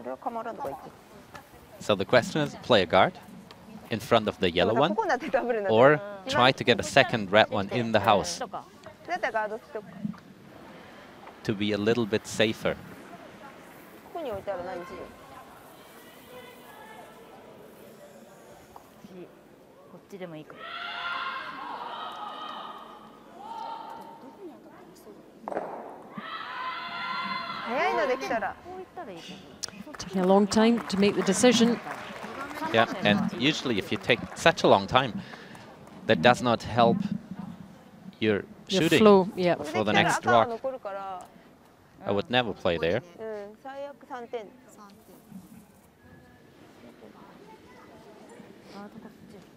俺はカマランとか行って。 So the question is, play a guard in front of the yellow one, or try to get a second red one in the house だったらガードしとく。 to be a little bit safer. ここに置いたら何する？こっちでもいいかも。早いのできたら。 Taking a long time to make the decision. Yeah, and usually if you take such a long time, that does not help your Your shooting flow, yeah. for the next rock. I would never play there. うん、最悪3点。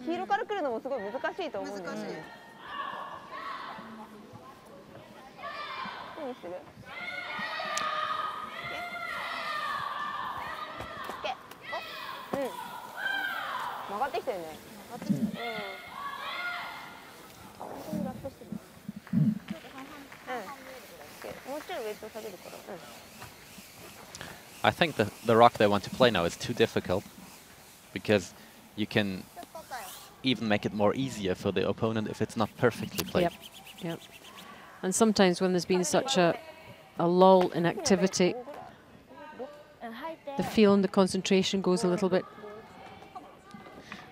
黄色から来るのもすごい難しいと思うんだよね。何する？うん。曲がってきたよね。曲がってきた。うん。ラップしてる。うん。もうちょいウェイト下げるから。うん。 I think the rock they want to play now is too difficult, because you can even make it more easier for the opponent if it's not perfectly played. Yep, yep. And sometimes when there's been such a lull in activity, the feel and the concentration goes a little bit.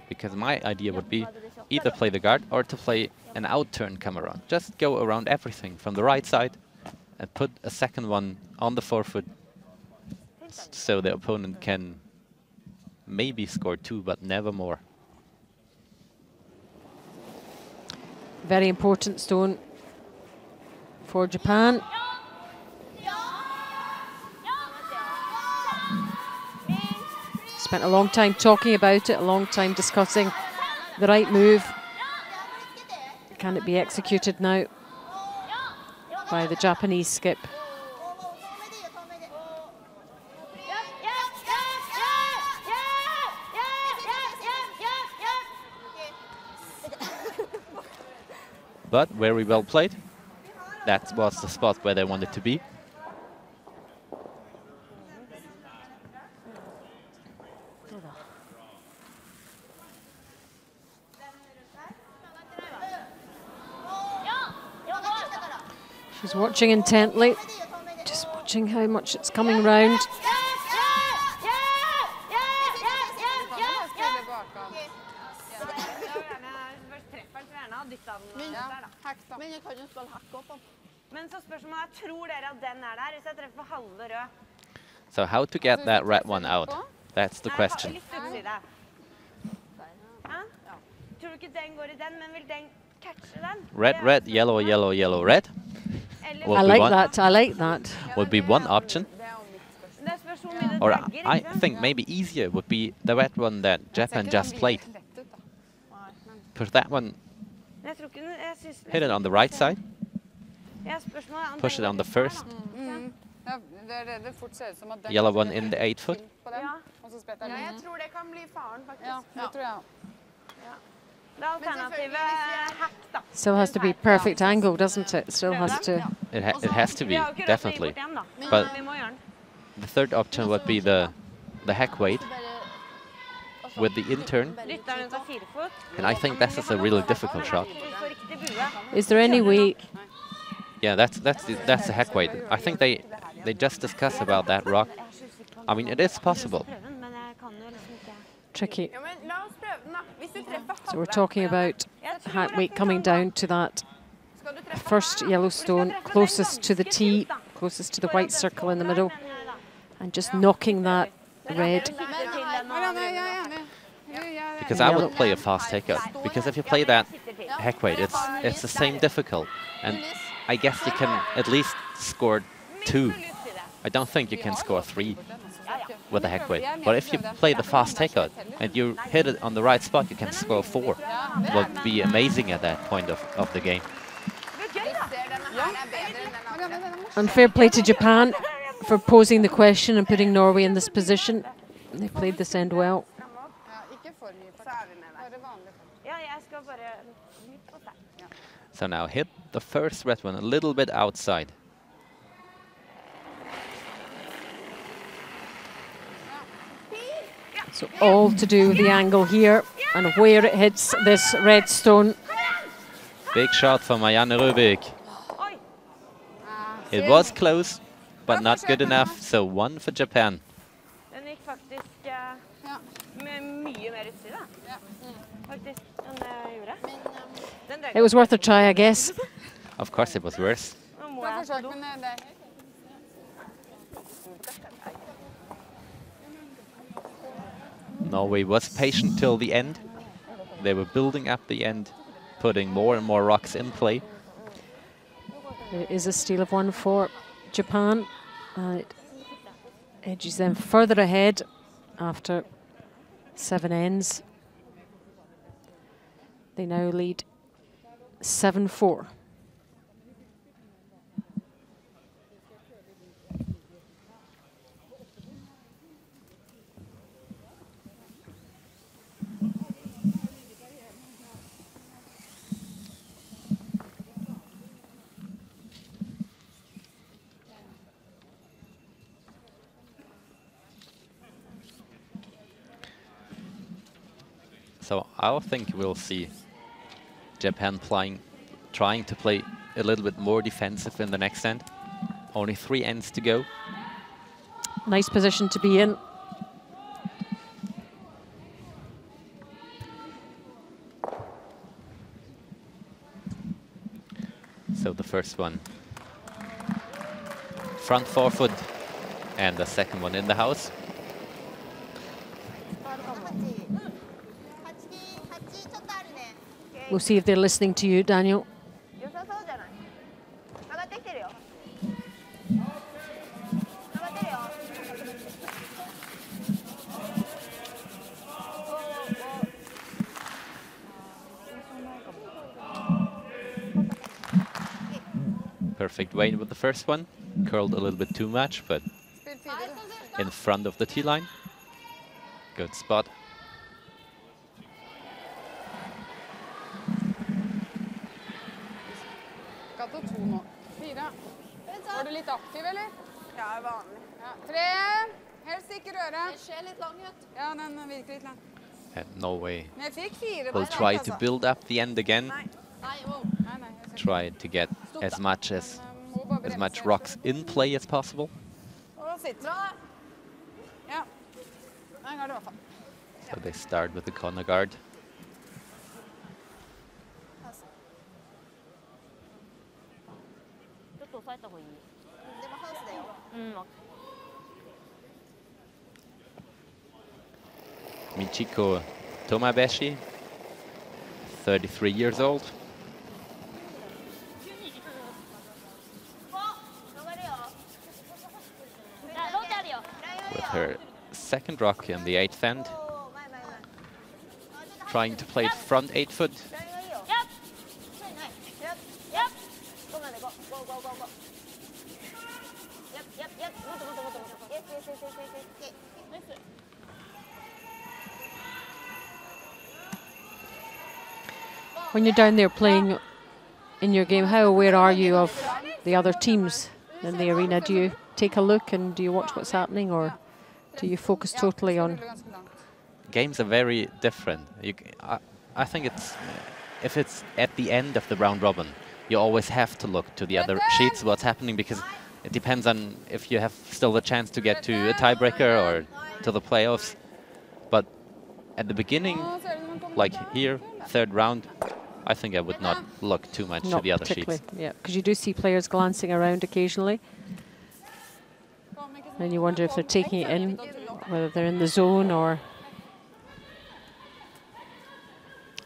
Because my idea would be either play the guard or to play an out-turn come around. Just go around everything from the right side and put a second one on the forefoot so the opponent can maybe score 2, but never more. Very important stone for Japan. Spent a long time talking about it, a long time discussing the right move. Can it be executed now by the Japanese skip? But very well played. That was the spot where they wanted to be. She's watching intently, just watching how much it's coming round. So how to get that red one out? That's the question. Red, red, yellow, yellow, yellow, red. I like that. I like that. Would be one option. Or I think maybe easier would be the red one that Japan just played. Push that one. Hit it on the right side. Push it on the first. Yellow one in the 8 foot. Still has to be perfect angle, doesn't it? Still has to. It has to be, definitely. But the third option would be the hack weight with the in-turn. And I think this is a really difficult shot. Is there any way? Yeah, that's the hack weight. I think they just discussed about that rock. I mean, it is possible. Tricky. So we're talking about hack weight coming down to that first yellow stone closest to the tee, closest to the white circle in the middle, and just knocking that red. Because I would play a fast takeout. Because if you play that hack weight, it's the same difficult, and I guess you can at least score 2. I don't think you can score 3 with a hack weight. But if you play the fast takeout and you hit it on the right spot, you can score 4. Would be amazing at that point of the game. And fair play to Japan for posing the question and putting Norway in this position. They played this end well. So now hit the first red one a little bit outside. So all to do with the angle here and where it hits this red stone. Big shot for Marianne Røbæk. It was close, but not good enough, so 1 for Japan. Den gikk faktisk med mye mer utstyr, da. Faktisk, enn det jeg gjorde. It was worth a try, I guess. Of course it was worse. Nå må jeg på do. Norway was patient till the end. They were building up the end, putting more and more rocks in play. It is a steal of 1 for Japan. It edges them further ahead after 7 ends. They now lead 7-4. So I think we'll see Japan trying to play a little bit more defensive in the next end. Only 3 ends to go. Nice position to be in. So the first one, front forefoot, and the second one in the house. We'll see if they're listening to you, Daniel. Perfect weight with the first one. Curled a little bit too much, but in front of the tee line. Good spot. Kato 2 nå. 4. Var du litt aktiv, eller? Ja, vanlig. Ja. 3. Helst ikke røre. Den ser litt lang ut. Ja, den virker litt lang. And Norway Men jeg fikk 4 will try to build up the end again. Nei, wow. Nei, Try to get as much rocks in play as possible. Og sitt. Bra. Ja. Den går det i hvert fall. So they start with the corner guard. Det var hans det jo. Michiko Tomabeshi, 33 years old. With her second rock in the 8th end. Trying to play it front 8 foot. When you're down there playing in your game, how aware are you of the other teams in the arena? Do you take a look and do you watch what's happening, or do you focus totally on? Games are very different. I think if it's at the end of the round robin, you always have to look to the other sheets what's happening, because it depends on if you have still a chance to get to a tiebreaker or to the playoffs. But at the beginning, like here, 3rd round, I think I would not look too much to the other sheets. Yeah, because you do see players glancing around occasionally. And you wonder if they're taking it in, whether they're in the zone or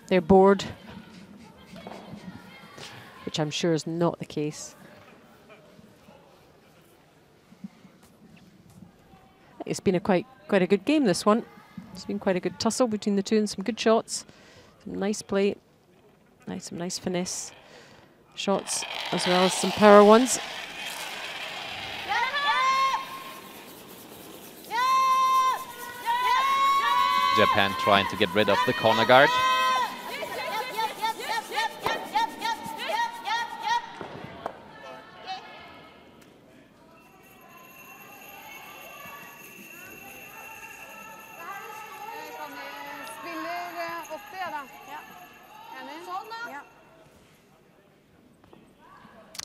they're bored, which I'm sure is not the case. It's been quite a good game, this one. It's been quite a good tussle between the two and some good shots. Some nice play, some nice finesse shots, as well as some power ones. Japan trying to get rid of the corner guard.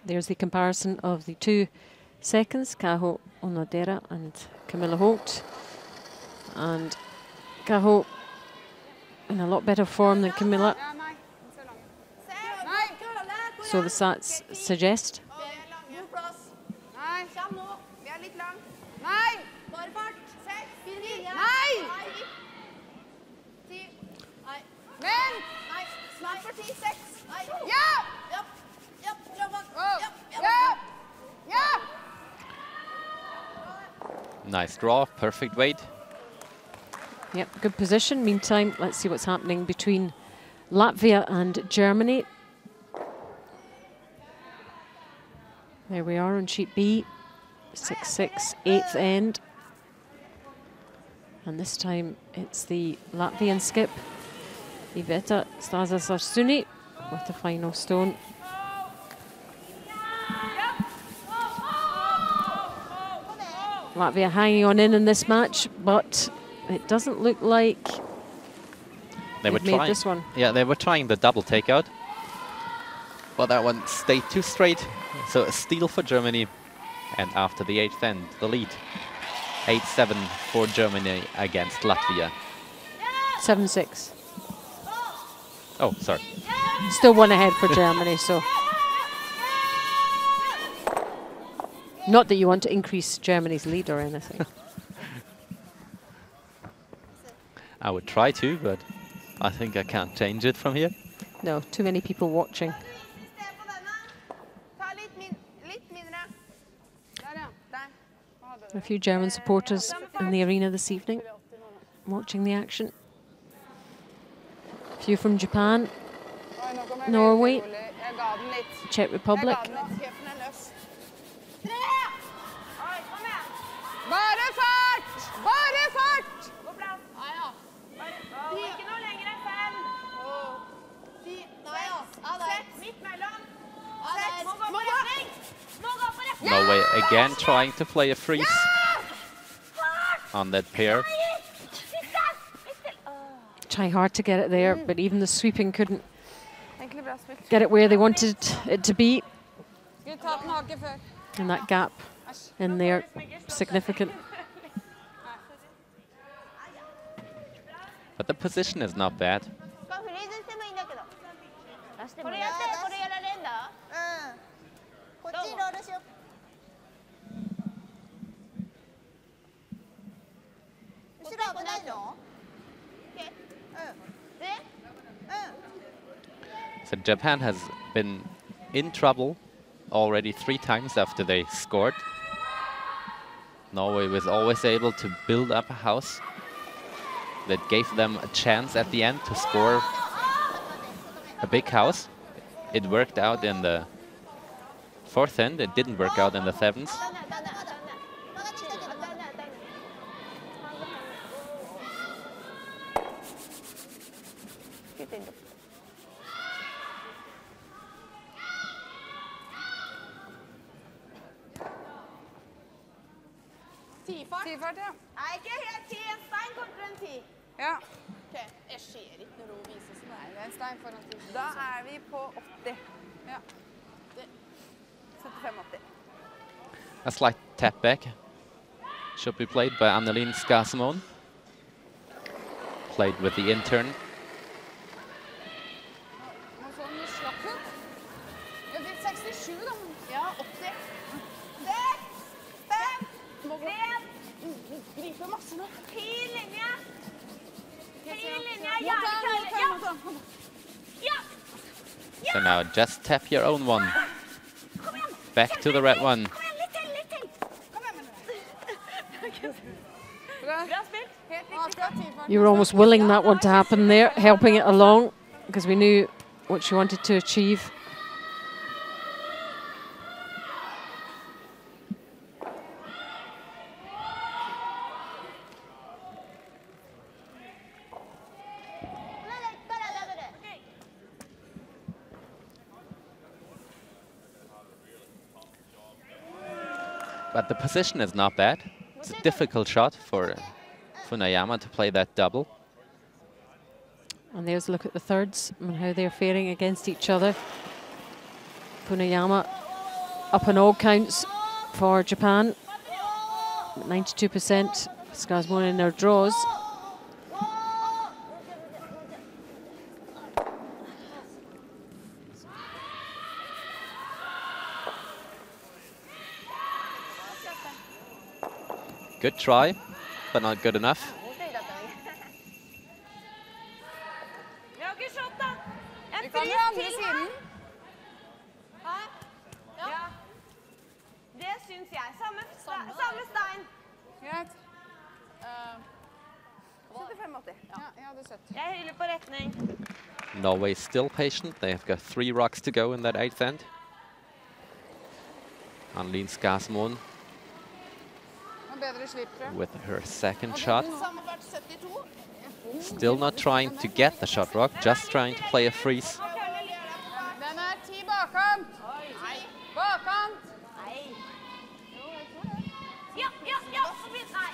There's the comparison of the 2 seconds, Kaho Onodera and Camilla Holt. And Kaho in a lot better form than Camilla. So the stats suggest. Nice draw, perfect weight. Yep, good position. Meantime, let's see what's happening between Latvia and Germany. There we are on sheet B, 6-6, 8th end. And this time it's the Latvian skip, Iveta Stasasarsuni, with the final stone. Latvia hanging on in this match, but it doesn't look like they were made trying this one. Yeah, they were trying the double takeout, but that one stayed too straight. So a steal for Germany, and after the 8th end, the lead. 8-7 for Germany against Latvia. 7-6. Oh, sorry. Still one ahead for Germany, so. Not that you want to increase Germany's lead or anything. I would try to, but I think I can't change it from here. No, too many people watching. A few German supporters in the arena this evening, watching the action. A few from Japan, Norway, Czech Republic. Bare fart! Bare fart! Norway again trying to play a freeze on that pair. Try hard to get it there, but even the sweeping couldn't get it where they wanted it to be. And that gap in there, significant. But the position is not bad. So Japan has been in trouble already 3 times after they scored. Norway was always able to build up a house that gave them a chance at the end to score a big house. It worked out in the 4th end. It didn't work out in the 7th. Tifart, ja. Nei, ikke helt 10. En stein kortere enn 10. Ja. Ok, jeg ser ikke når hun viser sånn. Nei, det er en stein foran 10. Da er vi på 80. Ja. 75-80. A slight tap back should be played by Annelien Skasemon. Played with the intern. Nå så den slapp ut. Jeg fikk 67 da. Ja, 80. 6, 5, 3. Griper masse nå. Fin linje. Fin linje. Ja, Ja. So now just tap your own one. Back to the red one. Kom igjen, litt til. Bra. Bra spilt. You were almost willing that one to happen there, helping it along, because we knew what she wanted to achieve. But the position is not bad. It's a difficult shot for Funayama to play that double. And there's a look at the thirds and how they're faring against each other. Funayama up on all counts for Japan. 92%. Skazmon in their draws. Good try, but not good enough. Vi kan gjøre andre siden. Ja. Det syns jeg. Samme stein. Greit. 75-80. Ja, jeg hadde 70. Jeg hyller på retning. Norway still patient. They have got 3 rocks to go in that 8th end. Anlin Skazmon Bedre slipp, tror jeg. with her second shot. Samme vært 72. Still not trying to get the shot rock, just trying to play a freeze. Den 10 bakkant. Bakkant. Ja, ja, ja. Kom igjen. Nei,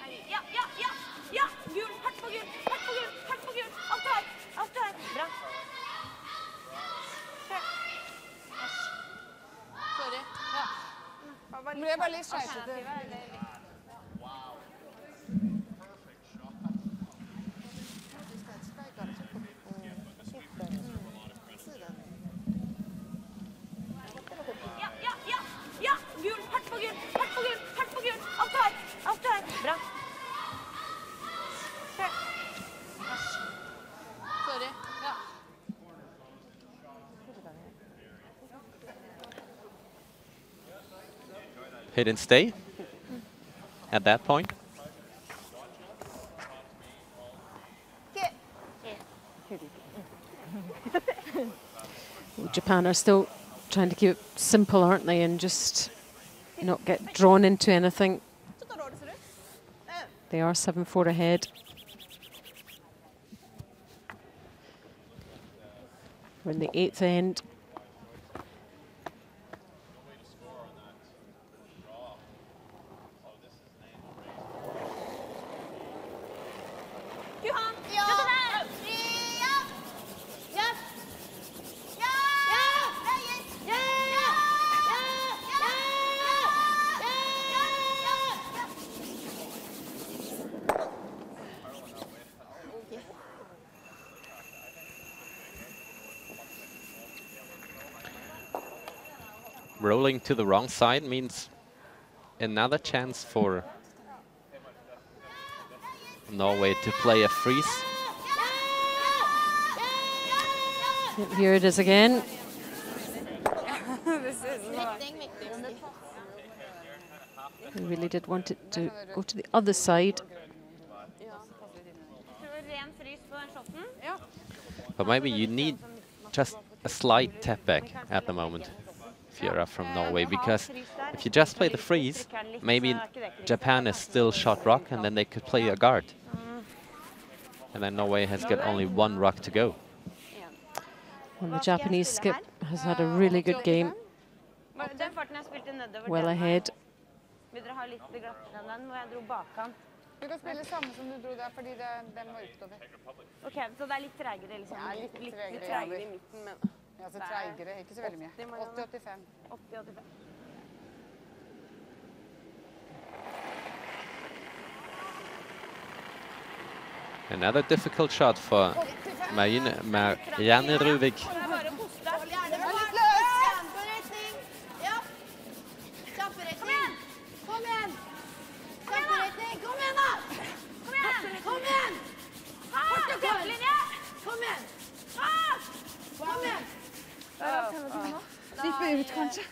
her i. Ja, ja, ja. Ja, gul. Hardt på gul. Hardt på gul. Hardt på gul. Alt du har. Alt du har. Bra. Sorry. Ja. Nå ble jeg bare litt skjeitete. Ja, ja, ja. Ja, gul. Hardt på gul. Hardt på gul. Hardt på gul. Alt du har. Alt du har. Bra. Sorry. Ja. Hit and stay at that point. Japan are still trying to keep it simple, aren't they, and just not get drawn into anything. They are 7-4 ahead. We're in the 8th end. Rolling to the wrong side means another chance for Norway to play a freeze. Here it is again. I really did want it to go to the other side. But maybe you need just a slight tap back at the moment if you're from Norway, because if you just play the freeze, maybe Japan is still shot rock and then they could play a guard. And then Norway has got only 1 rock to go. Well, the Japanese skip has had a really good game. Well ahead. Du kan spille samme som du dro der, fordi den var utover. Ok, så det litt tregere, liksom? Ja, litt tregere i midten, men... Ja, så tregere, ikke så veldig mye. 80-85. 80-85. Another difficult shot for Marianne Ruvik. Slippe ut, kanskje.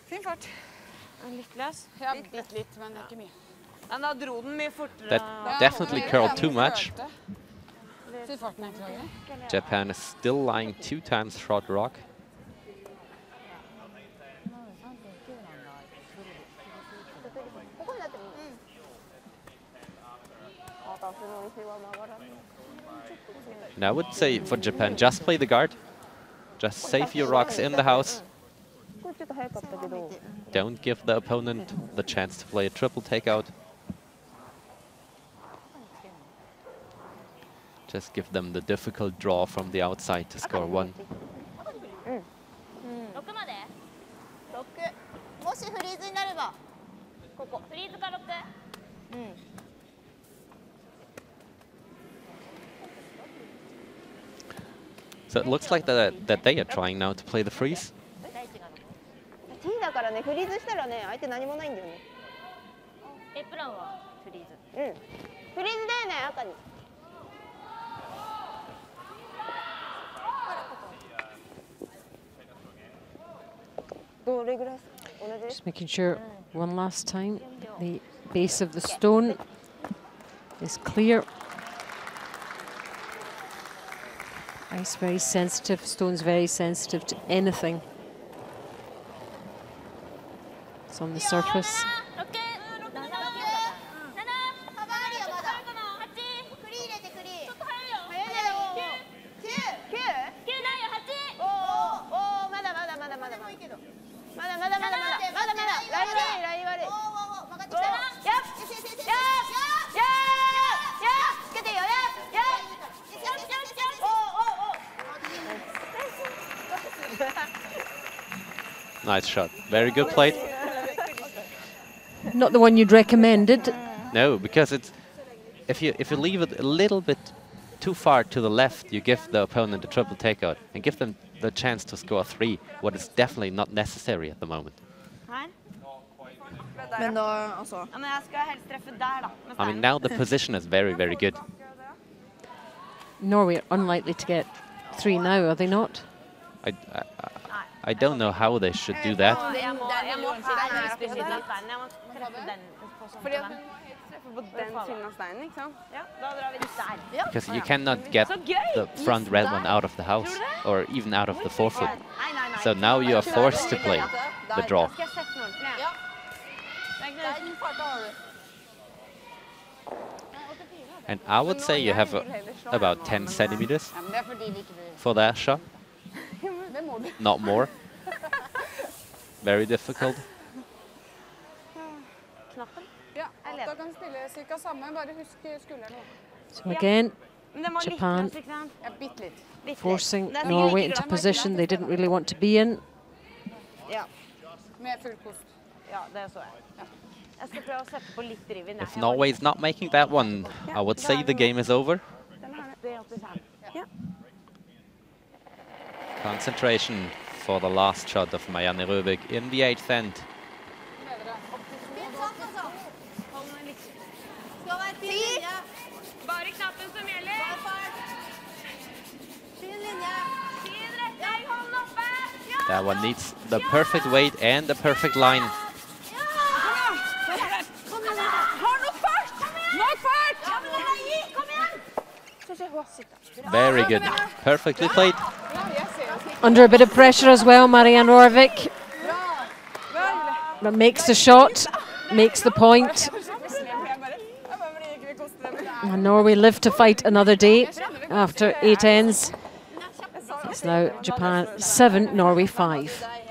Fin fart. Litt løs? Ja, litt, men ikke mye. Ja, da dro den mye fortere. That definitely curled too much. Synes farten er ikke lagret. Japan is still lying 2 times short rock. And I would say for Japan, just play the guard. Just save your rocks in the house. Don't give the opponent the chance to play a triple takeout. Just give them the difficult draw from the outside to score 1. 6まで6。もしフリーズになれば。ここフリーズか6。So it looks like that they are trying now to play the freeze. T だからね、フリーズしたらね、相手何もないんだよね。プランはフリーズ。フリーズだよね、赤に。どれぐらい？ Just making sure one last time the base of the stone is clear. Ice very sensitive, stone's very sensitive to anything. It's on the surface. Nice shot. Very good played. Not the one you'd recommended. No, because it's if you leave it a little bit too far to the left, you give the opponent a triple takeout and give them the chance to score 3, what is definitely not necessary at the moment. Men da, altså. Ja, men jeg skal helst treffe der da. I mean, now the position is very, very good. Norway are unlikely to get 3 now, are they not? I don't know how they should do that. Jeg må treffe den Fordi at hun treffer på den siden av steinen, ikke sant? Ja, da drar vi der. Because you cannot get the front red one out of the house or even out of the forefoot. So now you are forced to play the draw. Skal jeg sette den ordentlig? Ja. And I would say you have about 10 centimeters Ja, men det fordi vi ikke vil. for that shot, Det må du. not more. Very difficult. Knappen? Ja, da kan spille cirka samme, bare husk skulderen nå. So again, Men det må Japan litt, ikke sant? Ja, bitte litt. forcing Norway into position they didn't really want to be in. Ja. Med full kost. Ja, det så jeg. Jeg skal prøve å sette på litt driv inn. If Norway is not making that one, I would say the game is over. Concentration for the last shot of Marianne Røvik in the 8th end. Skal være fin linje. Bare knappen som gjelder. Fin linje. Fin retning, hold den oppe. That one needs the perfect weight and the perfect line. Har nok fart! Nok fart! Kom igjen! Very good. Perfectly played. Under a bit of pressure as well, Marianne Røvik. But makes the shot, makes the point. And Norway live to fight another day after 8 ends. It's now Japan 7, Norway 5.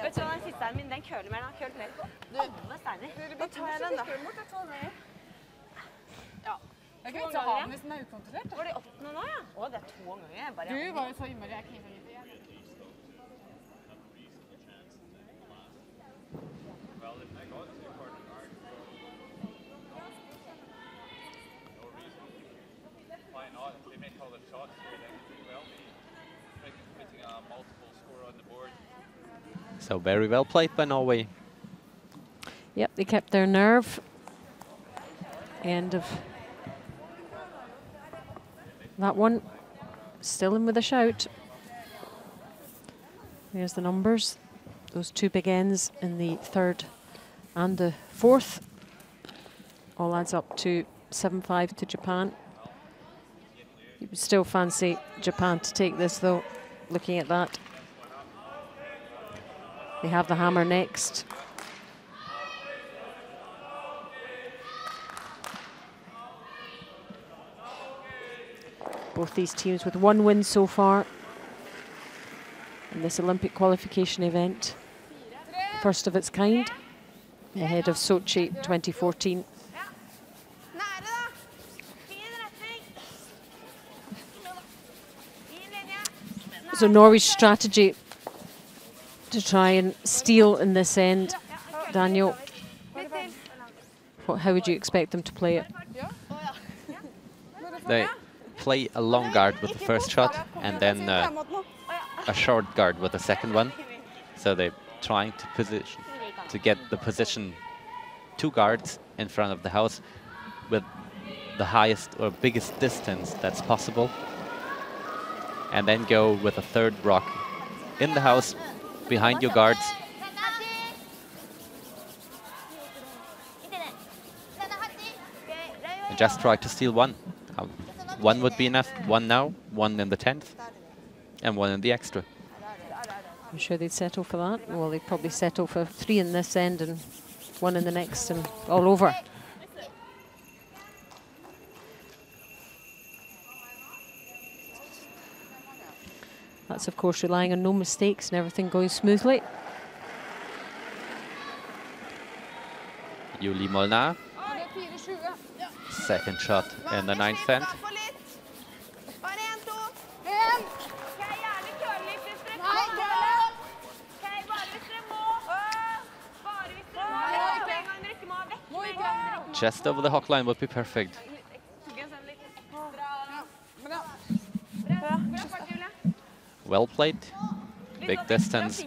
Vet du hva den siste min, den køler mer, den køler mer på alle steiner. Da tar jeg den da. Ja. Det er ikke vits å ha den hvis den er ukontrollert. Var det 8 nå, ja? Å, det er 2 ganger. Bare Du var jo så innmari kniv. So very well played by Norway. Yep, they kept their nerve. End of that one. Still in with a shout. There's the numbers. Those 2 big ends in the 3rd and the 4th. All adds up to 7-5 to Japan. You would still fancy Japan to take this though, looking at that. They have the hammer next. Both these teams with 1 win so far. And this Olympic qualification event. First of its kind, ahead of Sochi 2014. So Norway's strategy to try and steal in this end, Daniel, how would you expect them to play it? They play a long guard with the first shot and then a short guard with the second one. So they're trying to get the position 2 guards in front of the house with the highest or biggest distance that's possible. And then go with a 3rd rock in the house behind your guards. And just try to steal 1. 1 would be enough. 1 now, 1 in the 10th, and 1 in the extra. I'm sure they'd settle for that. Well, they'd probably settle for 3 in this end and 1 in the next and all over. That's, of course, relying on no mistakes and everything going smoothly. Julie Molnar. Second shot in the 9th end. Just over the hook line would be perfect. Well played. Big distance.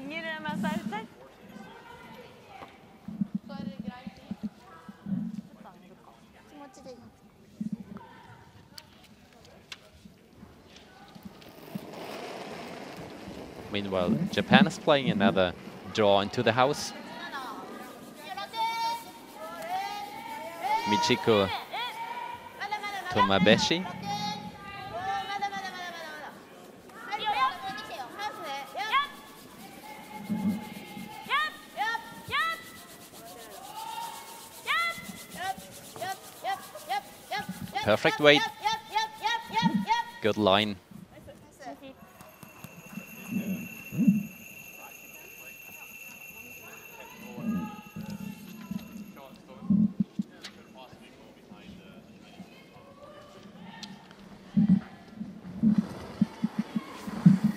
Meanwhile, Japan is playing another draw into the house. Michiko Tomabeshi. Perfect weight. Good line.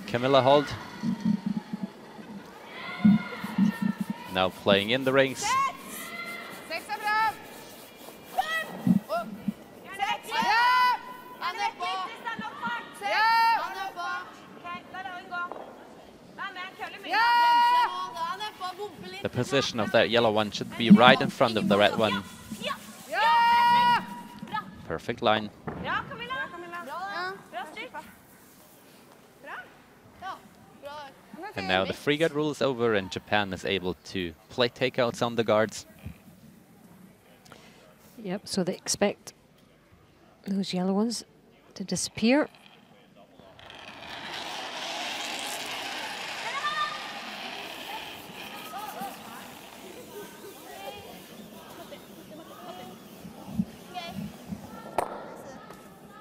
Camilla Holt now playing in the rings. The position of that yellow one should be right in front of the red one. Perfect line. And now the free guard rule is over and Japan is able to play takeouts on the guards. Yep, so they expect those yellow ones to disappear.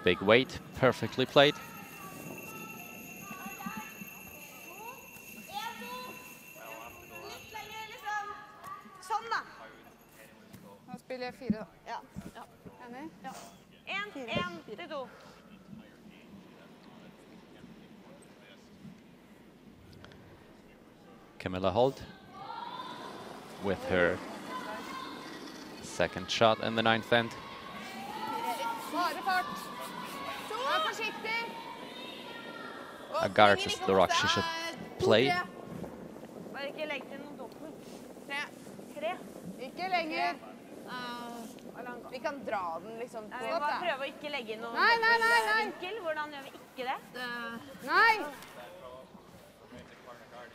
Big weight, perfectly played. Nå spiller jeg 4 da. Ja. Enig? Ja. 1 til 2. Camilla Holt with her second shot in the 9th end. A guard is the rock she should play. Ikke lenger. Vi kan dra den liksom. Vi må prøve å ikke legge noen vinkel. Hvordan gjør vi ikke det? Nei!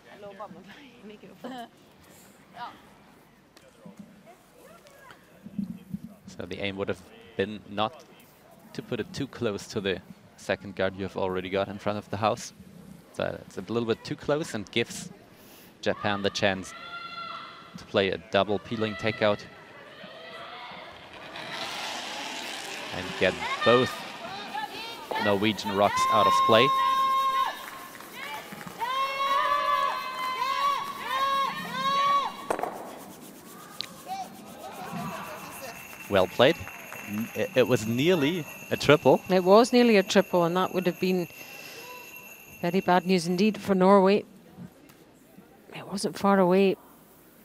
Jeg lå bare med mikrofonen. So the aim would have been not to put it too close to the second guard you've already got in front of the house. So it's a little bit too close and gives Japan the chance to play a double peeling takeout and get both Norwegian rocks out of play. Well played. It was nearly a triple. It was nearly a triple, and that would have been very bad news indeed for Norway. It wasn't far away.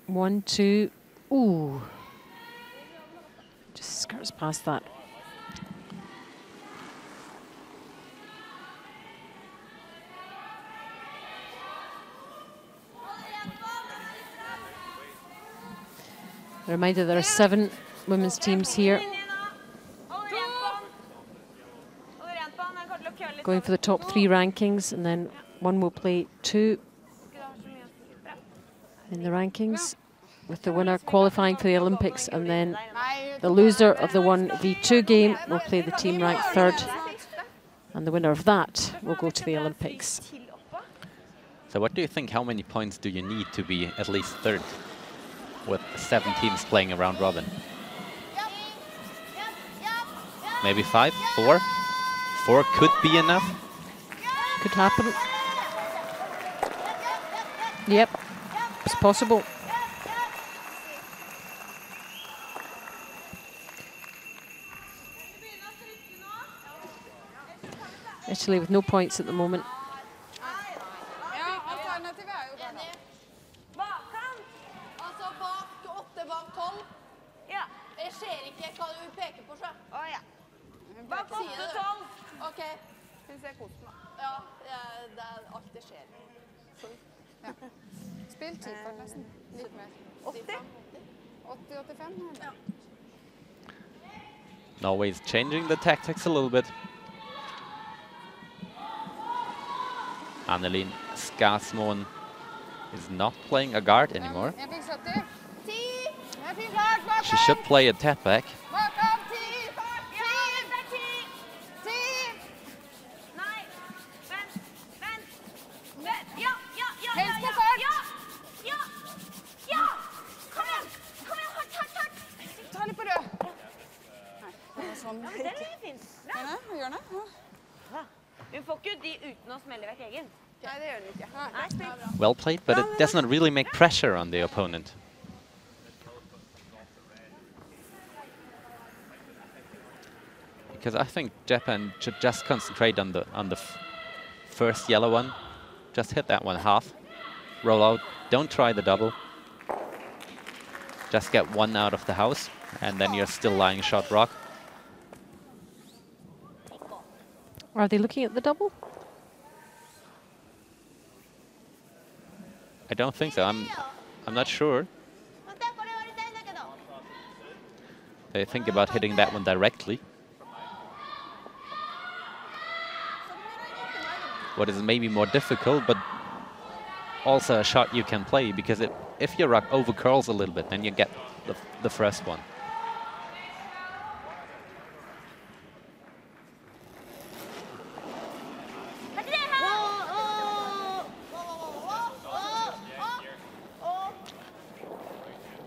1, 2. Ooh. Just skirts past that. A reminder, there are 7 women's teams here, going for the top 3 rankings, and then one will play 2 in the rankings, with the winner qualifying for the Olympics, and then the loser of the 1v2 game will play the team ranked 3rd, and the winner of that will go to the Olympics. So what do you think, how many points do you need to be at least 3rd with 7 teams playing a round robin? Maybe 5, 4? 4 could be enough. Could happen. Yep, it's possible. Italy with no points at the moment. Ok. Synes jeg koser meg. Ja, det er alt det skjer. Ja. Spill 10 for nesten. Litt mer. 80? 80-85? Ja. Norway's changing the tactics a little bit. Annelien Skarsmoen is not playing a guard anymore. She should play a tap back. Well played, but it does not really make pressure on the opponent. Because I think Japan should just concentrate on the first yellow one. Just hit that one half. Roll out. Don't try the double. Just get one out of the house, and then you're still lying shot rock. Are they looking at the double? I don't think so. I'm not sure. They think about hitting that one directly. What is maybe more difficult, but also a shot you can play, because if your rock over curls a little bit, then you get the first one.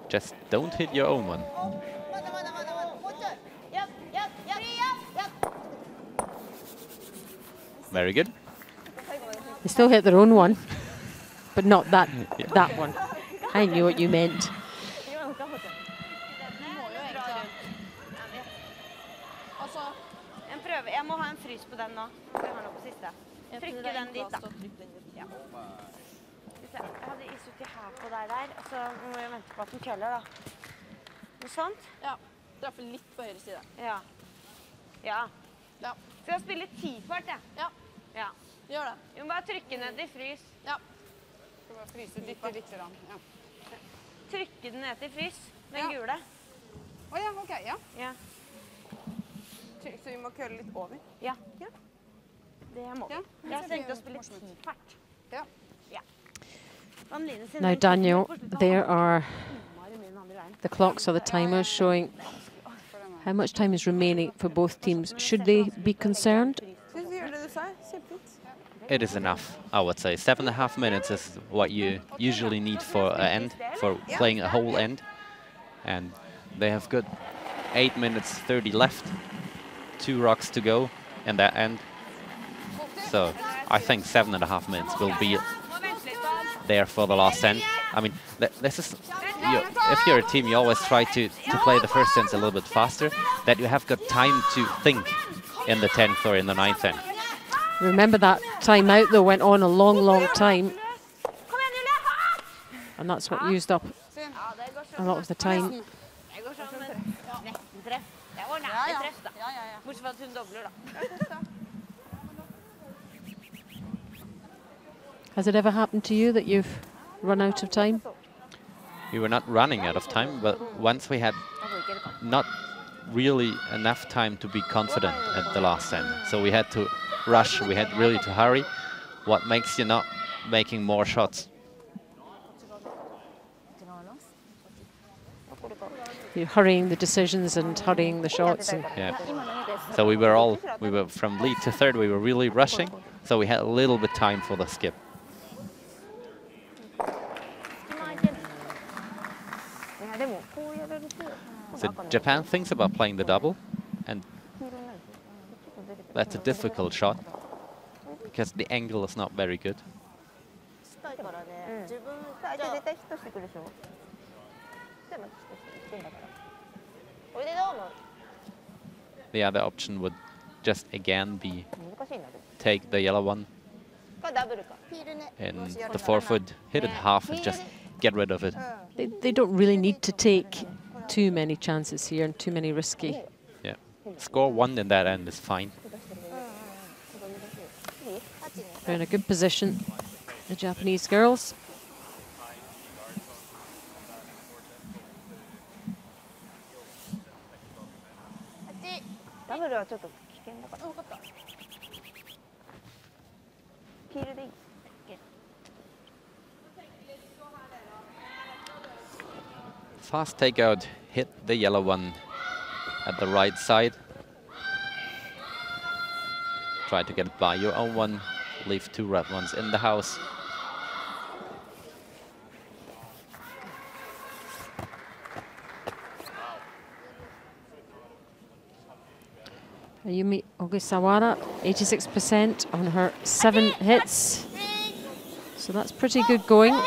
Just don't hit your own one. Very good. They still hit their own one, but not that that one. I knew what you meant. Jeg må ha en frys på den nå. Jeg har noe på siste. Trykke den dit da. Ja. Jeg hadde is uti her på deg der, og så må jeg vente på at den køller da. Noe sånt? Ja, treffer litt på høyre side. Ja. Ja. Skal jeg spille 10-part, ja? Ja. Ja. Gjør det. Vi må bare trykke ned i frys. Ja. Skal bare fryse litt rann. Ja. Trykke den ned til frys, den gule. Åja, ok, ja. Ja. Så vi må kølle litt over? Ja. Ja. Det må vi. Jeg tenkte å spille 10-part. Ja. Ja. Now, Daniel, there are the clocks or the timers showing how much time is remaining for both teams. Should they be concerned? It is enough, I would say. 7.5 minutes is what you usually need for an end, for playing a whole end. And they have good 8 minutes 30 left. 2 rocks to go in that end. So I think 7.5 minutes will be there for the last end. I mean, this is if you're a team, you always try to play the first ends a little bit faster, that you have got time to think in the 10th or in the 9th end. Remember that timeout though went on a long, long time, and that's what used up a lot of the time. Det går sånn, men nesten treff. Det var nære treff, da. Bortsett fra at hun dobler, da. Has it ever happened to you that you've run out of time? We were not running out of time, but once we had not really enough time to be confident at the last end. So we had to rush, we had really to hurry. What makes you not making more shots? You're hurrying the decisions and hurrying the shots. And yeah. So we were from lead to third, we were really rushing. So we had a little bit time for the skip. So Japan thinks about playing the double, and that's a difficult shot because the angle is not very good. The other option would just again be take the yellow one and the 4-foot, hit it half and just get rid of it. they don't really need to take too many chances here and too many risky. Yeah, score 1 in that end is fine. They're in a good position, the Japanese girls. Fast takeout, hit the yellow one at the right side. Try to get by your own one, leave 2 red ones in the house. Ayumi Ogasawara, 86% on her 7 hits. So that's pretty good going.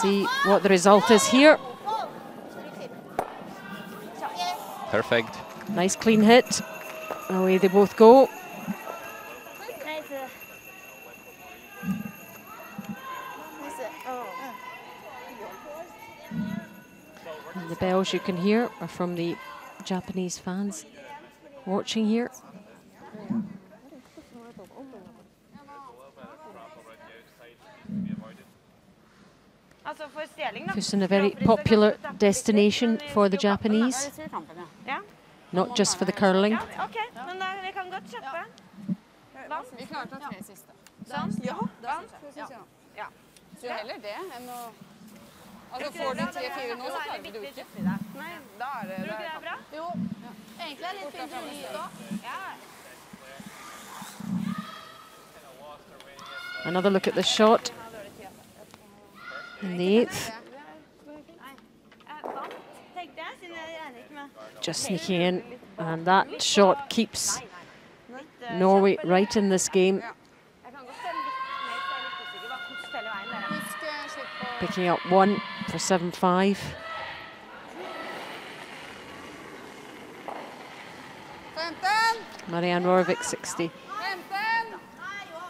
See what the result is here. Perfect. Nice clean hit. Away they both go. And the bells you can hear are from the Japanese fans watching here. Füssen, a very popular destination for the Japanese, not just for the curling. Vi klarte 3 siste. Ja, ja. Så heller det enn å... Altså, får du 3-4 nå, så klarer vi det ikke. Nei, da er det... Tror du det er bra? Jo. Egentlig er det litt fint å gi da. Another look at the shot. In the 8th. Just sneaking in, and that shot keeps Norway right in this game. Picking up 1 for 7-5. Marianne Rorvik,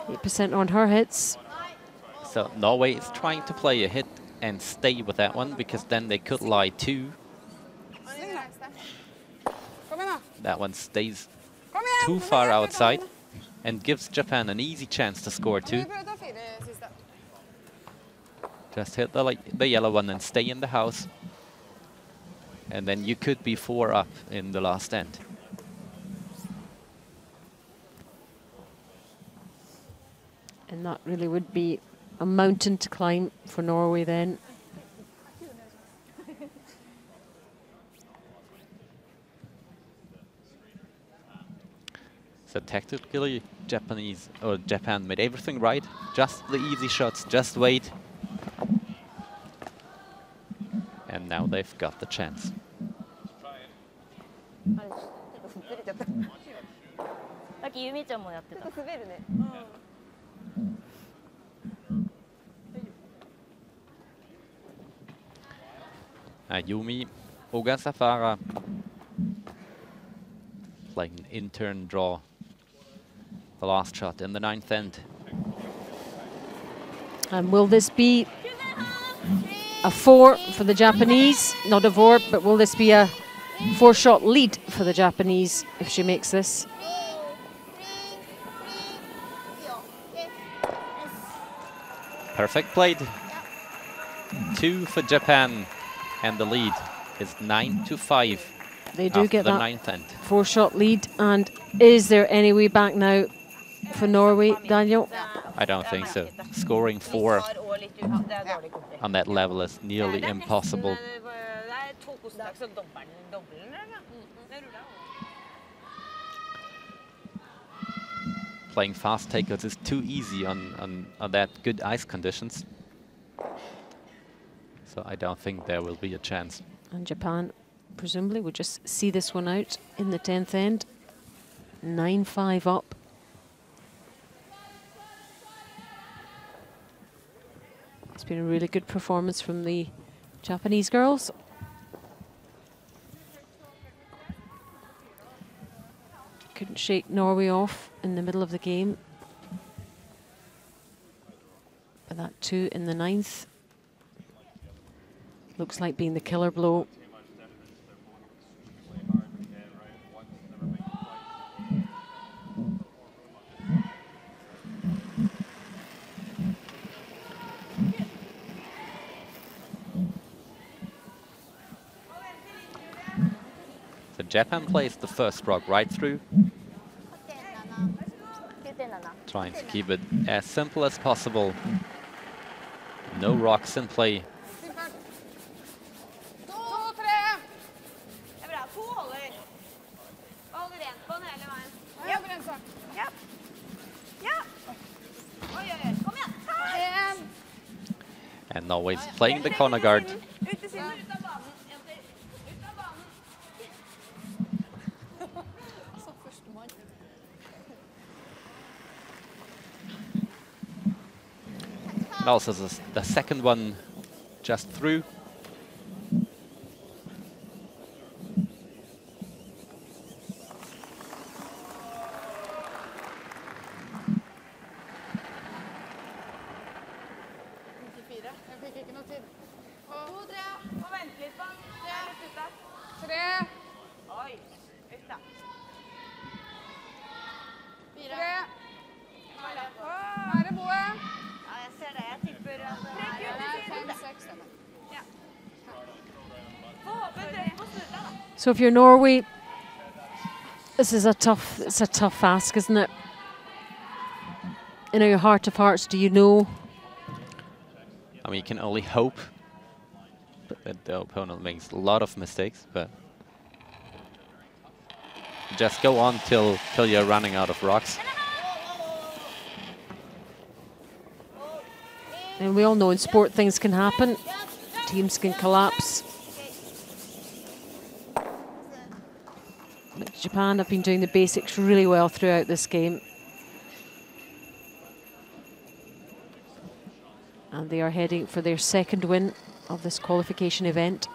68% on her hits. So Norway is trying to play a hit and stay with that one, because then they could lie 2. That one stays too far outside and gives Japan an easy chance to score 2. Just hit the yellow one and stay in the house. And then you could be 4 up in the last end. And that really would be a mountain to climb for Norway then. So tactically, Japan made everything right. Just the easy shots, just wait. And now they've got the chance. Ayumi Ogasafara playing an in-turn draw. The last shot in the 9th end. And will this be a 4 for the Japanese? Not a 4, but will this be a 4-shot lead for the Japanese if she makes this? Perfect played. 2 for Japan, and the lead is 9-5. They do get the that 9th end. 4-shot lead. And is there any way back now for Norway, Daniel? I don't think so. Scoring 4 on that level is nearly impossible. Playing fast takers is too easy on that good ice conditions. So I don't think there will be a chance. And Japan presumably would just see this one out in the 10th end. 9-5 up. It's been a really good performance from the Japanese girls. Couldn't shake Norway off in the middle of the game. But that 2 in the 9th looks like being the killer blow. So Japan plays the first rock right through, trying to keep it as simple as possible. No rocks in play. And Norway's playing the corner guard. And also the second one just through. So if you're Norway, it's a tough ask, isn't it? In your heart of hearts, do you know? I mean, you can only hope that the opponent makes a lot of mistakes, but just go on till you're running out of rocks. And we all know in sport things can happen. Teams can collapse. But Japan have been doing the basics really well throughout this game. And they are heading for their second win of this qualification event.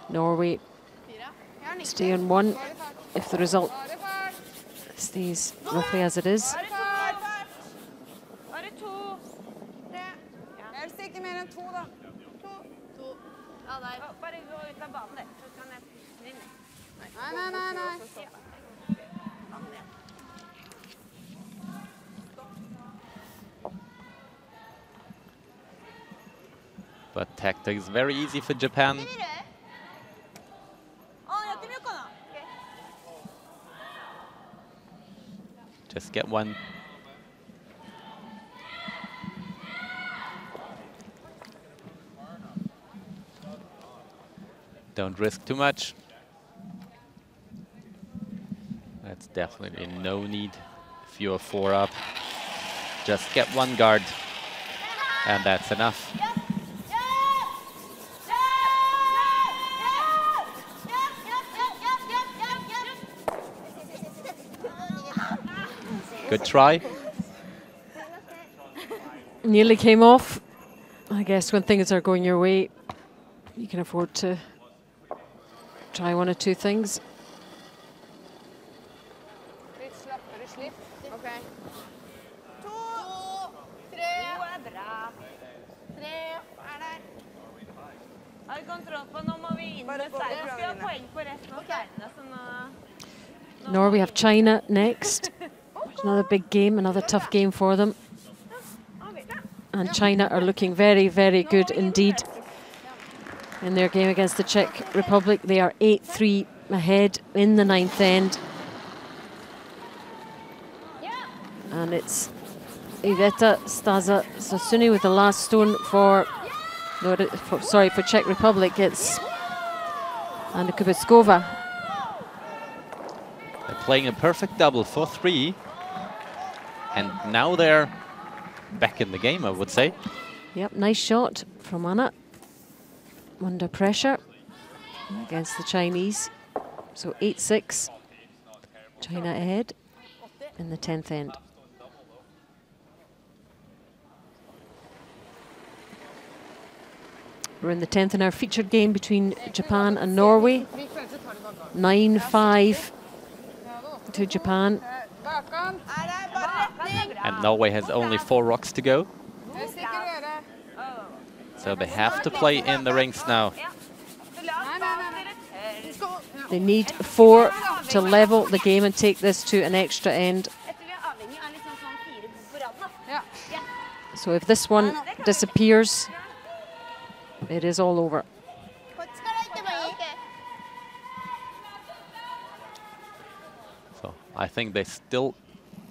Norway stay on 1 if the result stays roughly as it is. But tactics very easy for Japan. Just get one. Don't risk too much. That's definitely no need. If you're 4 up, just get 1 guard, and that's enough. Good try. Nearly came off. I guess when things are going your way, You can afford to try one or two things. Okay. 2, 3. Bra. 3 er der. Har vi kontroll på, nå må vi inn med seier. Vi skal ha poeng på resten av seirene, så nå... Norway, we have China next. Another big game, another tough game for them. And China are looking very, very good indeed in their game against the Czech Republic. They are 8-3 ahead in the 9th end. And it's Iveta Staza Sosuni with the last stone for Czech Republic. It's Anna Kubitskova. They're playing a perfect double for 3. And now they're back in the game, I would say. Yep, nice shot from Anna. Under pressure against the Chinese. So 8-6. China ahead in the 10th end. We're in the 10th in our featured game between Japan and Norway. 9-5 to Japan. And Norway has only 4 rocks to go. So they have to play in the rings now. They need 4 to level the game and take this to an extra end. So if this one disappears, it is all over. So I think they still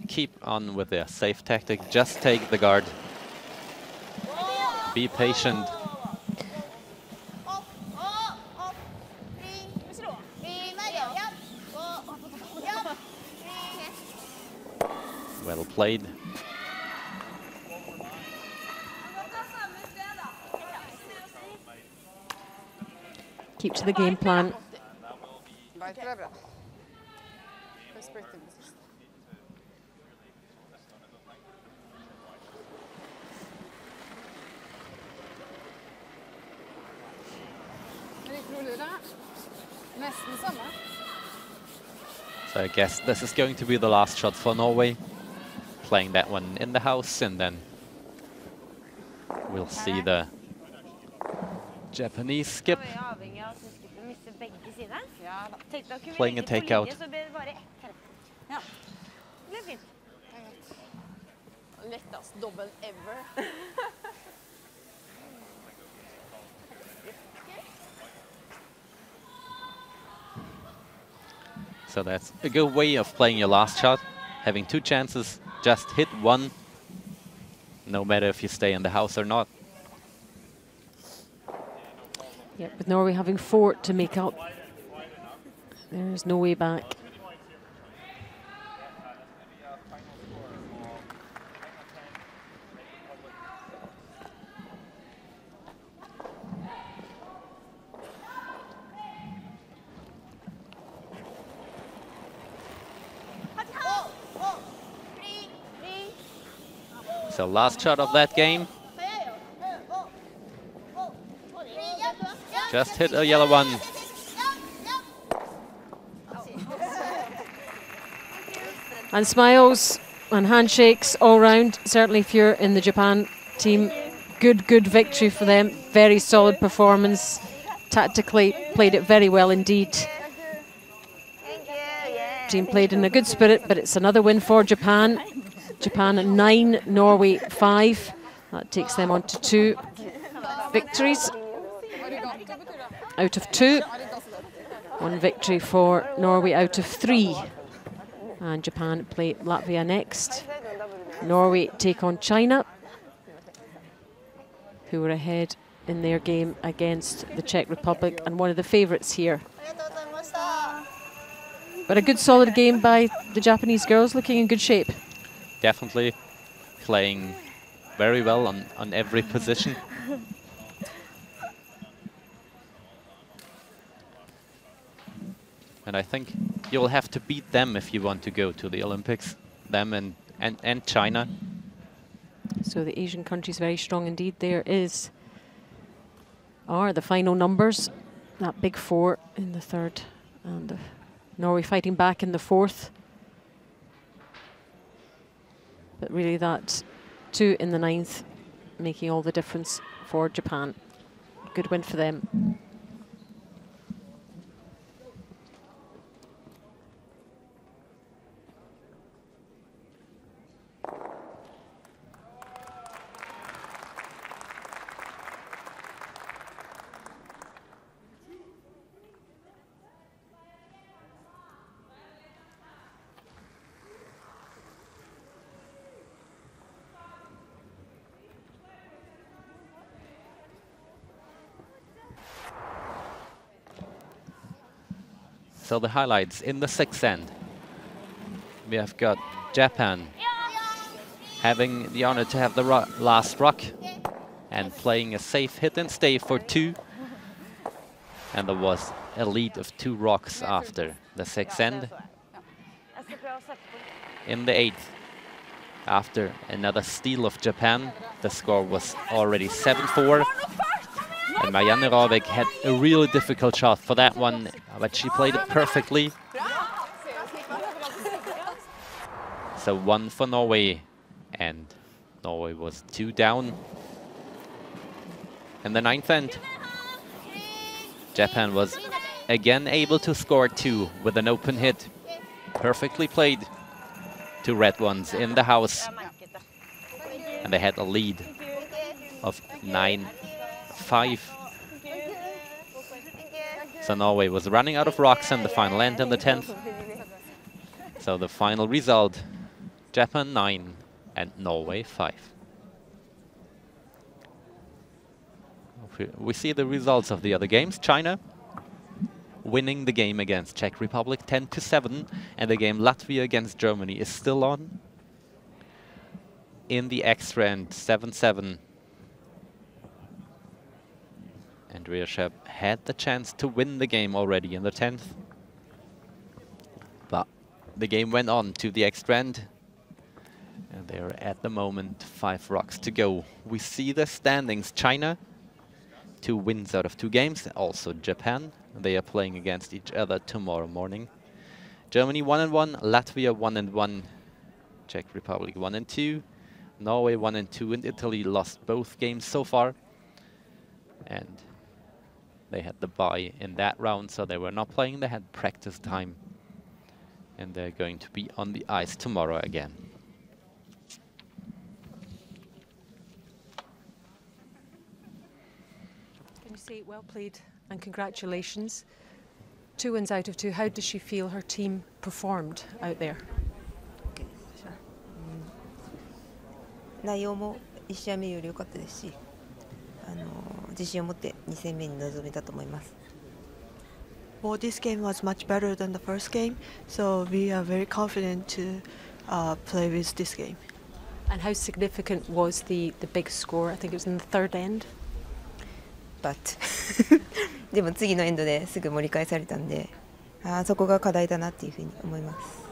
keep on with their safe tactic. Just take the guard. Be patient. Well played. Keep to the game plan. So I guess this is going to be the last shot for Norway. Playing that one in the house, and then we'll see the Japanese skip. Playing a takeout. Lettest dobbel ever. So that's a good way of playing your last shot. Having 2 chances, just hit one, no matter if you stay in the house or not. Yeah, with Norway having 4 to make up, there is no way back. So last shot of that game. Just hit a yellow one. And smiles and handshakes all round. Certainly if you're in the Japan team, good victory for them. Very solid performance. Tactically played it very well indeed. Team played in a good spirit, but it's another win for Japan. Japan 9, Norway 5. That takes them on to 2 victories out of 2. 1 victory for Norway out of 3. And Japan play Latvia next. Norway take on China, who are ahead in their game against the Czech Republic and one of the favourites here. But a good solid game by the Japanese girls, looking in good shape. Definitely playing very well on every position. And I think you will have to beat them if you want to go to the Olympics, them and China. So the Asian countries very strong indeed. There is are the final numbers. That big 4 in the third, and Norway fighting back in the fourth. But really that 2 in the ninth making all the difference for Japan. Good win for them. So the highlights in the sixth end. We have got Japan having the honor to have the last rock and playing a safe hit and stay for 2. And there was a lead of 2 rocks after the sixth end. In the eighth, after another steal of Japan, the score was already 7-4. And Marianne Ravik had a really difficult shot for that one, but she played it perfectly. So 1 for Norway, and Norway was 2 down. In the ninth end, Japan was again able to score 2 with an open hit. Perfectly played. 2 red ones in the house. And they had a lead of 9-5. So Norway was running out of rocks in the final end in the 10th. So the final result, Japan 9 and Norway 5. We see the results of the other games. China winning the game against Czech Republic 10-7, and the game Latvia against Germany is still on. In the extra end, 7-7. Andrea Shep had the chance to win the game already in the 10th. But the game went on to the extra end. And there are at the moment 5 rocks to go. We see the standings. China, 2 wins out of 2 games. Also Japan. They are playing against each other tomorrow morning. Germany 1-1, Latvia 1-1, Czech Republic 1-2, Norway 1-2, and Italy lost both games so far. And they had the bye in that round, so they were not playing. They had practice time. And they're going to be on the ice tomorrow again. Can you say well played and congratulations? 2 wins out of 2. How does she feel her team performed out there? 内容も1試合目より良かったですし、自信を持って2戦目に臨めたと思います。 Well, this game was much better than the first game, so we are very confident to play with this game. And how significant was the big score? I think it was in the third end. But でも次のエンドですぐ盛り返されたんで、そこが課題だなっていうふうに思います。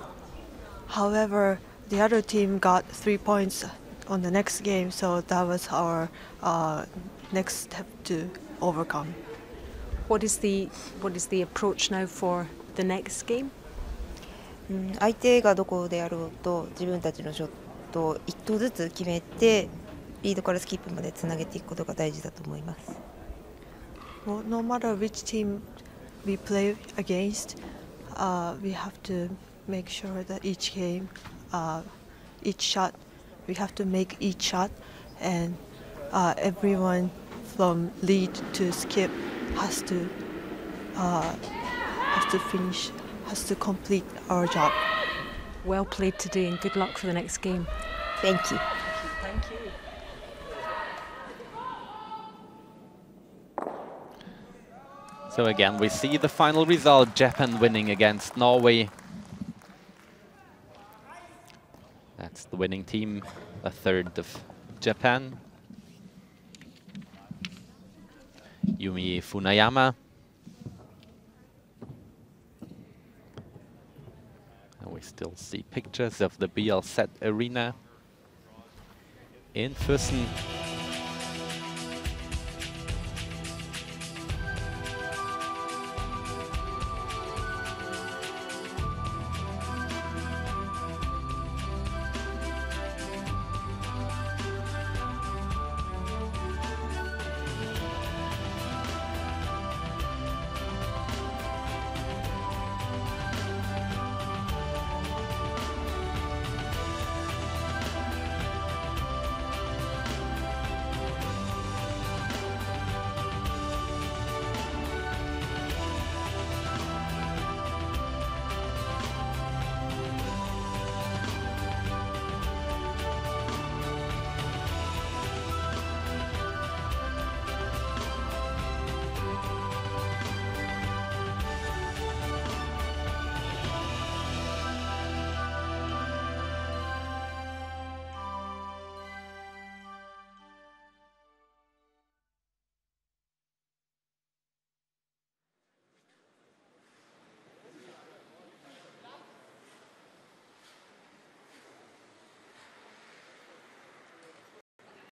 However, the other team got 3 points on the next game, so that was our next step to overcome. What is the approach now for the next game? 相手がどこであろうと自分たちのショットを1投ずつ決めてリードからスキップまでつなげていくことが大事だと思います。 Well, no matter which team we play against, we have to make sure that each game, each shot, we have to make each shot, and everyone from lead to skip has to finish, has to complete our job. Well played today, and good luck for the next game. Thank you. Thank you. So again, we see the final result, Japan winning against Norway. That's the winning team, a third of Japan. Yumi Funayama. And we still see pictures of the BL Set Arena in Füssen.